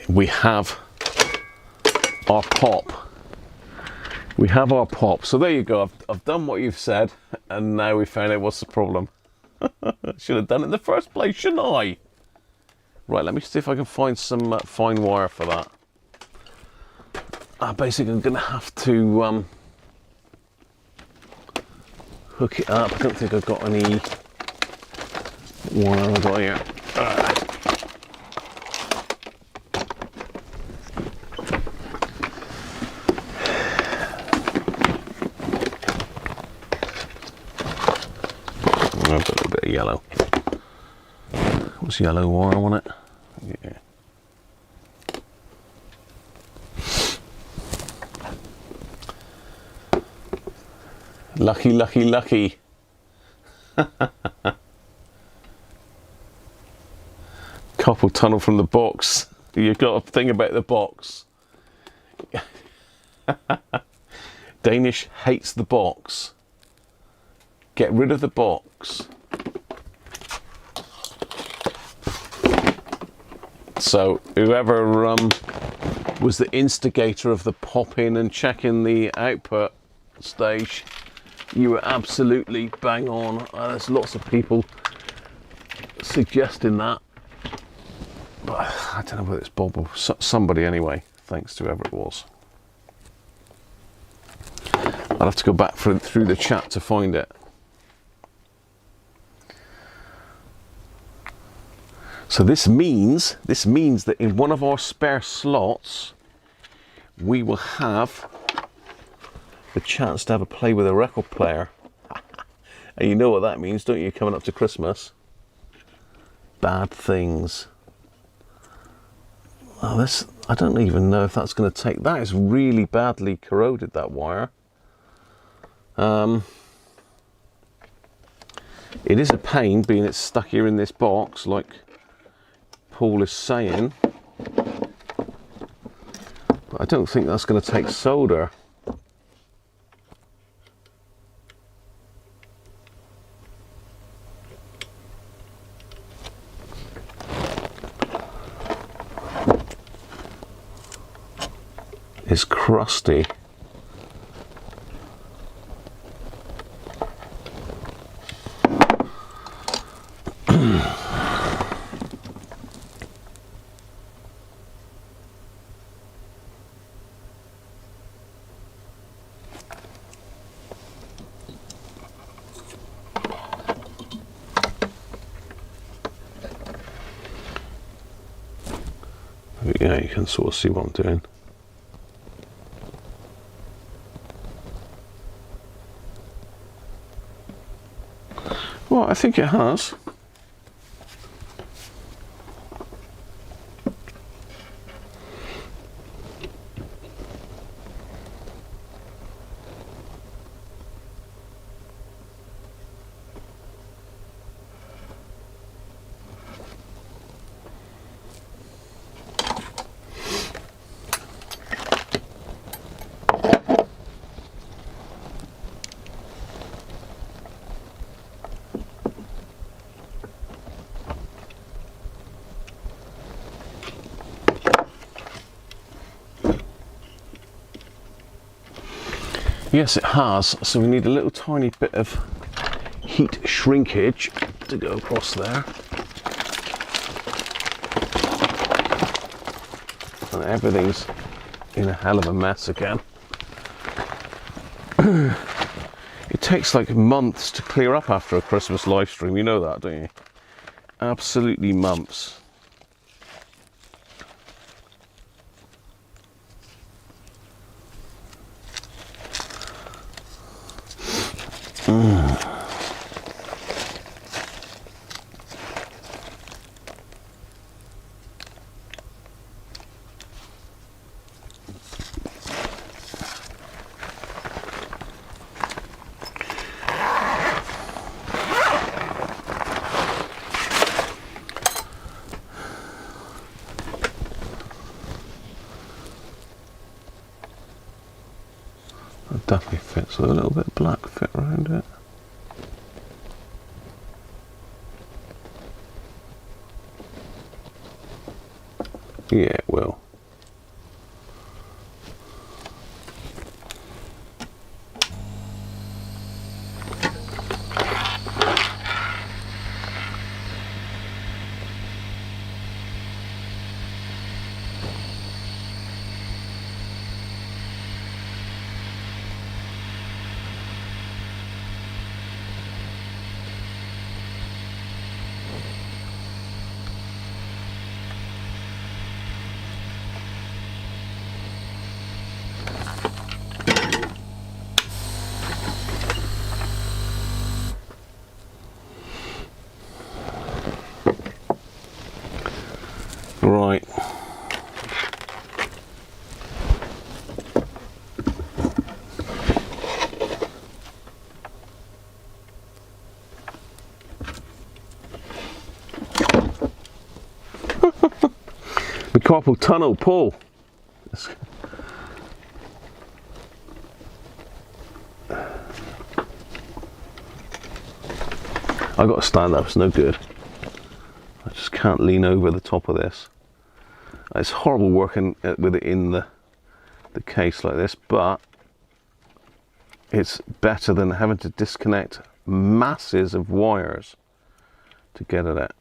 We have our pop. We have our pop. So there you go. I've done what you've said, and now we found out what's the problem. Should have done it in the first place, shouldn't I? Right, let me see if I can find some fine wire for that. Basically, I'm going to have to hook it up. I don't think I've got any wire I've got here. I've got a little bit of yellow. What's yellow wire on it? Yeah. Lucky, lucky, lucky. Carpal tunnel from the box. You've got a thing about the box. Danish hates the box. Get rid of the box. So whoever was the instigator of the popping and checking the output stage, you were absolutely bang on. There's lots of people suggesting that, but I don't know whether it's Bob or somebody anyway. Thanks to whoever it was. I'll have to go back through the chat to find it. So this means that in one of our spare slots, we will have the chance to have a play with a record player. And you know what that means, don't you, coming up to Christmas? Bad things. Oh, this, I don't even know if that's going to take, that is really badly corroded, that wire. It is a pain being it's stuck here in this box, like Paul is saying. But I don't think that's going to take solder. It's crusty. Yeah, you can sort of see what I'm doing. Well, I think it has. Yes, it has. So we need a little tiny bit of heat shrinkage to go across there. And everything's in a hell of a mess again. It takes like months to clear up after a Christmas live stream. You know that, don't you? Absolutely months. That definitely fits with a little bit of black fit around it. Yeah, it will. Right. The carpal tunnel, Paul. I got to stand up, it's no good. I just can't lean over the top of this. It's horrible working with it in the case like this, but it's better than having to disconnect masses of wires to get at it.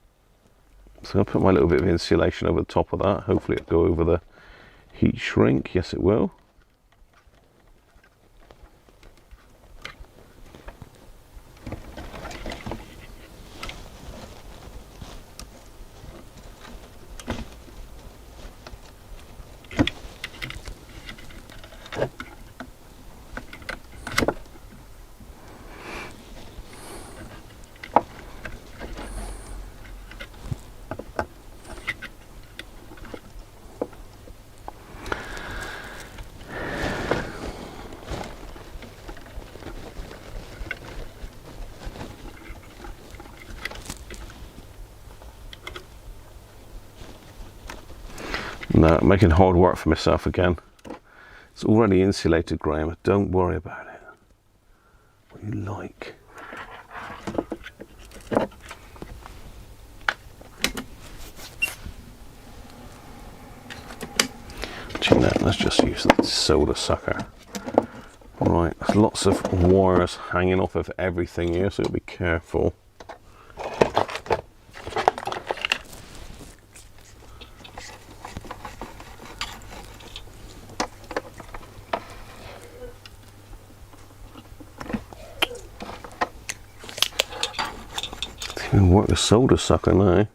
So I'll put my little bit of insulation over the top of that. Hopefully it'll go over the heat shrink. Yes, it will. No, making hard work for myself again. It's already insulated, Graham. Don't worry about it. What you like. Actually, no, let's just use the solder sucker. Right, there's lots of wires hanging off of everything here, so be careful. Even work the solder sucker now.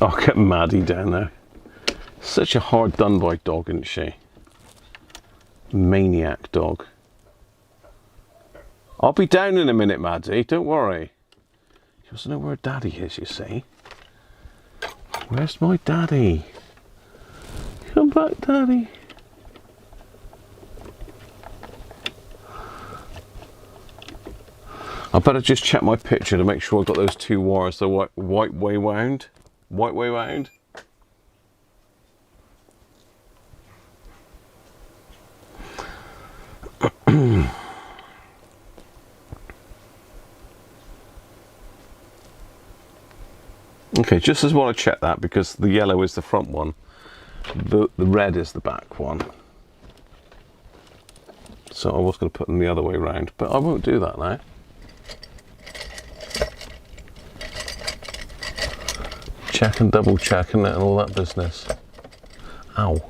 Oh, get Maddie down there. Such a hard done by dog, isn't she? Maniac dog. I'll be down in a minute, Maddie, don't worry. She doesn't know where Daddy is, you see. Where's my Daddy? Come back, Daddy. I better just check my picture to make sure I've got those two wires the white way wound. White way round. Okay, just as well I check that because the yellow is the front one, the red is the back one. So I was going to put them the other way round, but I won't do that now. Check and double check and all that business. Ow.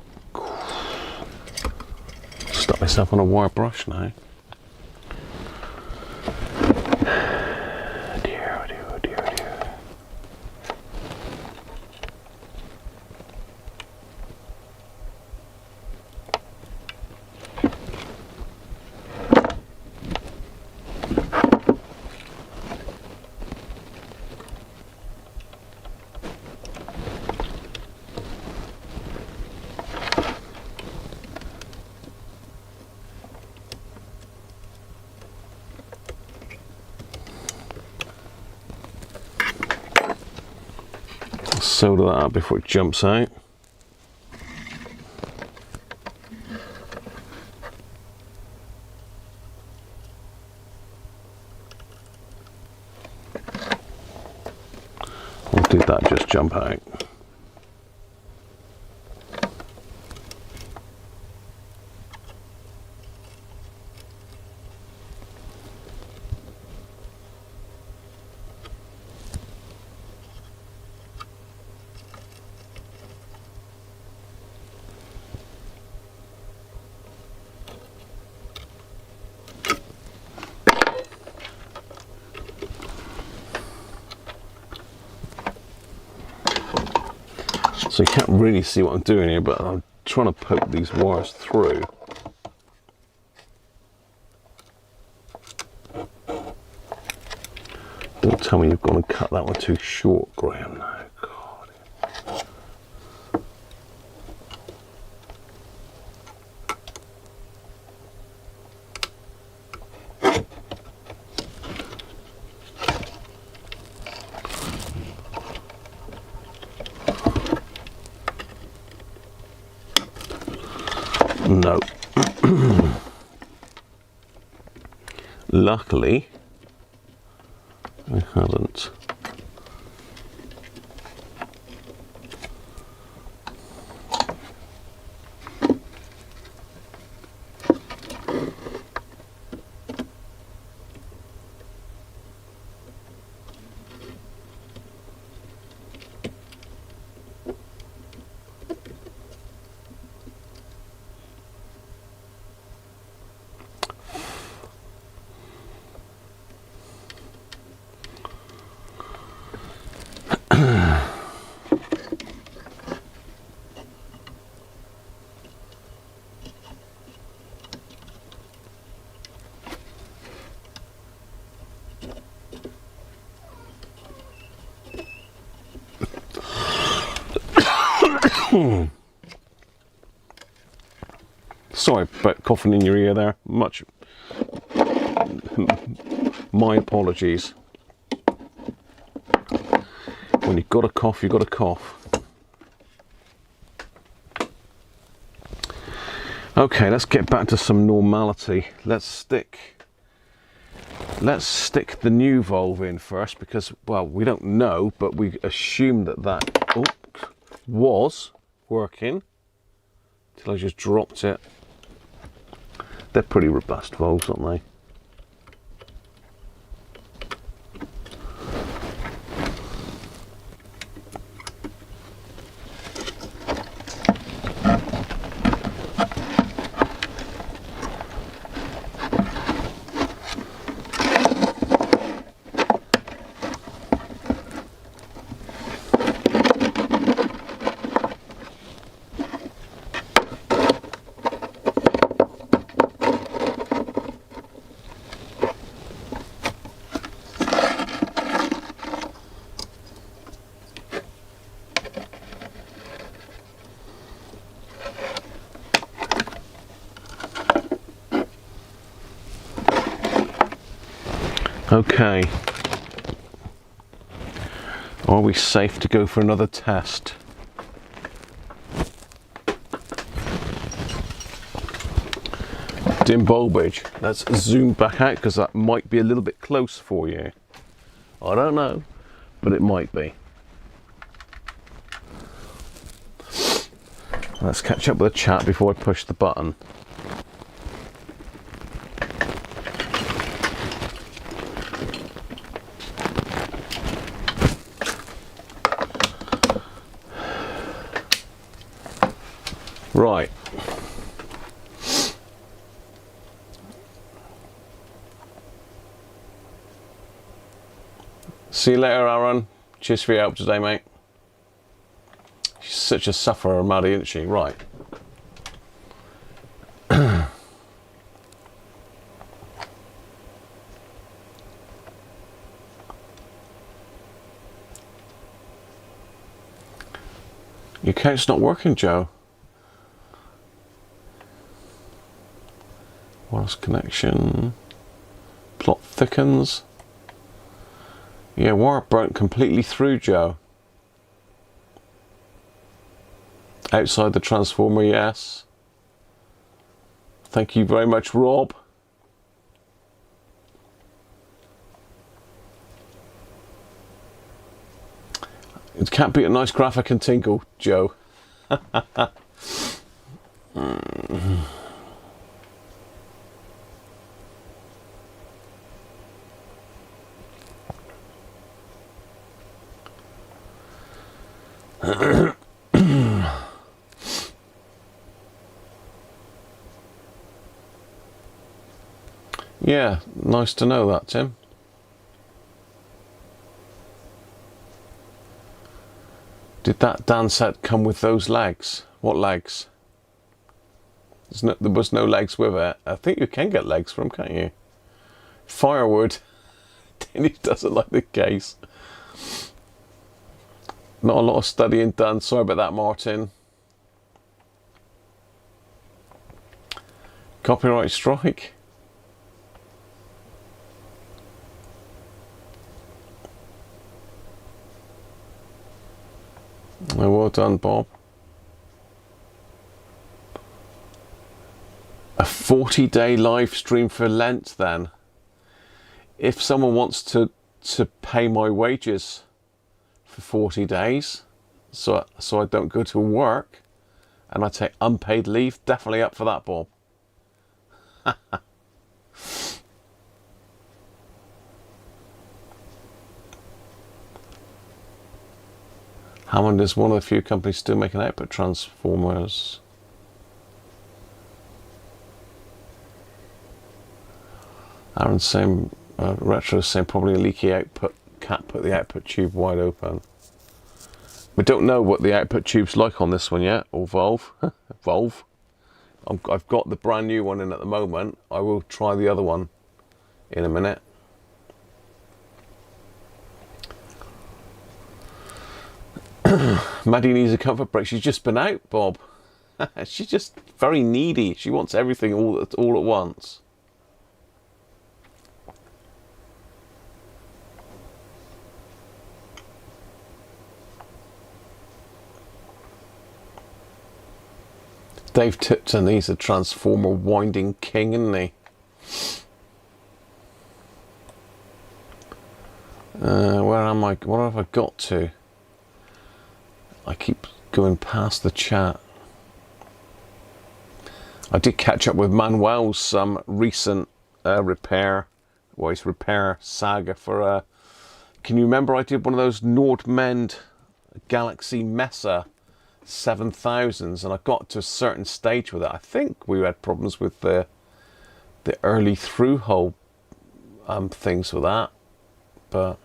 Stuck myself on a wire brush now. Dear, dear, dear, dear. Solder that up before it jumps out. Or did that just jump out? So you can't really see what I'm doing here, but I'm trying to poke these wires through. Don't tell me you've gone and cut that one too short, Graham. No, God. No. Luckily, I haven't. Sorry about coughing in your ear there. My apologies. When you've got a cough, you've got a cough. Okay, let's get back to some normality. Let's stick the new valve in first because, well, we don't know, but we assume that was working till I just dropped it. They're pretty robust valves, aren't they? Okay, are we safe to go for another test? Dim bulbage. Let's zoom back out because that might be a little bit close for you. I don't know, but it might be. Let's catch up with the chat before I push the button. Right. See you later, Aaron. Cheers for your help today, mate. She's such a sufferer, Maddie, isn't she? Right. Your count's not working, Joe. Wireless connection. Plot thickens. Yeah, wire burnt completely through, Joe. Outside the transformer, yes. Thank you very much, Rob. It can't beat a nice graphic and tinkle, Joe. Yeah, nice to know that, Tim. Did that Dansette come with those legs? What legs? There was no legs with it. I think you can get legs from, can't you? Firewood. Dennis doesn't like the case. Not a lot of studying done. Sorry about that, Martin. Copyright strike. Oh, well done, Bob. A 40-day live stream for Lent, then. If someone wants to pay my wages for 40 days, so I don't go to work, and I take unpaid leave, definitely up for that, Bob. Hammond is one of the few companies still making output transformers. Aaron's saying, Retro's saying probably a leaky output, can't put the output tube wide open. We don't know what the output tube's like on this one yet, or valve. Valve. I've got the brand new one in at the moment. I will try the other one in a minute. Maddie needs a comfort break. She's just been out, Bob. She's just very needy. She wants everything all at once. Dave Tipton, he's a Transformer winding king, isn't he? Where am I? What have I got to? I keep going past the chat. I did catch up with Manuel's recent repair saga for can you remember I did one of those Nordmend Galaxy Mesa 7000s, and I got to a certain stage with it. I think we had problems with the early through hole things with that, but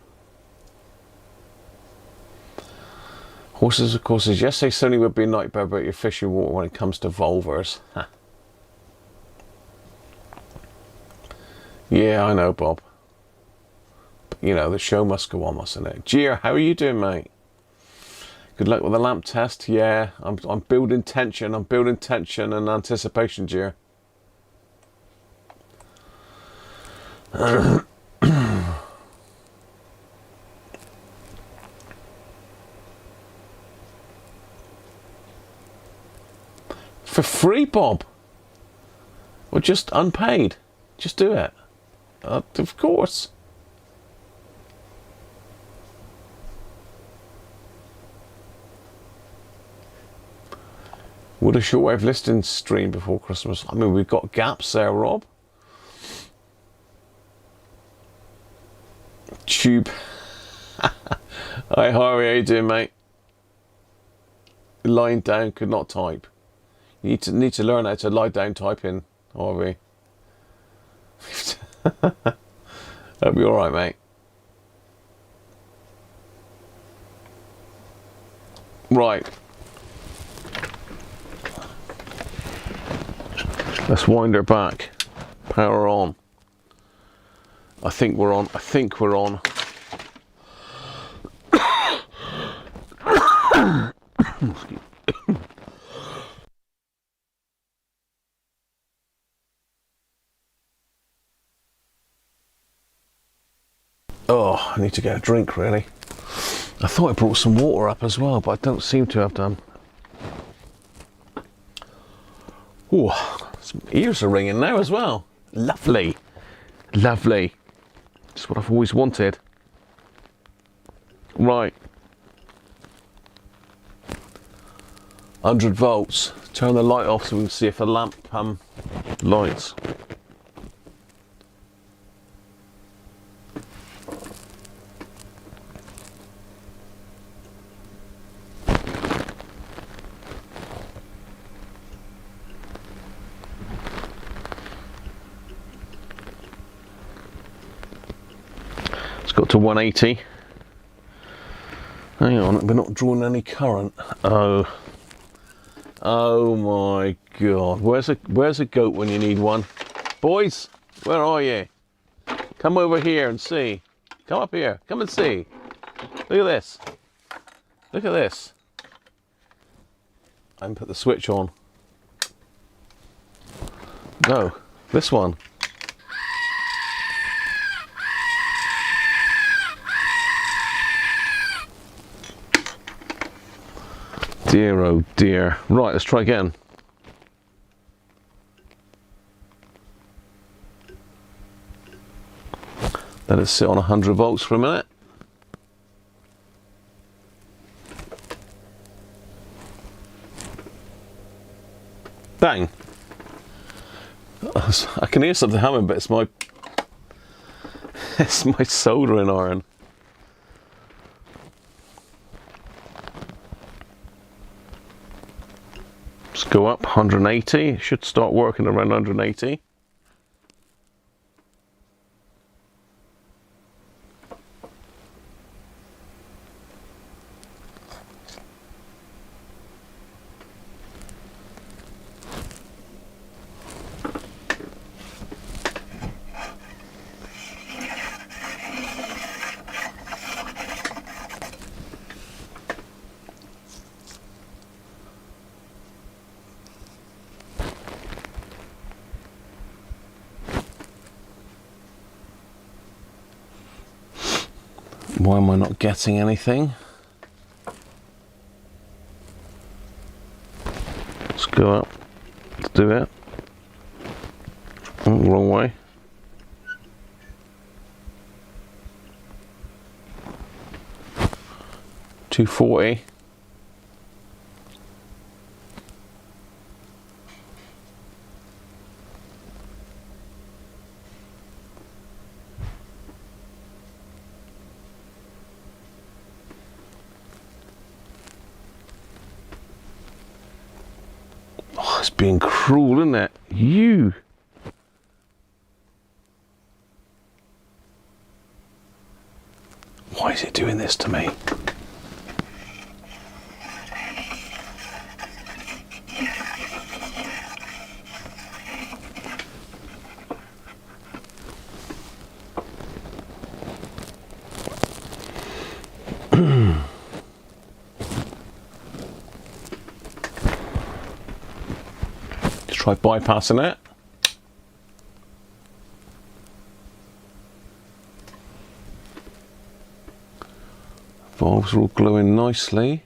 horses of courses. Yesterday Sony would be a nightmare about your fishing water when it comes to volvers. Yeah, I know, Bob. But, you know, the show must go on, mustn't it? Gia, how are you doing, mate? Good luck with the lamp test. Yeah, I'm building tension. I'm building tension and anticipation, Gia. For free, Bob? Or just unpaid? Just do it. Of course. Would a shortwave listing stream before Christmas? I mean, we've got gaps there, Rob. Tube. Hi, Harry, how you doing, mate? Lying down, could not type. You need to learn how to lie down typing, Harvey. Hope you're alright, mate. Right. Let's wind her back. Power on. I think we're on. I think we're on. Oh, I need to get a drink, really. I thought I brought some water up as well, but I don't seem to have done. Oh, some ears are ringing now as well. Lovely. Lovely. Just what I've always wanted. Right. 100 volts. Turn the light off so we can see if the lamp lights. Got to 180. Hang on, we're not drawing any current. Oh my God! Where's a goat when you need one? Boys, where are you? Come over here and see. Come up here. Come and see. Look at this. Look at this. I haven't put the switch on. No, this one. Dear, oh dear. Right, let's try again. Let it sit on 100 volts for a minute. Bang. I can hear something humming, but it's my soldering iron. Let's go up 180. It should start working around 180. Why am I not getting anything? Let's go up. Let's do it. Oh, wrong way. $240. Oh, it's being cruel, isn't it? You. Why is it doing this to me? Try bypassing it. Valves are all glowing nicely.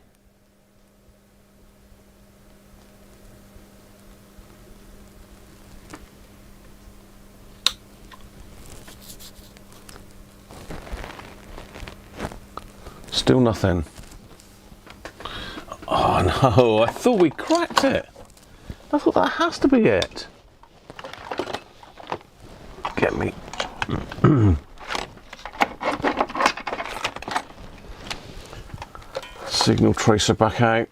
Still nothing. Oh no, I thought we cracked it. I thought that has to be it. Get me. Signal tracer back out.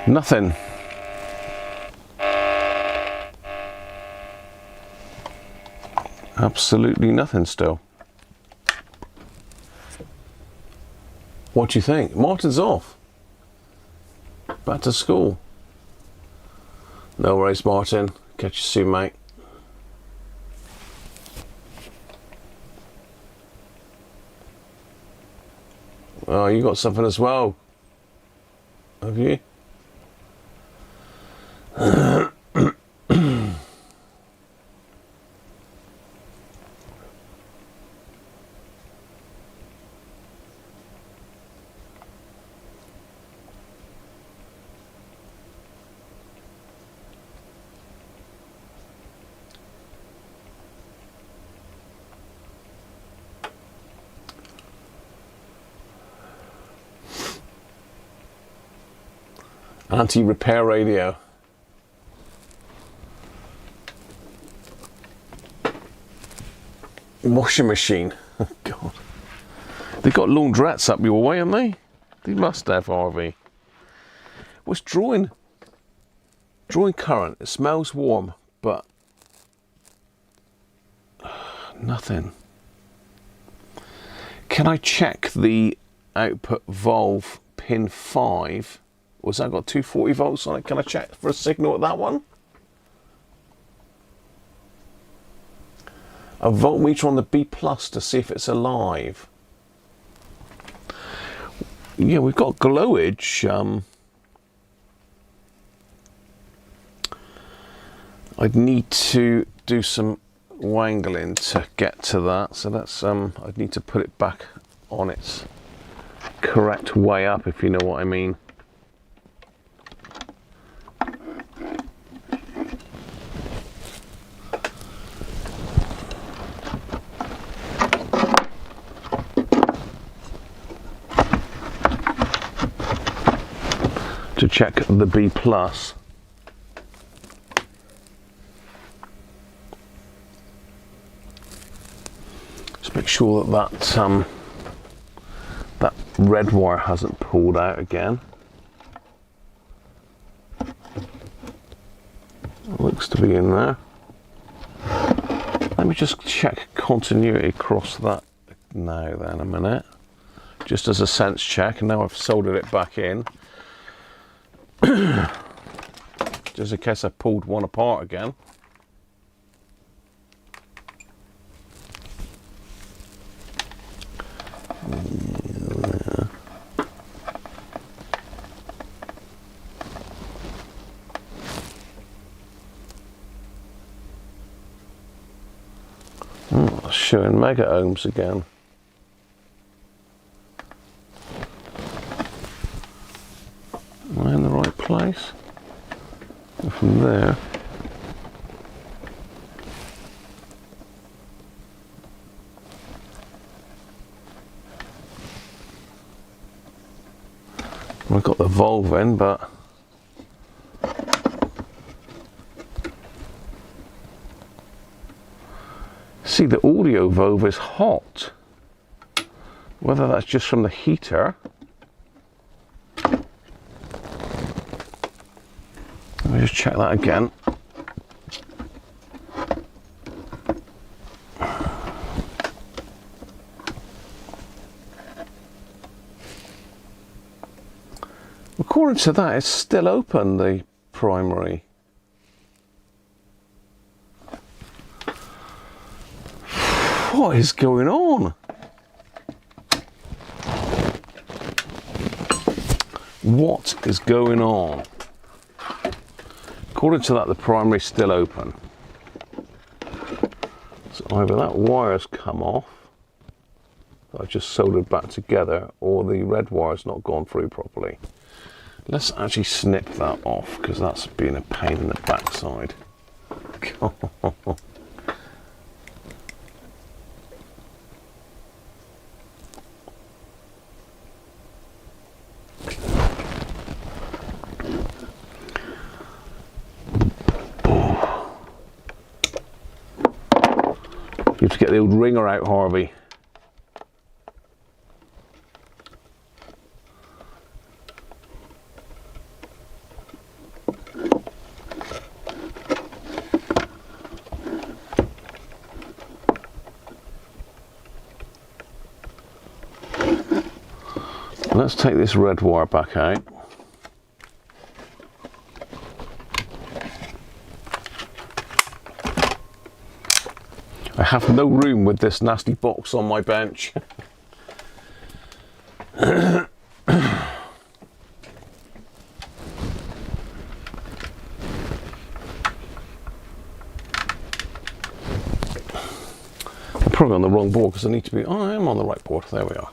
Nothing. Absolutely nothing still. What do you think? Martin's off. Back to school. No worries, Martin. Catch you soon, mate. Oh, you got something as well, have you? Anti-repair radio. Washing machine. Oh God. They've got laundrettes up your way, haven't they? They must have, Harvey. What's drawing current? It smells warm, but nothing. Can I check the output valve pin 5? Was that got 240 volts on it? Can I check for a signal at that one? A voltmeter on the B plus to see if it's alive. Yeah, we've got glowage. I'd need to do some wangling to get to that, so that's I'd need to put it back on its correct way up, if you know what I mean. To check the B plus. make sure that that red wire hasn't pulled out again. It looks to be in there. Let me just check continuity across that now then a minute. Just as a sense check, and now I've soldered it back in. Just in case I pulled one apart again. Showing mega ohms again. Am I in the right place? And from there. I've got the volve in, but see, the audio volve is hot. Whether that's just from the heater. Let me just check that again. According to that, it's still open, the primary. What is going on? What is going on? According to that, the primary's still open. So either that wire's come off, that I've just soldered back together, or the red wire's not gone through properly. Let's actually snip that off, because that's been a pain in the backside. You have to get the old ringer out, Harvey. Let's take this red wire back out. I have no room with this nasty box on my bench. I'm probably on the wrong board because I need to be. Oh, I am on the right board. There we are.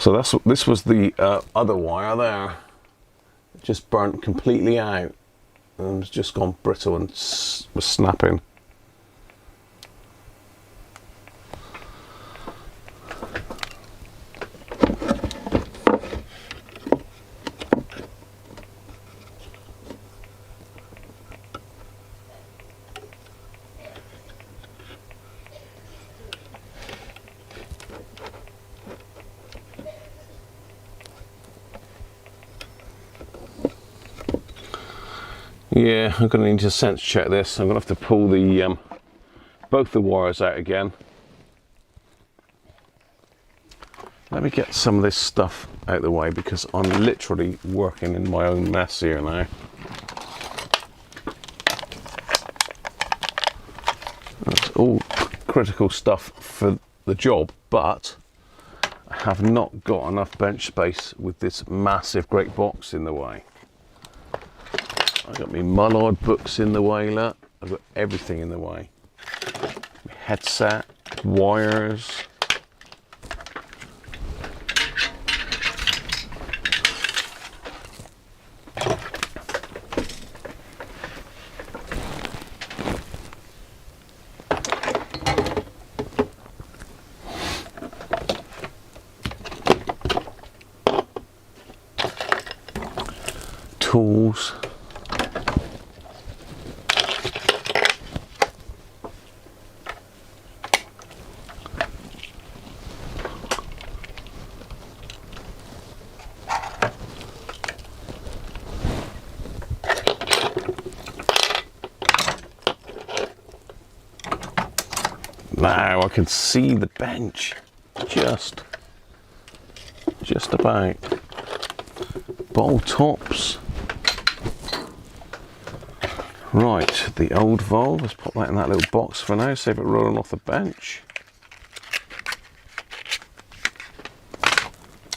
So this was the other wire there. It just burnt completely out and it's just gone brittle and was snapping. Yeah, I'm going to need to sense check this. I'm going to have to pull the both the wires out again. Let me get some of this stuff out of the way because I'm literally working in my own mess here now. That's all critical stuff for the job, but I have not got enough bench space with this massive great box in the way. I've got my Mullard books in the way, look. I've got everything in the way. My headset, wires. tools. Now I can see the bench, just about. Bowl tops. Right, the old valve, let's pop that in that little box for now, save it rolling off the bench.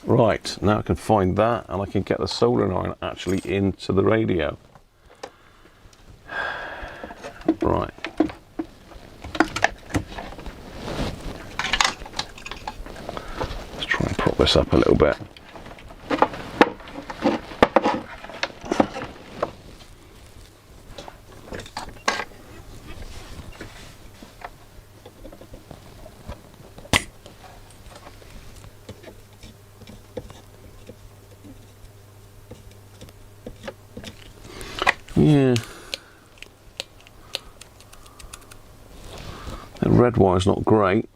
Right, now I can find that and I can get the soldering iron actually into the radio. Right. Let's try and prop this up a little bit. Yeah, that red wire's not great.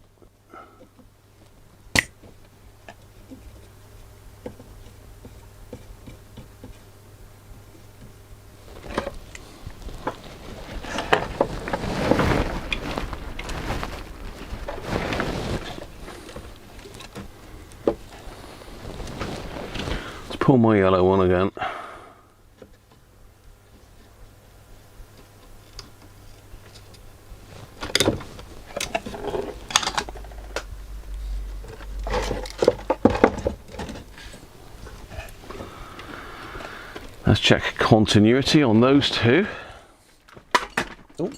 Let's pull my yellow one again. Let's check continuity on those two. Ooh.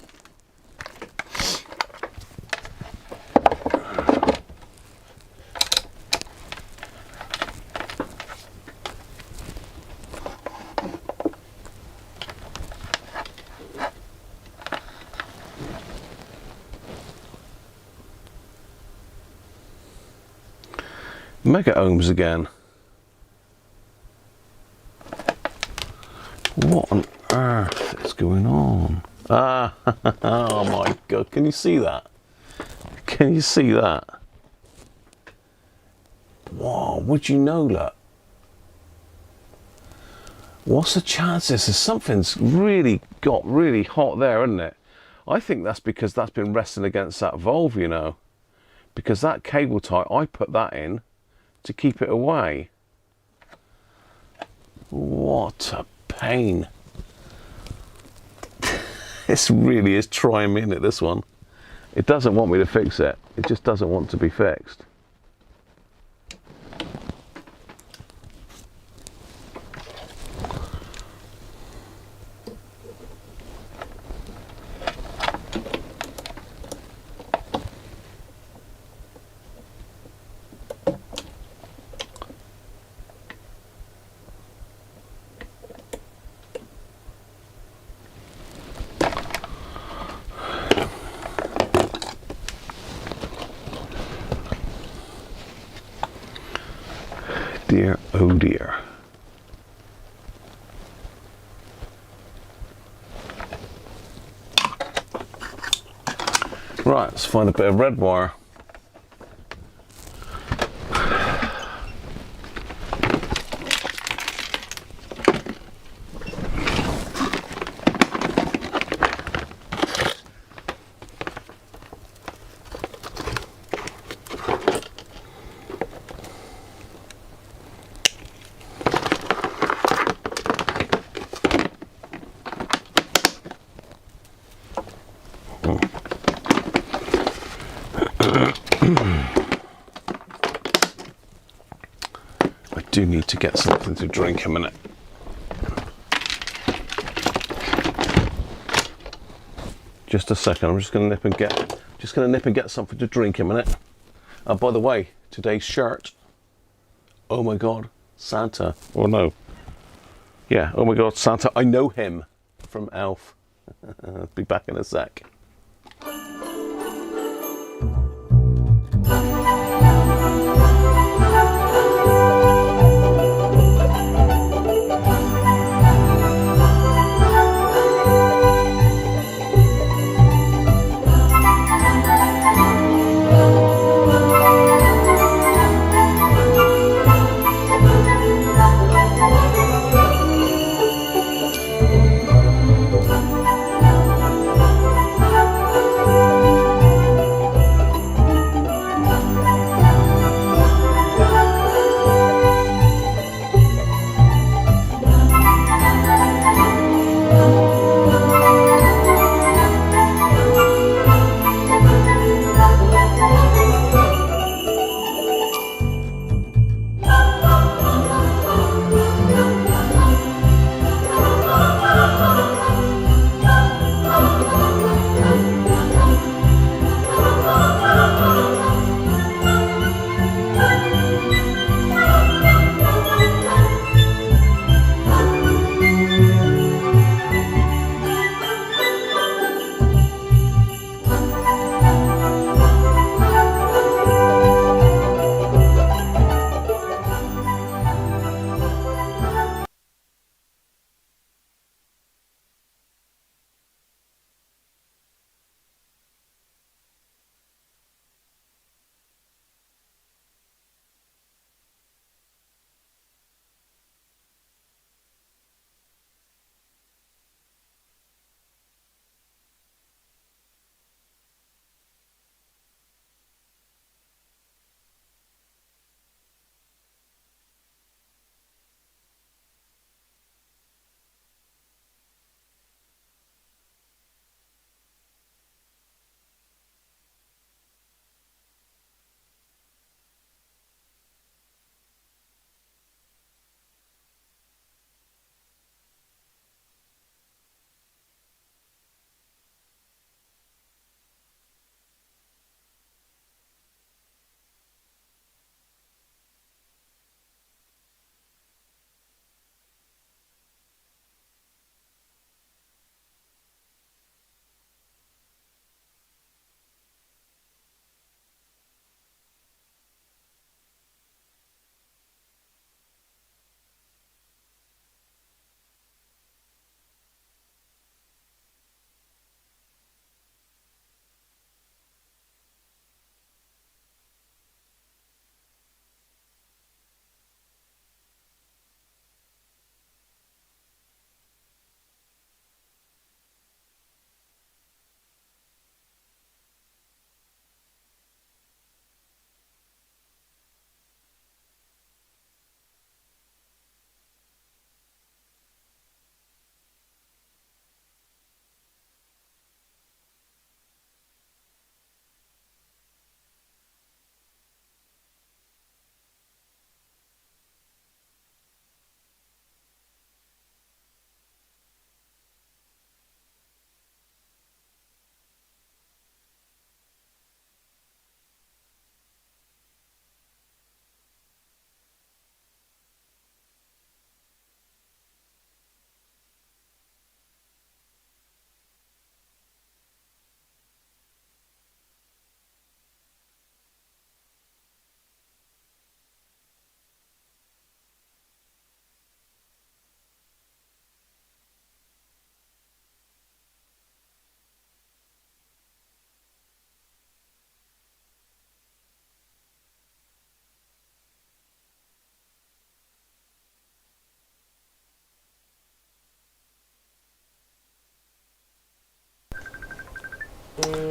Mega ohms again. What on earth is going on? Ah, oh my God, can you see that? Can you see that? Wow, would you know that? What's the chances? Something's really got really hot there, isn't it? I think that's because that's been resting against that valve, you know. Because that cable tie, I put that in to keep it away. What a pain. This really is trying me in it, this one. It doesn't want me to fix it. It just doesn't want to be fixed. Dear, oh dear. Right, let's find a bit of red wire. I do need to get something to drink a minute. Just a second, I'm just gonna nip and get something to drink a minute. By the way, today's shirt, oh my God, Santa, or no. Yeah, oh my God, Santa, I know him from Elf. I'll be back in a sec.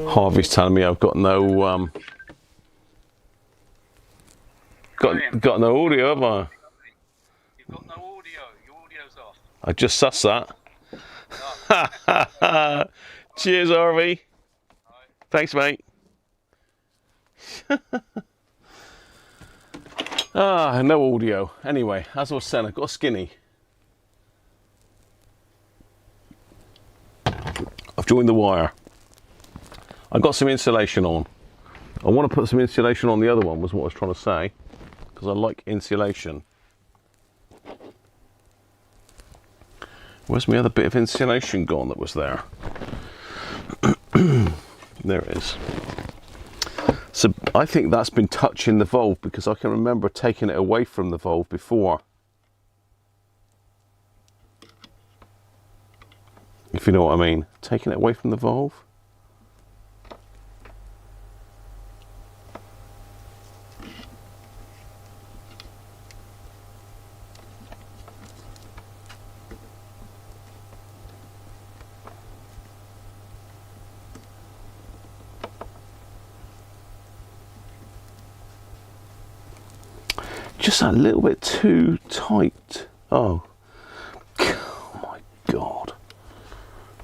Harvey's telling me I've got no got no audio, have I? You've got no audio. Your audio's off. I just sussed that. No. Cheers, Harvey. Right. Thanks, mate. No audio. Anyway, as I was saying, I've got a skinny. I've joined the wire. I've got some insulation on. I want to put some insulation on the other one, was what I was trying to say, because I like insulation. Where's my other bit of insulation gone that was there? There it is. So I think that's been touching the valve, because I can remember taking it away from the valve before. If you know what I mean. Taking it away from the valve. Just a little bit too tight. Oh my God.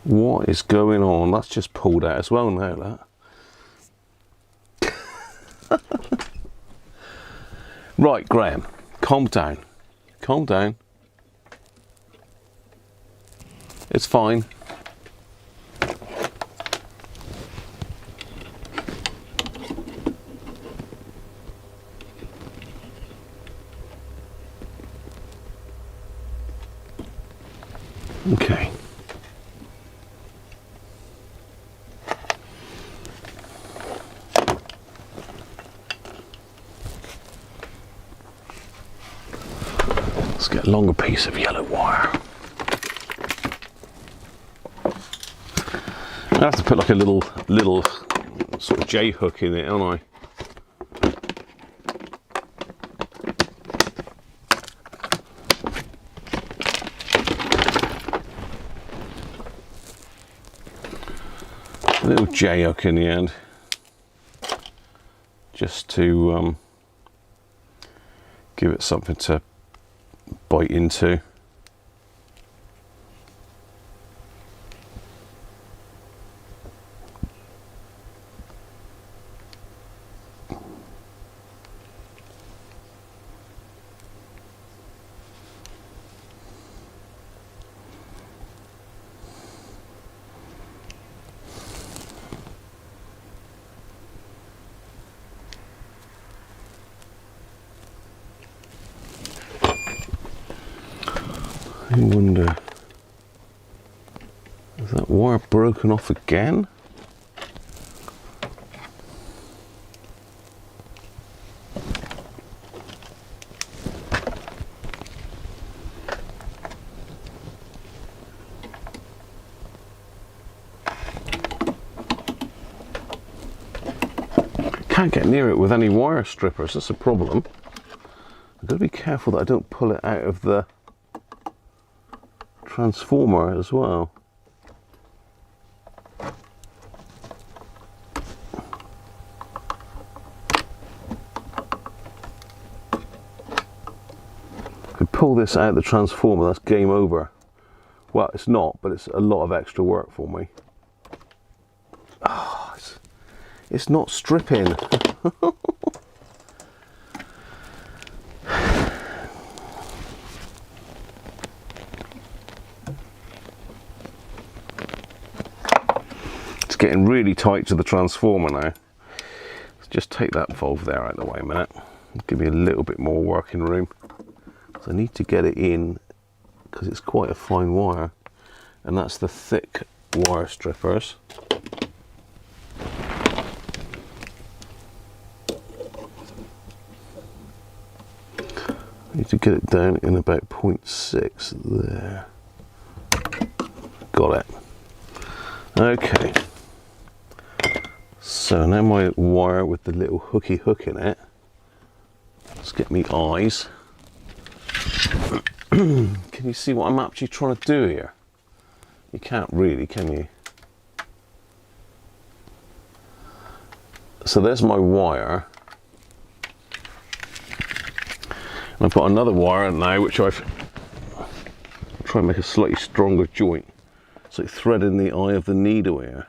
What is going on? That's just pulled out as well now, that. Right, Graham, calm down. Calm down. It's fine. Okay. Let's get a longer piece of yellow wire. I have to put like a little sort of J hook in it, don't I? Little J hook in the end, just to give it something to bite into. I wonder, is that wire broken off again? Can't get near it with any wire strippers, that's a problem. I've got to be careful that I don't pull it out of the transformer as well. If I pull this out of the transformer, that's game over. Well, it's not, but it's a lot of extra work for me. Oh, it's not stripping. Getting really tight to the transformer now. Let's just take that valve there out of the way a minute. Give me a little bit more working room. So I need to get it in because it's quite a fine wire, and that's the thick wire strippers. I need to get it down in about 0.6 there. Got it. Okay. So now my wire with the little hooky hook in it. Let's get me eyes. Can you see what I'm actually trying to do here? You can't really, can you? So there's my wire. And I've got another wire now, which I've tried to make a slightly stronger joint. It's like threading the eye of the needle here.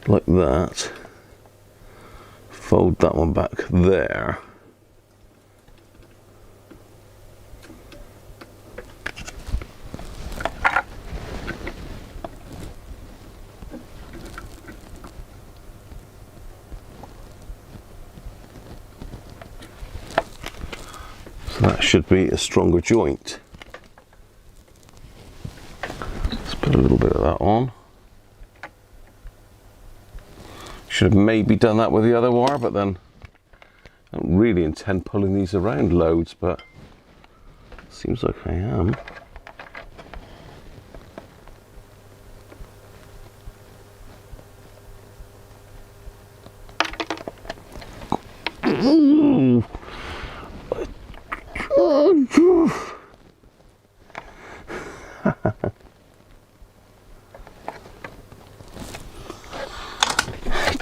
Like that. Fold that one back there. So that should be a stronger joint. Let's put a little bit of that on. Should have maybe done that with the other wire, but then I don't really intend pulling these around loads, but it seems like I am.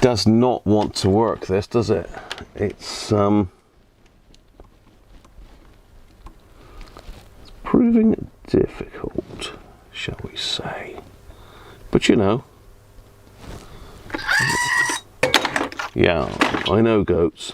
Does not want to work, this, does it? It's proving difficult, shall we say. But you know, yeah, I know goats.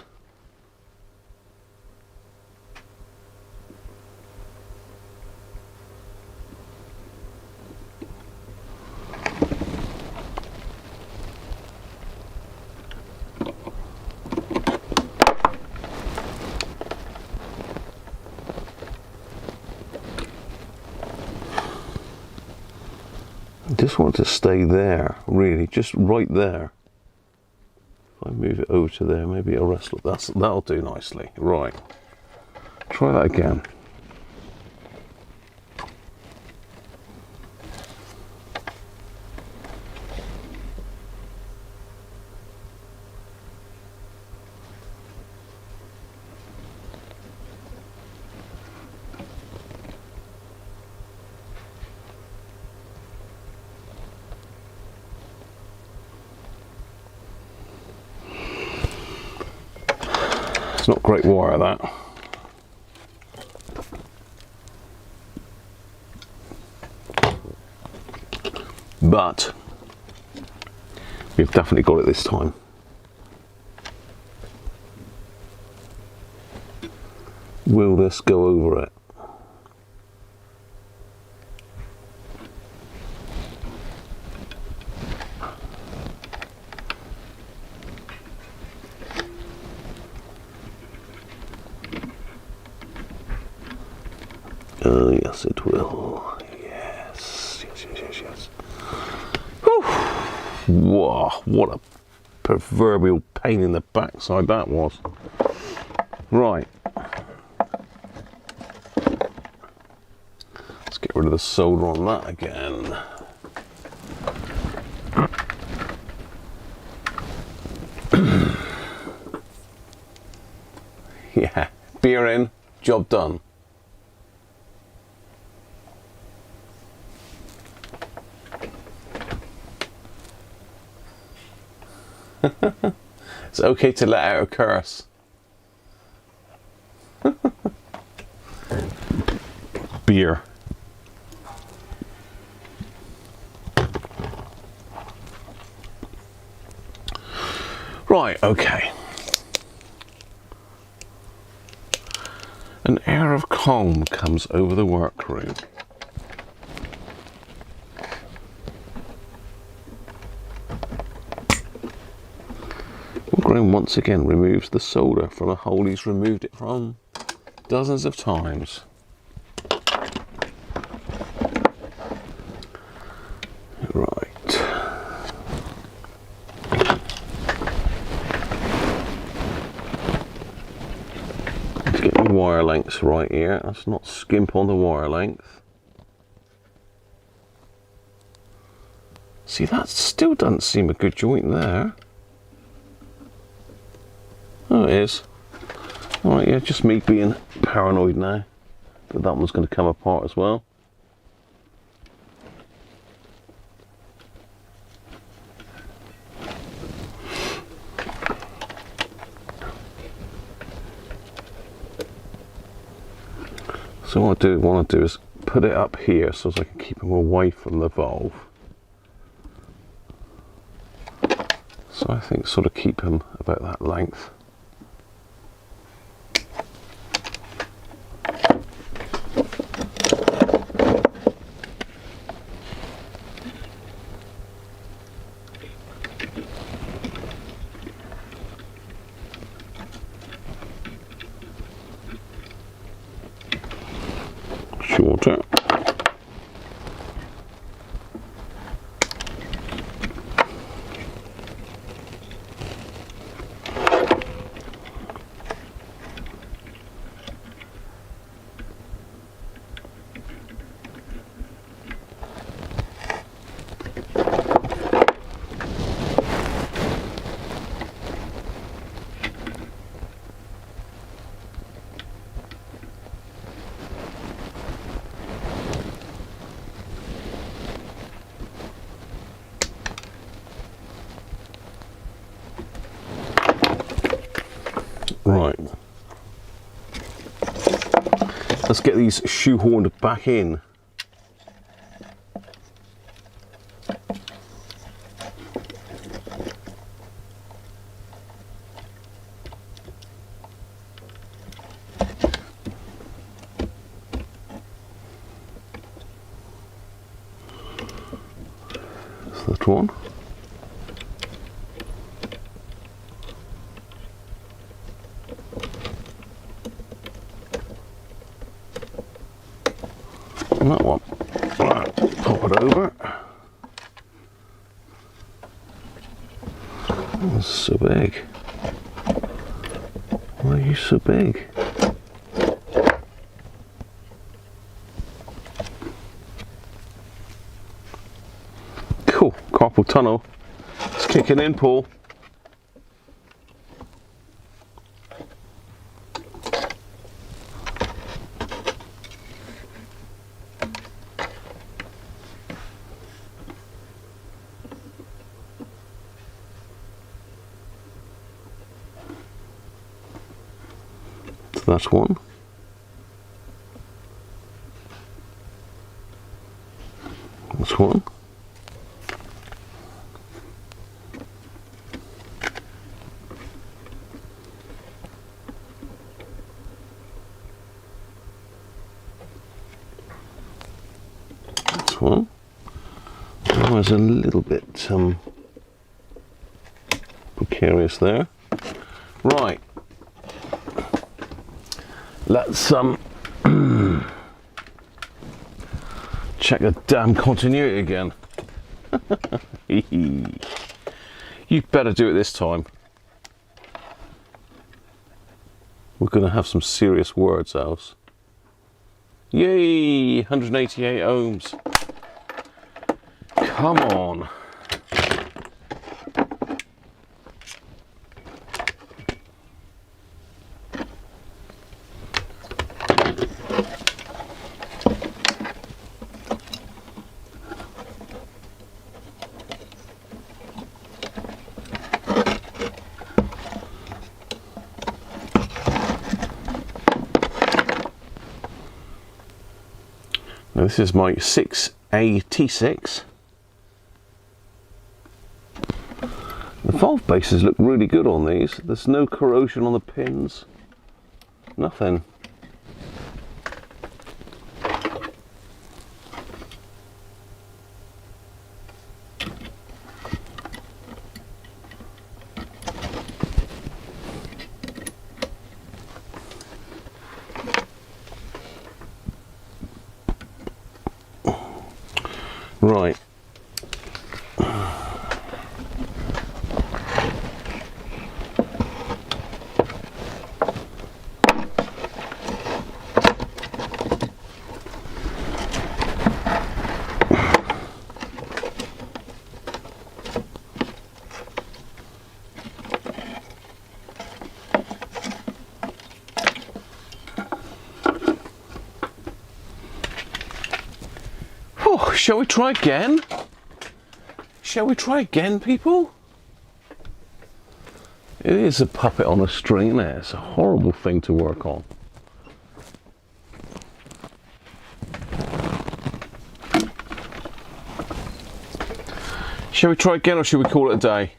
Just want to stay there, really, just right there. If I move it over to there, maybe it'll rest. That'll do nicely. Right, try that again. It's not great wire, that. But we've definitely got it this time. Will this go over it? Oh, yes, it will. Yes, yes, yes, yes, yes. Whew. Whoa, what a proverbial pain in the backside that was. Right. Let's get rid of the solder on that again. Yeah, beer in, job done. It's okay to let out a curse. Beer. Right, okay. An air of calm comes over the workroom. Graham once again removes the solder from a hole he's removed it from dozens of times. Right. Let's get the wire lengths right here. Let's not skimp on the wire length. See, that still doesn't seem a good joint there. Oh, it is. Alright, yeah, just me being paranoid now. but that one's going to come apart as well. So what I want to do is put it up here so as I can keep them away from the valve. So I think sort of keep them about that length. Shorter. Right, let's get these shoehorned back in. That's that one. And that one. Right, pop it over. Oh, it's so big. Why are you so big? Cool, carpal tunnel. It's kicking in, Paul. That's one. That's one. That's one. That was a little bit precarious there. Right. Let's check the damn continuity again. You better do it this time. We're going to have some serious words, else. Yay! 188 ohms. Come on. Now this is my 6AT6. The valve bases look really good on these. There's no corrosion on the pins. Nothing. Right. Oh, shall we try again? Shall we try again, people? It is a puppet on a string, isn't it? It's a horrible thing to work on. Shall we try again or shall we call it a day?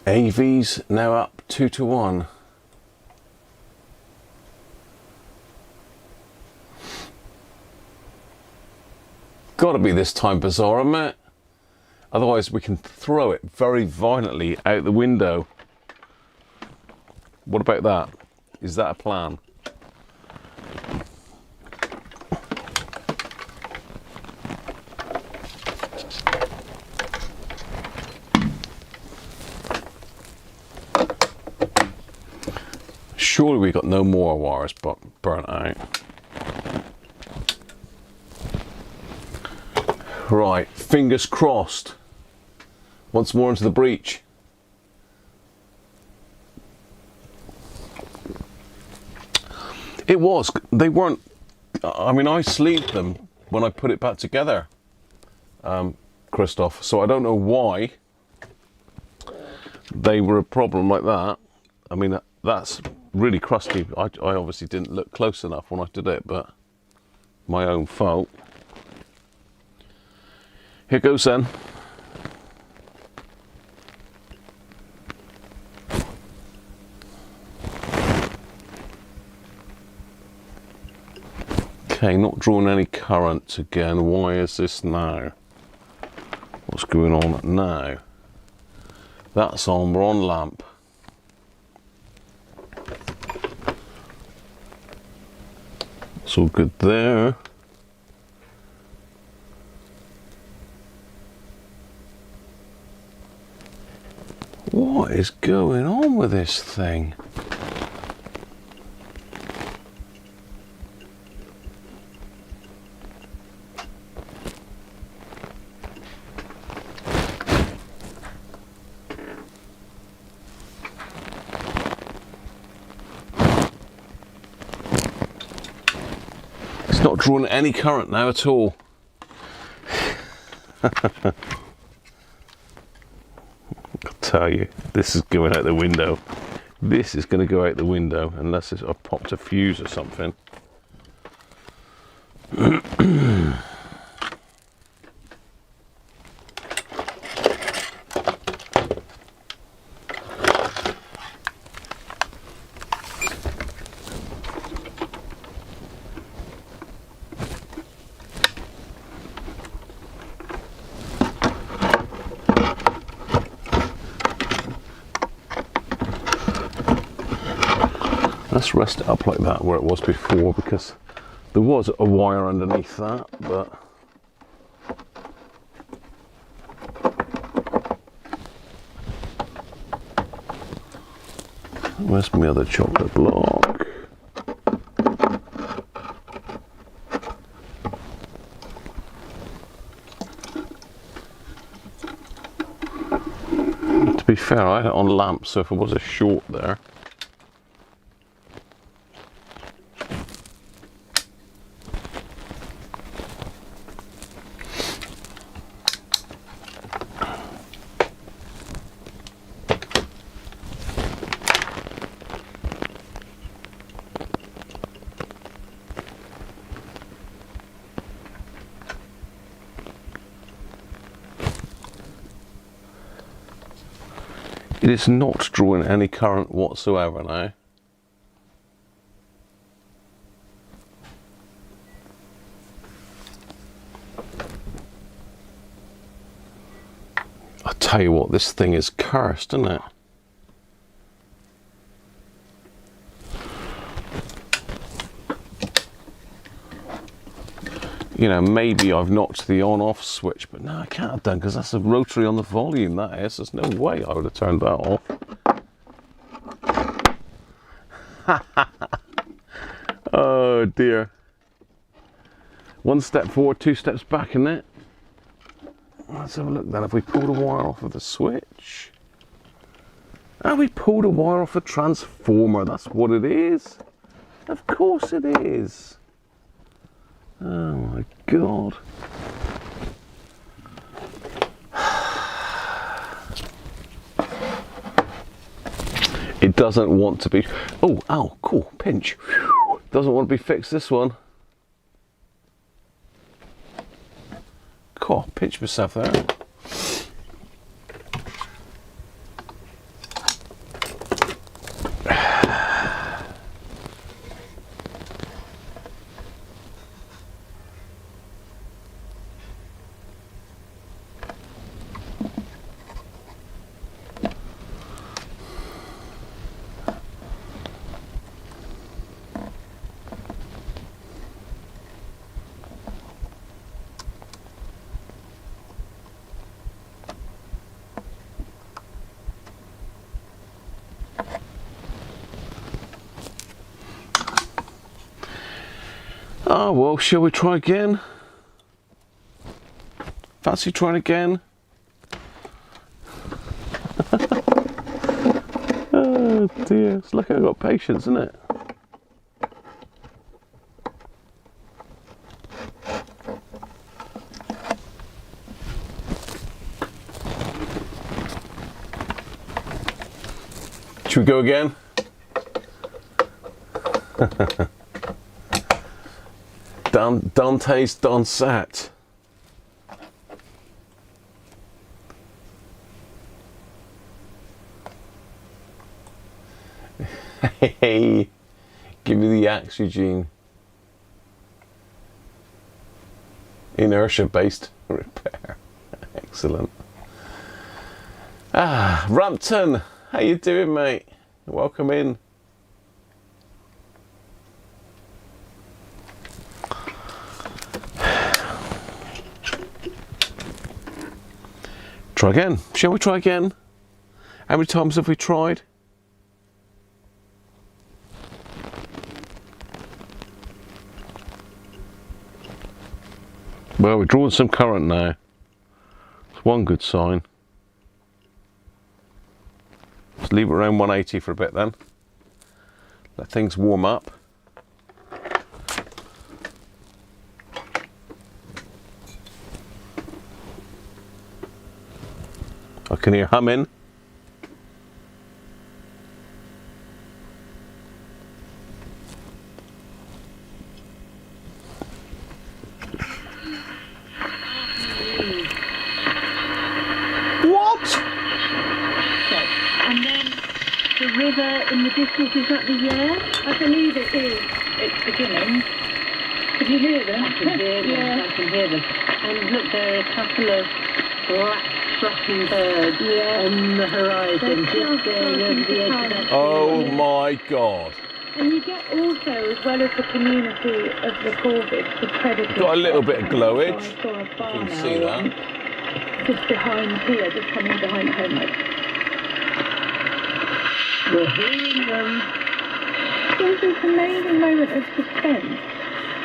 AV's now up 2-1. Gotta be this time bizarre, isn't it? Otherwise we can throw it very violently out the window. What about that? Is that a plan? Surely we got no more wires but burnt out. Right, fingers crossed. Once more into the breach. It was, they weren't, I mean, I sleeved them when I put it back together, Christoph, so I don't know why they were a problem like that. I mean, that's really crusty. I obviously didn't look close enough when I did it, but my own fault. Here goes then. Okay, not drawing any current again. Why is this now? What's going on now? That's on, we're on lamp. It's all good there. What is going on with this thing? It's not drawing any current now at all. I'll tell you, this is going out the window. This is going to go out the window unless I've popped a fuse or something. Let's rest it up like that where it was before, because there was a wire underneath that, but where's my other chocolate block? To be fair, I had it on lamp, so if it was a short there. It is not drawing any current whatsoever now. I tell you what, this thing is cursed, isn't it? You know, maybe I've knocked the on-off switch, but no, I can't have done because that's a rotary on the volume, that is. There's no way I would have turned that off. Oh dear. One step forward, two steps back, isn't it? Let's have a look then. Have we pulled a wire off of the switch? Oh, we pulled a wire off a transformer. That's what it is. Of course it is. Oh my God. It doesn't want to be. Oh, ow, cool, pinch. Whew. Doesn't want to be fixed, this one. Cool, pinch myself there. Oh well, shall we try again? Fancy trying again? Oh dear, it's lucky I've got patience, isn't it? Should we go again? Dante's Dansette. Hey, give me the axe, Eugene. Inertia-based repair. Excellent. Ah, Rampton, how you doing, mate? Welcome in. Try again. Shall we try again? How many times have we tried? Well, we're drawing some current now. It's one good sign. Let's leave it around 180 for a bit then. Let things warm up. I can hear humming. What? And then the river in the distance, is that the Yare? I believe it is. It's beginning. Can you hear them? I can hear them. Yeah. I can hear them. And look, there are a couple of black fluffy birds on the horizon, just going over the edge of that. Oh my God. And you get also, as well as the community of the corvids, the predators. Got a little bit of glowage. I saw a You barn can see that. just behind here, just coming behind home. We're hearing them. There's this amazing moment of suspense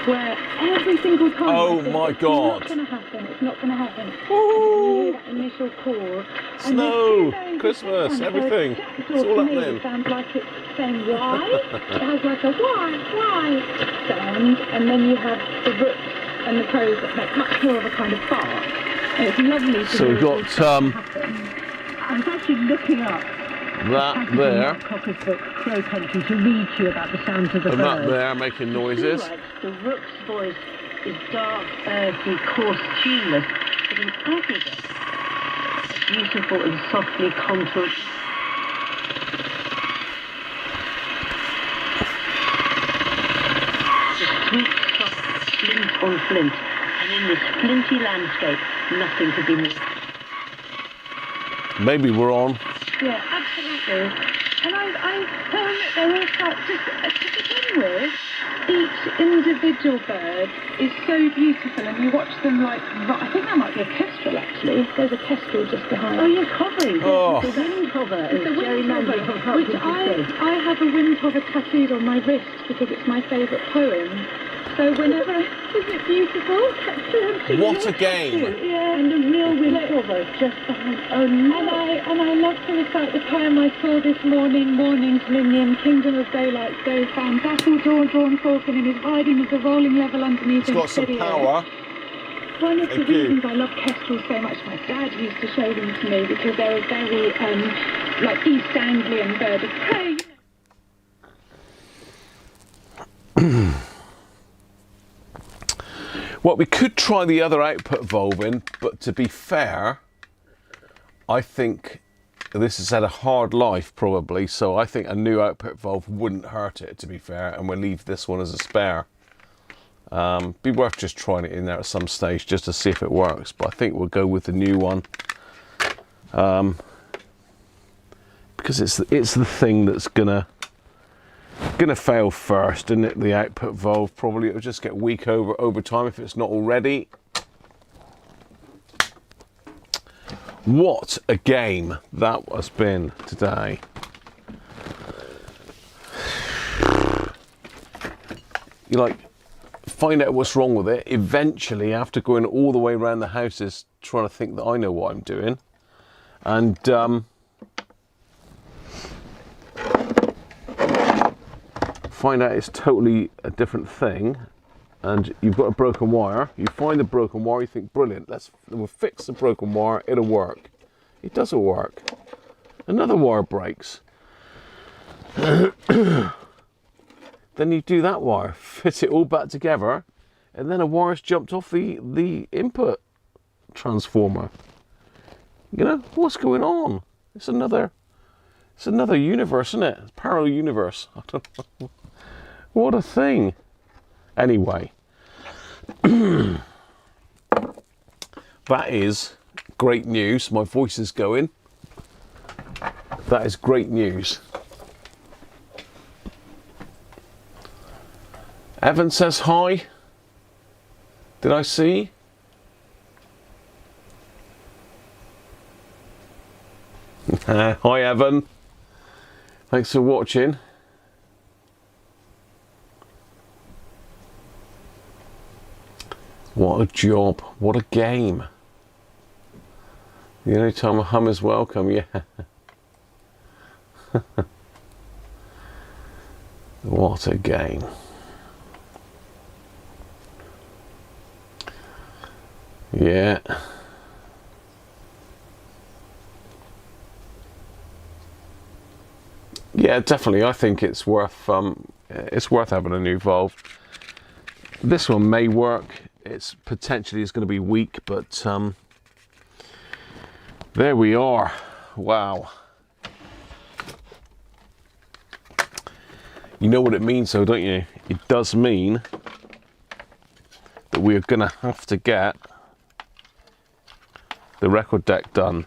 where every single time Oh I think my it's God. not going to happen, it's not going to happen. Ooh. And then you hear that initial call. Snow, Christmas, everything. It's all happening. It sounds like it's saying why. It has like a why sound, and then you have the rooks and the crows that make much more of a kind of bark. And it's lovely to So hear we've it all got start to happen. I was actually looking up that there Cocker's book, Crow Country, to read to you about the sounds of the and that birds. there making noises. Right, the rook's voice is dark, earthy, coarse, tuneless, but in aggregate, beautiful and softly contoured. The sweet, soft flint on flint, and in this flinty landscape, nothing could be more. Maybe we're on. Yeah, absolutely. And I found that they're all quite, just to begin with, each individual bird is so beautiful, and you watch them like, I think that might be a kestrel actually. There's a kestrel just behind. Oh, you're covering. Oh. The wind cover. It's a wind cover, which I have a wind cover tattooed on my wrist because it's my favourite poem. So whenever, isn't it beautiful? What a game! Yeah, And a real wind cover just behind. Oh no. and I love to recite the poem I saw this morning, morning's minion, kingdom of daylight, so fan, dappled dawn, drawn falcon in his riding of the rolling level underneath. It's got some steady air. power. One of the Thank you. reasons I love kestrels so much, my dad used to show them to me because they're a very, like East Anglian bird of prey. Well, we could try the other output valve in, but to be fair, I think this has had a hard life probably, so I think a new output valve wouldn't hurt it, to be fair, and we'll leave this one as a spare. Be worth just trying it in there at some stage just to see if it works, but I think we'll go with the new one. Because it's the thing that's gonna fail first, isn't it? The output valve probably, it'll just get weak over time if it's not already. What a game that has been today. You like find out what's wrong with it eventually after going all the way around the houses trying to think that I know what I'm doing, and find out it's totally a different thing, and you've got a broken wire. You find the broken wire, you think brilliant, we'll fix the broken wire, it'll work. It doesn't work. Another wire breaks. Then you do that wire, fit it all back together, and then a wire's jumped off the input transformer. You know, what's going on? It's another universe, isn't it? It's a parallel universe. I don't know. What a thing. Anyway, that is great news. My voice is going. That is great news. Evan says hi. Did I see? Hi Evan. Thanks for watching. What a job. What a game. The only time a hum is welcome, yeah. What a game. Yeah. Yeah, definitely. I think it's worth having a new valve. This one may work. It's potentially is going to be weak, but there we are. Wow. You know what it means though, don't you? It does mean that we're going to have to get the record deck done.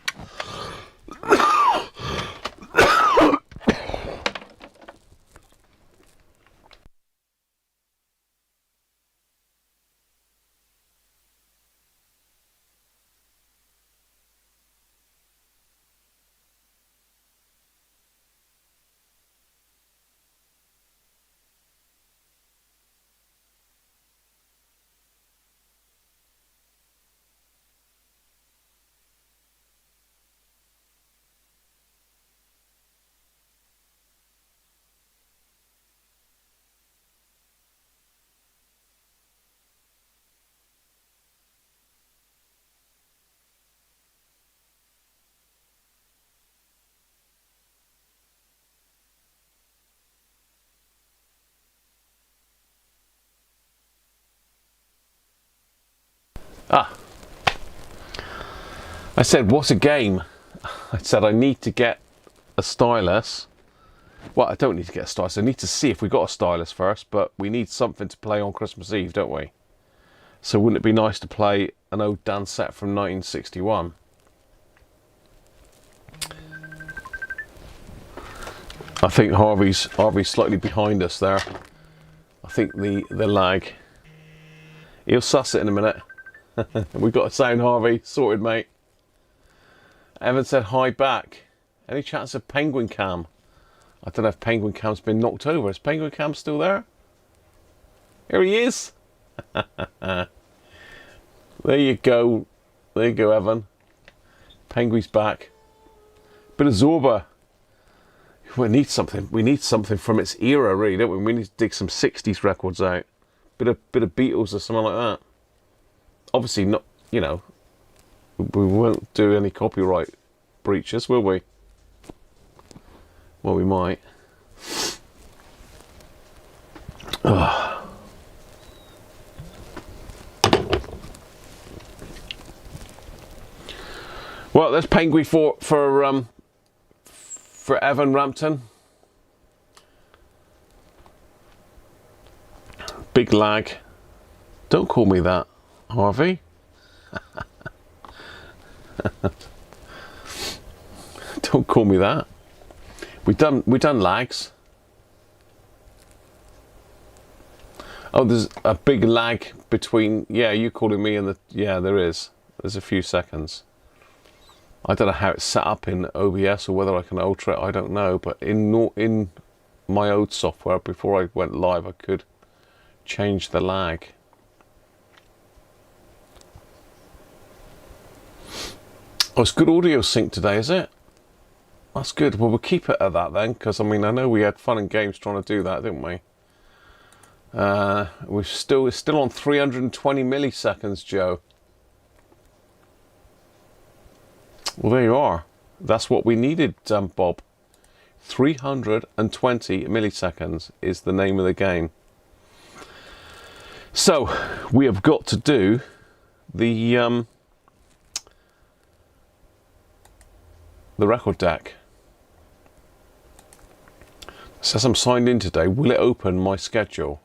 I said, what a game. I said, I need to get a stylus. Well, I don't need to get a stylus. I need to see if we got a stylus first, but we need something to play on Christmas Eve, don't we? So wouldn't it be nice to play an old Dansette from 1961? I think Harvey's slightly behind us there. I think the lag. He'll suss it in a minute. We've got a sound, Harvey. Sorted, mate. Evan said hi back. Any chance of Penguin Cam? I don't know if Penguin Cam's been knocked over. Is Penguin Cam still there? Here he is. There you go. There you go, Evan. Penguin's back. Bit of Zorba. We need something. We need something from its era, really, don't we? We need to dig some 60s records out. Bit of Beatles or something like that. Obviously not, you know, we won't do any copyright breaches, will we? Well, we might. Ugh. Well, there's Penguin for Evan Rampton. Big lag. Don't call me that, Harvey. Don't call me that. We've done lags. Oh, there's a big lag between, yeah, you calling me and the, yeah, there is. There's a few seconds. I don't know how it's set up in OBS or whether I can alter it, I don't know, but in my old software, before I went live, I could change the lag. Oh, it's good audio sync today, is it? That's good. Well, we'll keep it at that then, because I mean, I know we had fun and games trying to do that, didn't we? It's still on 320 milliseconds, Joe. Well, there you are. That's what we needed, Bob. 320 milliseconds is the name of the game. So we have got to do the record deck. It says I'm signed in today. Will it open my schedule?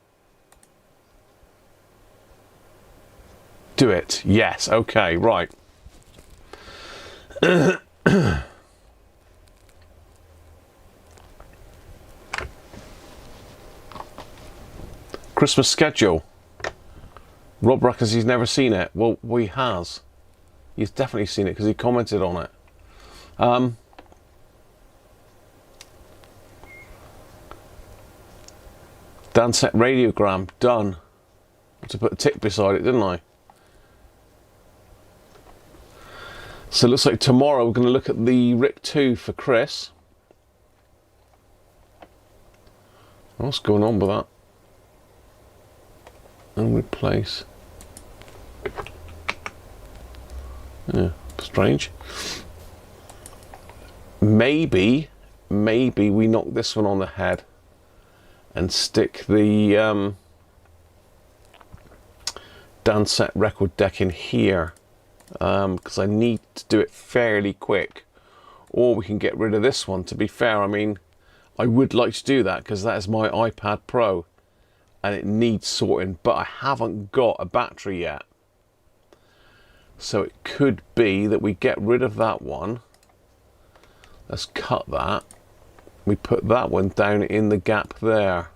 Do it. Yes. Okay. Right. Christmas schedule. Rob reckons he's never seen it. Well, he has. He's definitely seen it because he commented on it. Dansette radiogram done. To put a tick beside it, didn't I? So it looks like tomorrow we're going to look at the RIC 2 for Chris. What's going on with that? And replace. Yeah, strange. Maybe we knock this one on the head and stick the Dansette record deck in here, because I need to do it fairly quick, or we can get rid of this one. To be fair, I mean, I would like to do that because that is my iPad Pro and it needs sorting, but I haven't got a battery yet. So it could be that we get rid of that one. Let's cut that. We put that one down in the gap there.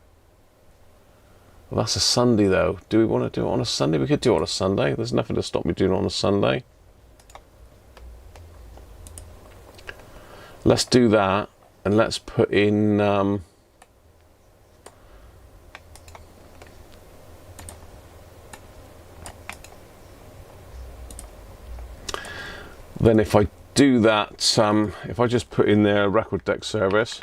Well, that's a Sunday though. Do we want to do it on a Sunday? We could do it on a Sunday. There's nothing to stop me doing it on a Sunday. Let's do that, and let's put in then if I do that, if I just put in there record deck service,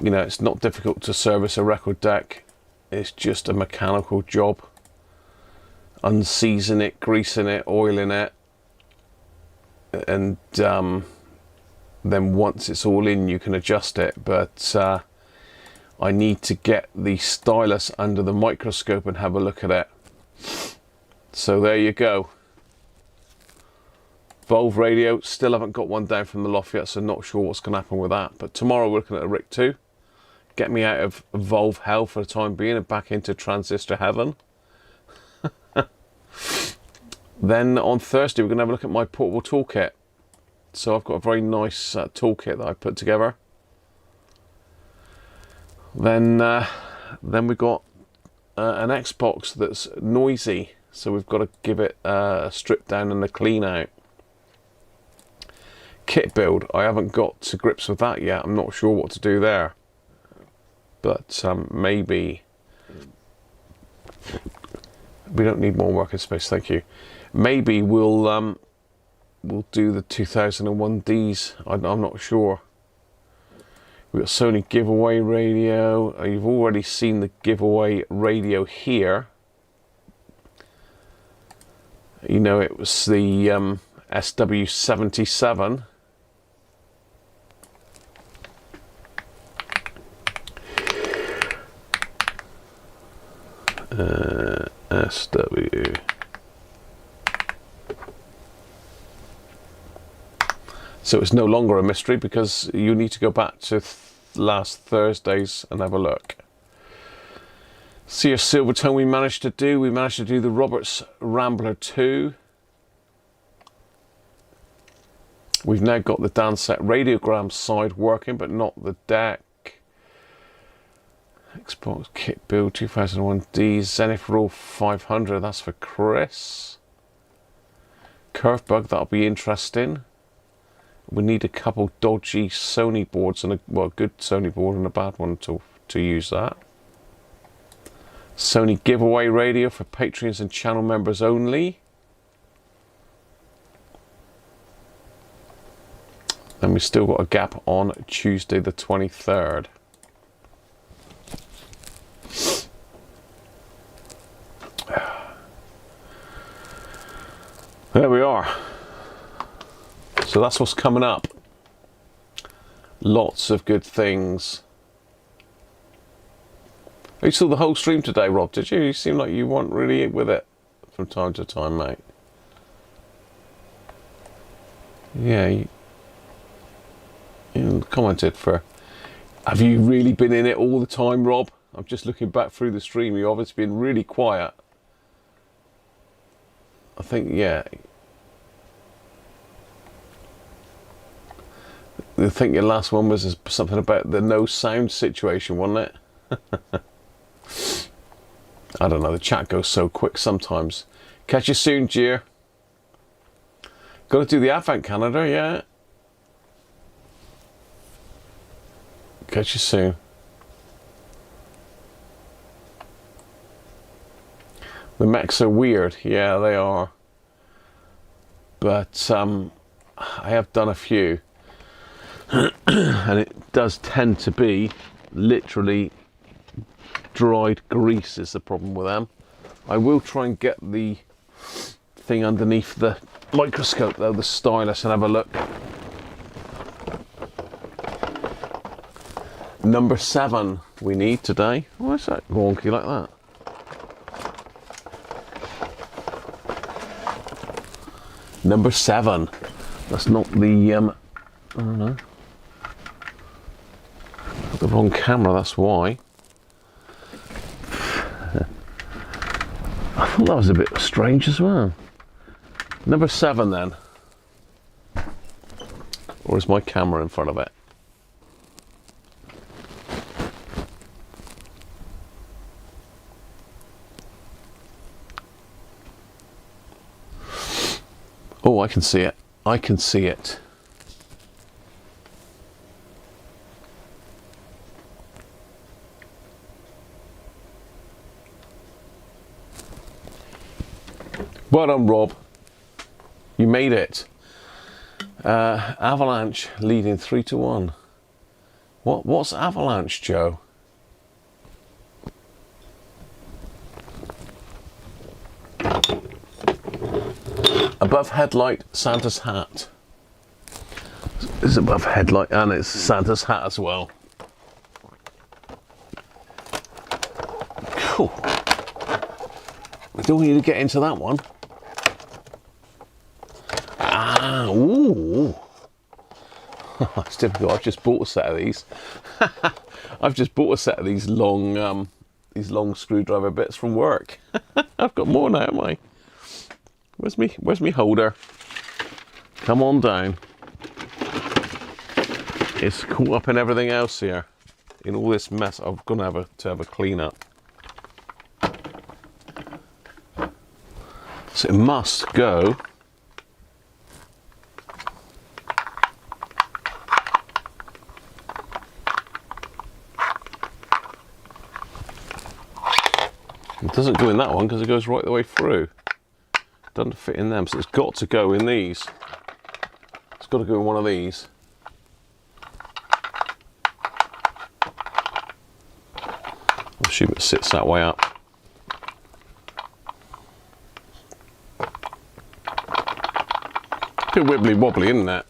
you know, it's not difficult to service a record deck. It's just a mechanical job. Unseason it, greasing it, oiling it, and then once it's all in you can adjust it. But I need to get the stylus under the microscope and have a look at it. So there you go. Volve radio, still haven't got one down from the loft yet, so not sure what's going to happen with that. But tomorrow we're looking at a RIC 2. Get me out of Volve hell for the time being and back into transistor heaven. Then on Thursday we're going to have a look at my portable toolkit. So I've got a very nice toolkit that I put together. Then we got an Xbox that's noisy, so we've got to give it a strip down and a clean out. Kit build, I haven't got to grips with that yet. I'm not sure what to do there, but maybe we don't need more working space, thank you. Maybe we'll do the 2001Ds. I'm not sure. We've got Sony giveaway radio. You've already seen the giveaway radio here. You know, it was the SW77. SW. So it's no longer a mystery because you need to go back to last Thursdays and have a look. See your Silvertone we managed to do. We managed to do the Roberts Rambler 2. We've now got the Dansette radiogram side working, but not the deck. Xbox kit build 2001D Zenith Roll 500. That's for Chris. Curve bug, that'll be interesting. We need a couple dodgy Sony boards and a good Sony board and a bad one to use that. Sony giveaway radio for Patreons and channel members only. Then we still got a gap on Tuesday the 23rd. There we are. So that's what's coming up. Lots of good things. You saw the whole stream today, Rob, did you? You seem like you weren't really with it from time to time, mate. Yeah, you commented for... Have you really been in it all the time, Rob? I'm just looking back through the stream. You've obviously been really quiet. I think, yeah. I think your last one was something about the no sound situation, wasn't it? I don't know, the chat goes so quick sometimes. Catch you soon, Jeer. Got to do the Advent calendar, yeah. Catch you soon. The mechs are weird, yeah, they are. But I have done a few. And it does tend to be literally dried grease is the problem with them. I will try and get the thing underneath the microscope though, the stylus, and have a look. Number 7 we need today. Why is that wonky like that? Number 7. That's not the I don't know. Got the wrong camera, that's why. I thought that was a bit strange as well. Number 7 then. Or is my camera in front of it? Oh, I can see it. I can see it. Well done, Rob. You made it. Avalanche leading 3-1. What's Avalanche, Joe? Above headlight, Santa's hat. It's above headlight and it's Santa's hat as well. Cool. We don't need to get into that one. Ah, ooh. It's difficult. I've just bought a set of these. I've just bought a set of these long screwdriver bits from work. I've got more now, haven't I? Where's me holder? Come on down. It's caught up in everything else here. In all this mess, I'm gonna have a clean up. So it must go. It doesn't go in that one because it goes right the way through. It doesn't fit in them, so it's got to go in these. It's got to go in one of these. I assume it sits that way up. A bit wibbly wobbly, isn't it?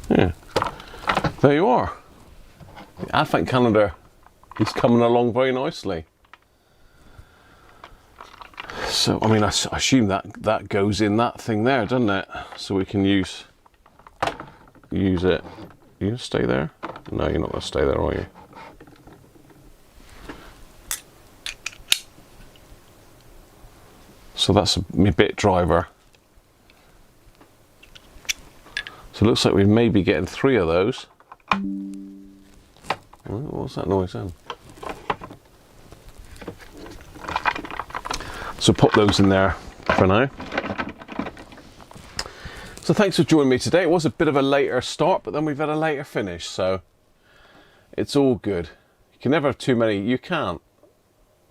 Yeah, there you are. The Advent calendar is coming along very nicely. So, I mean, I assume that goes in that thing there, doesn't it? So we can use it. You gonna stay there? No, you're not gonna stay there, are you? So that's my bit driver. So it looks like we may be getting 3 of those. What's that noise then? So pop those in there for now. So thanks for joining me today. It was a bit of a later start, but then we've had a later finish, so it's all good. You can never have too many. You can't.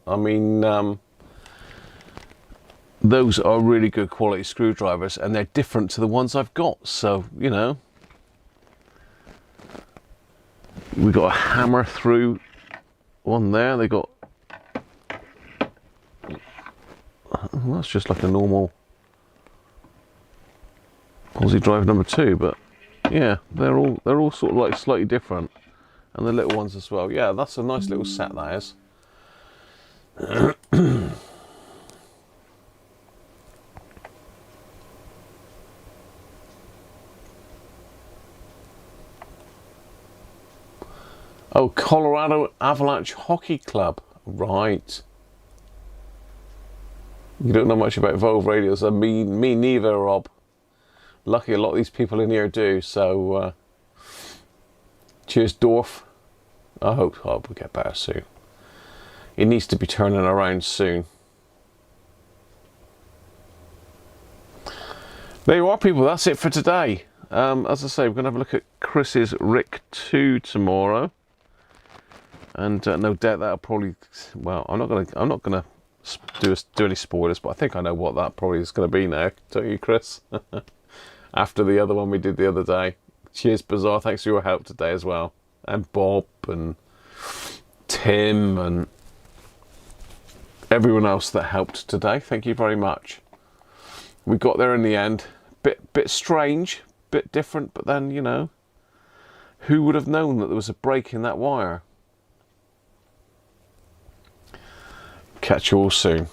I mean, those are really good quality screwdrivers, and they're different to the ones I've got. So, you know, we got a hammer through one there. They got, well, that's just like a normal Aussie drive number 2, but yeah, they're all sort of like slightly different, and the little ones as well. Yeah, that's a nice little set, that is. Oh, Colorado Avalanche Hockey Club. Right. You don't know much about Volve radios. Me neither, Rob. Lucky a lot of these people in here do. So, cheers, Dorf. I hope we'll get better soon. It needs to be turning around soon. There you are, people. That's it for today. As I say, we're going to have a look at Chris's Rick 2 tomorrow. And no doubt that'll probably, well, I'm not gonna do any spoilers, but I think I know what that probably is going to be now, don't you, Chris? After the other one we did the other day. Cheers, Bazaar. Thanks for your help today as well, and Bob and Tim and everyone else that helped today. Thank you very much. We got there in the end. Bit strange, bit different, but then, you know, who would have known that there was a break in that wire? Catch you all soon.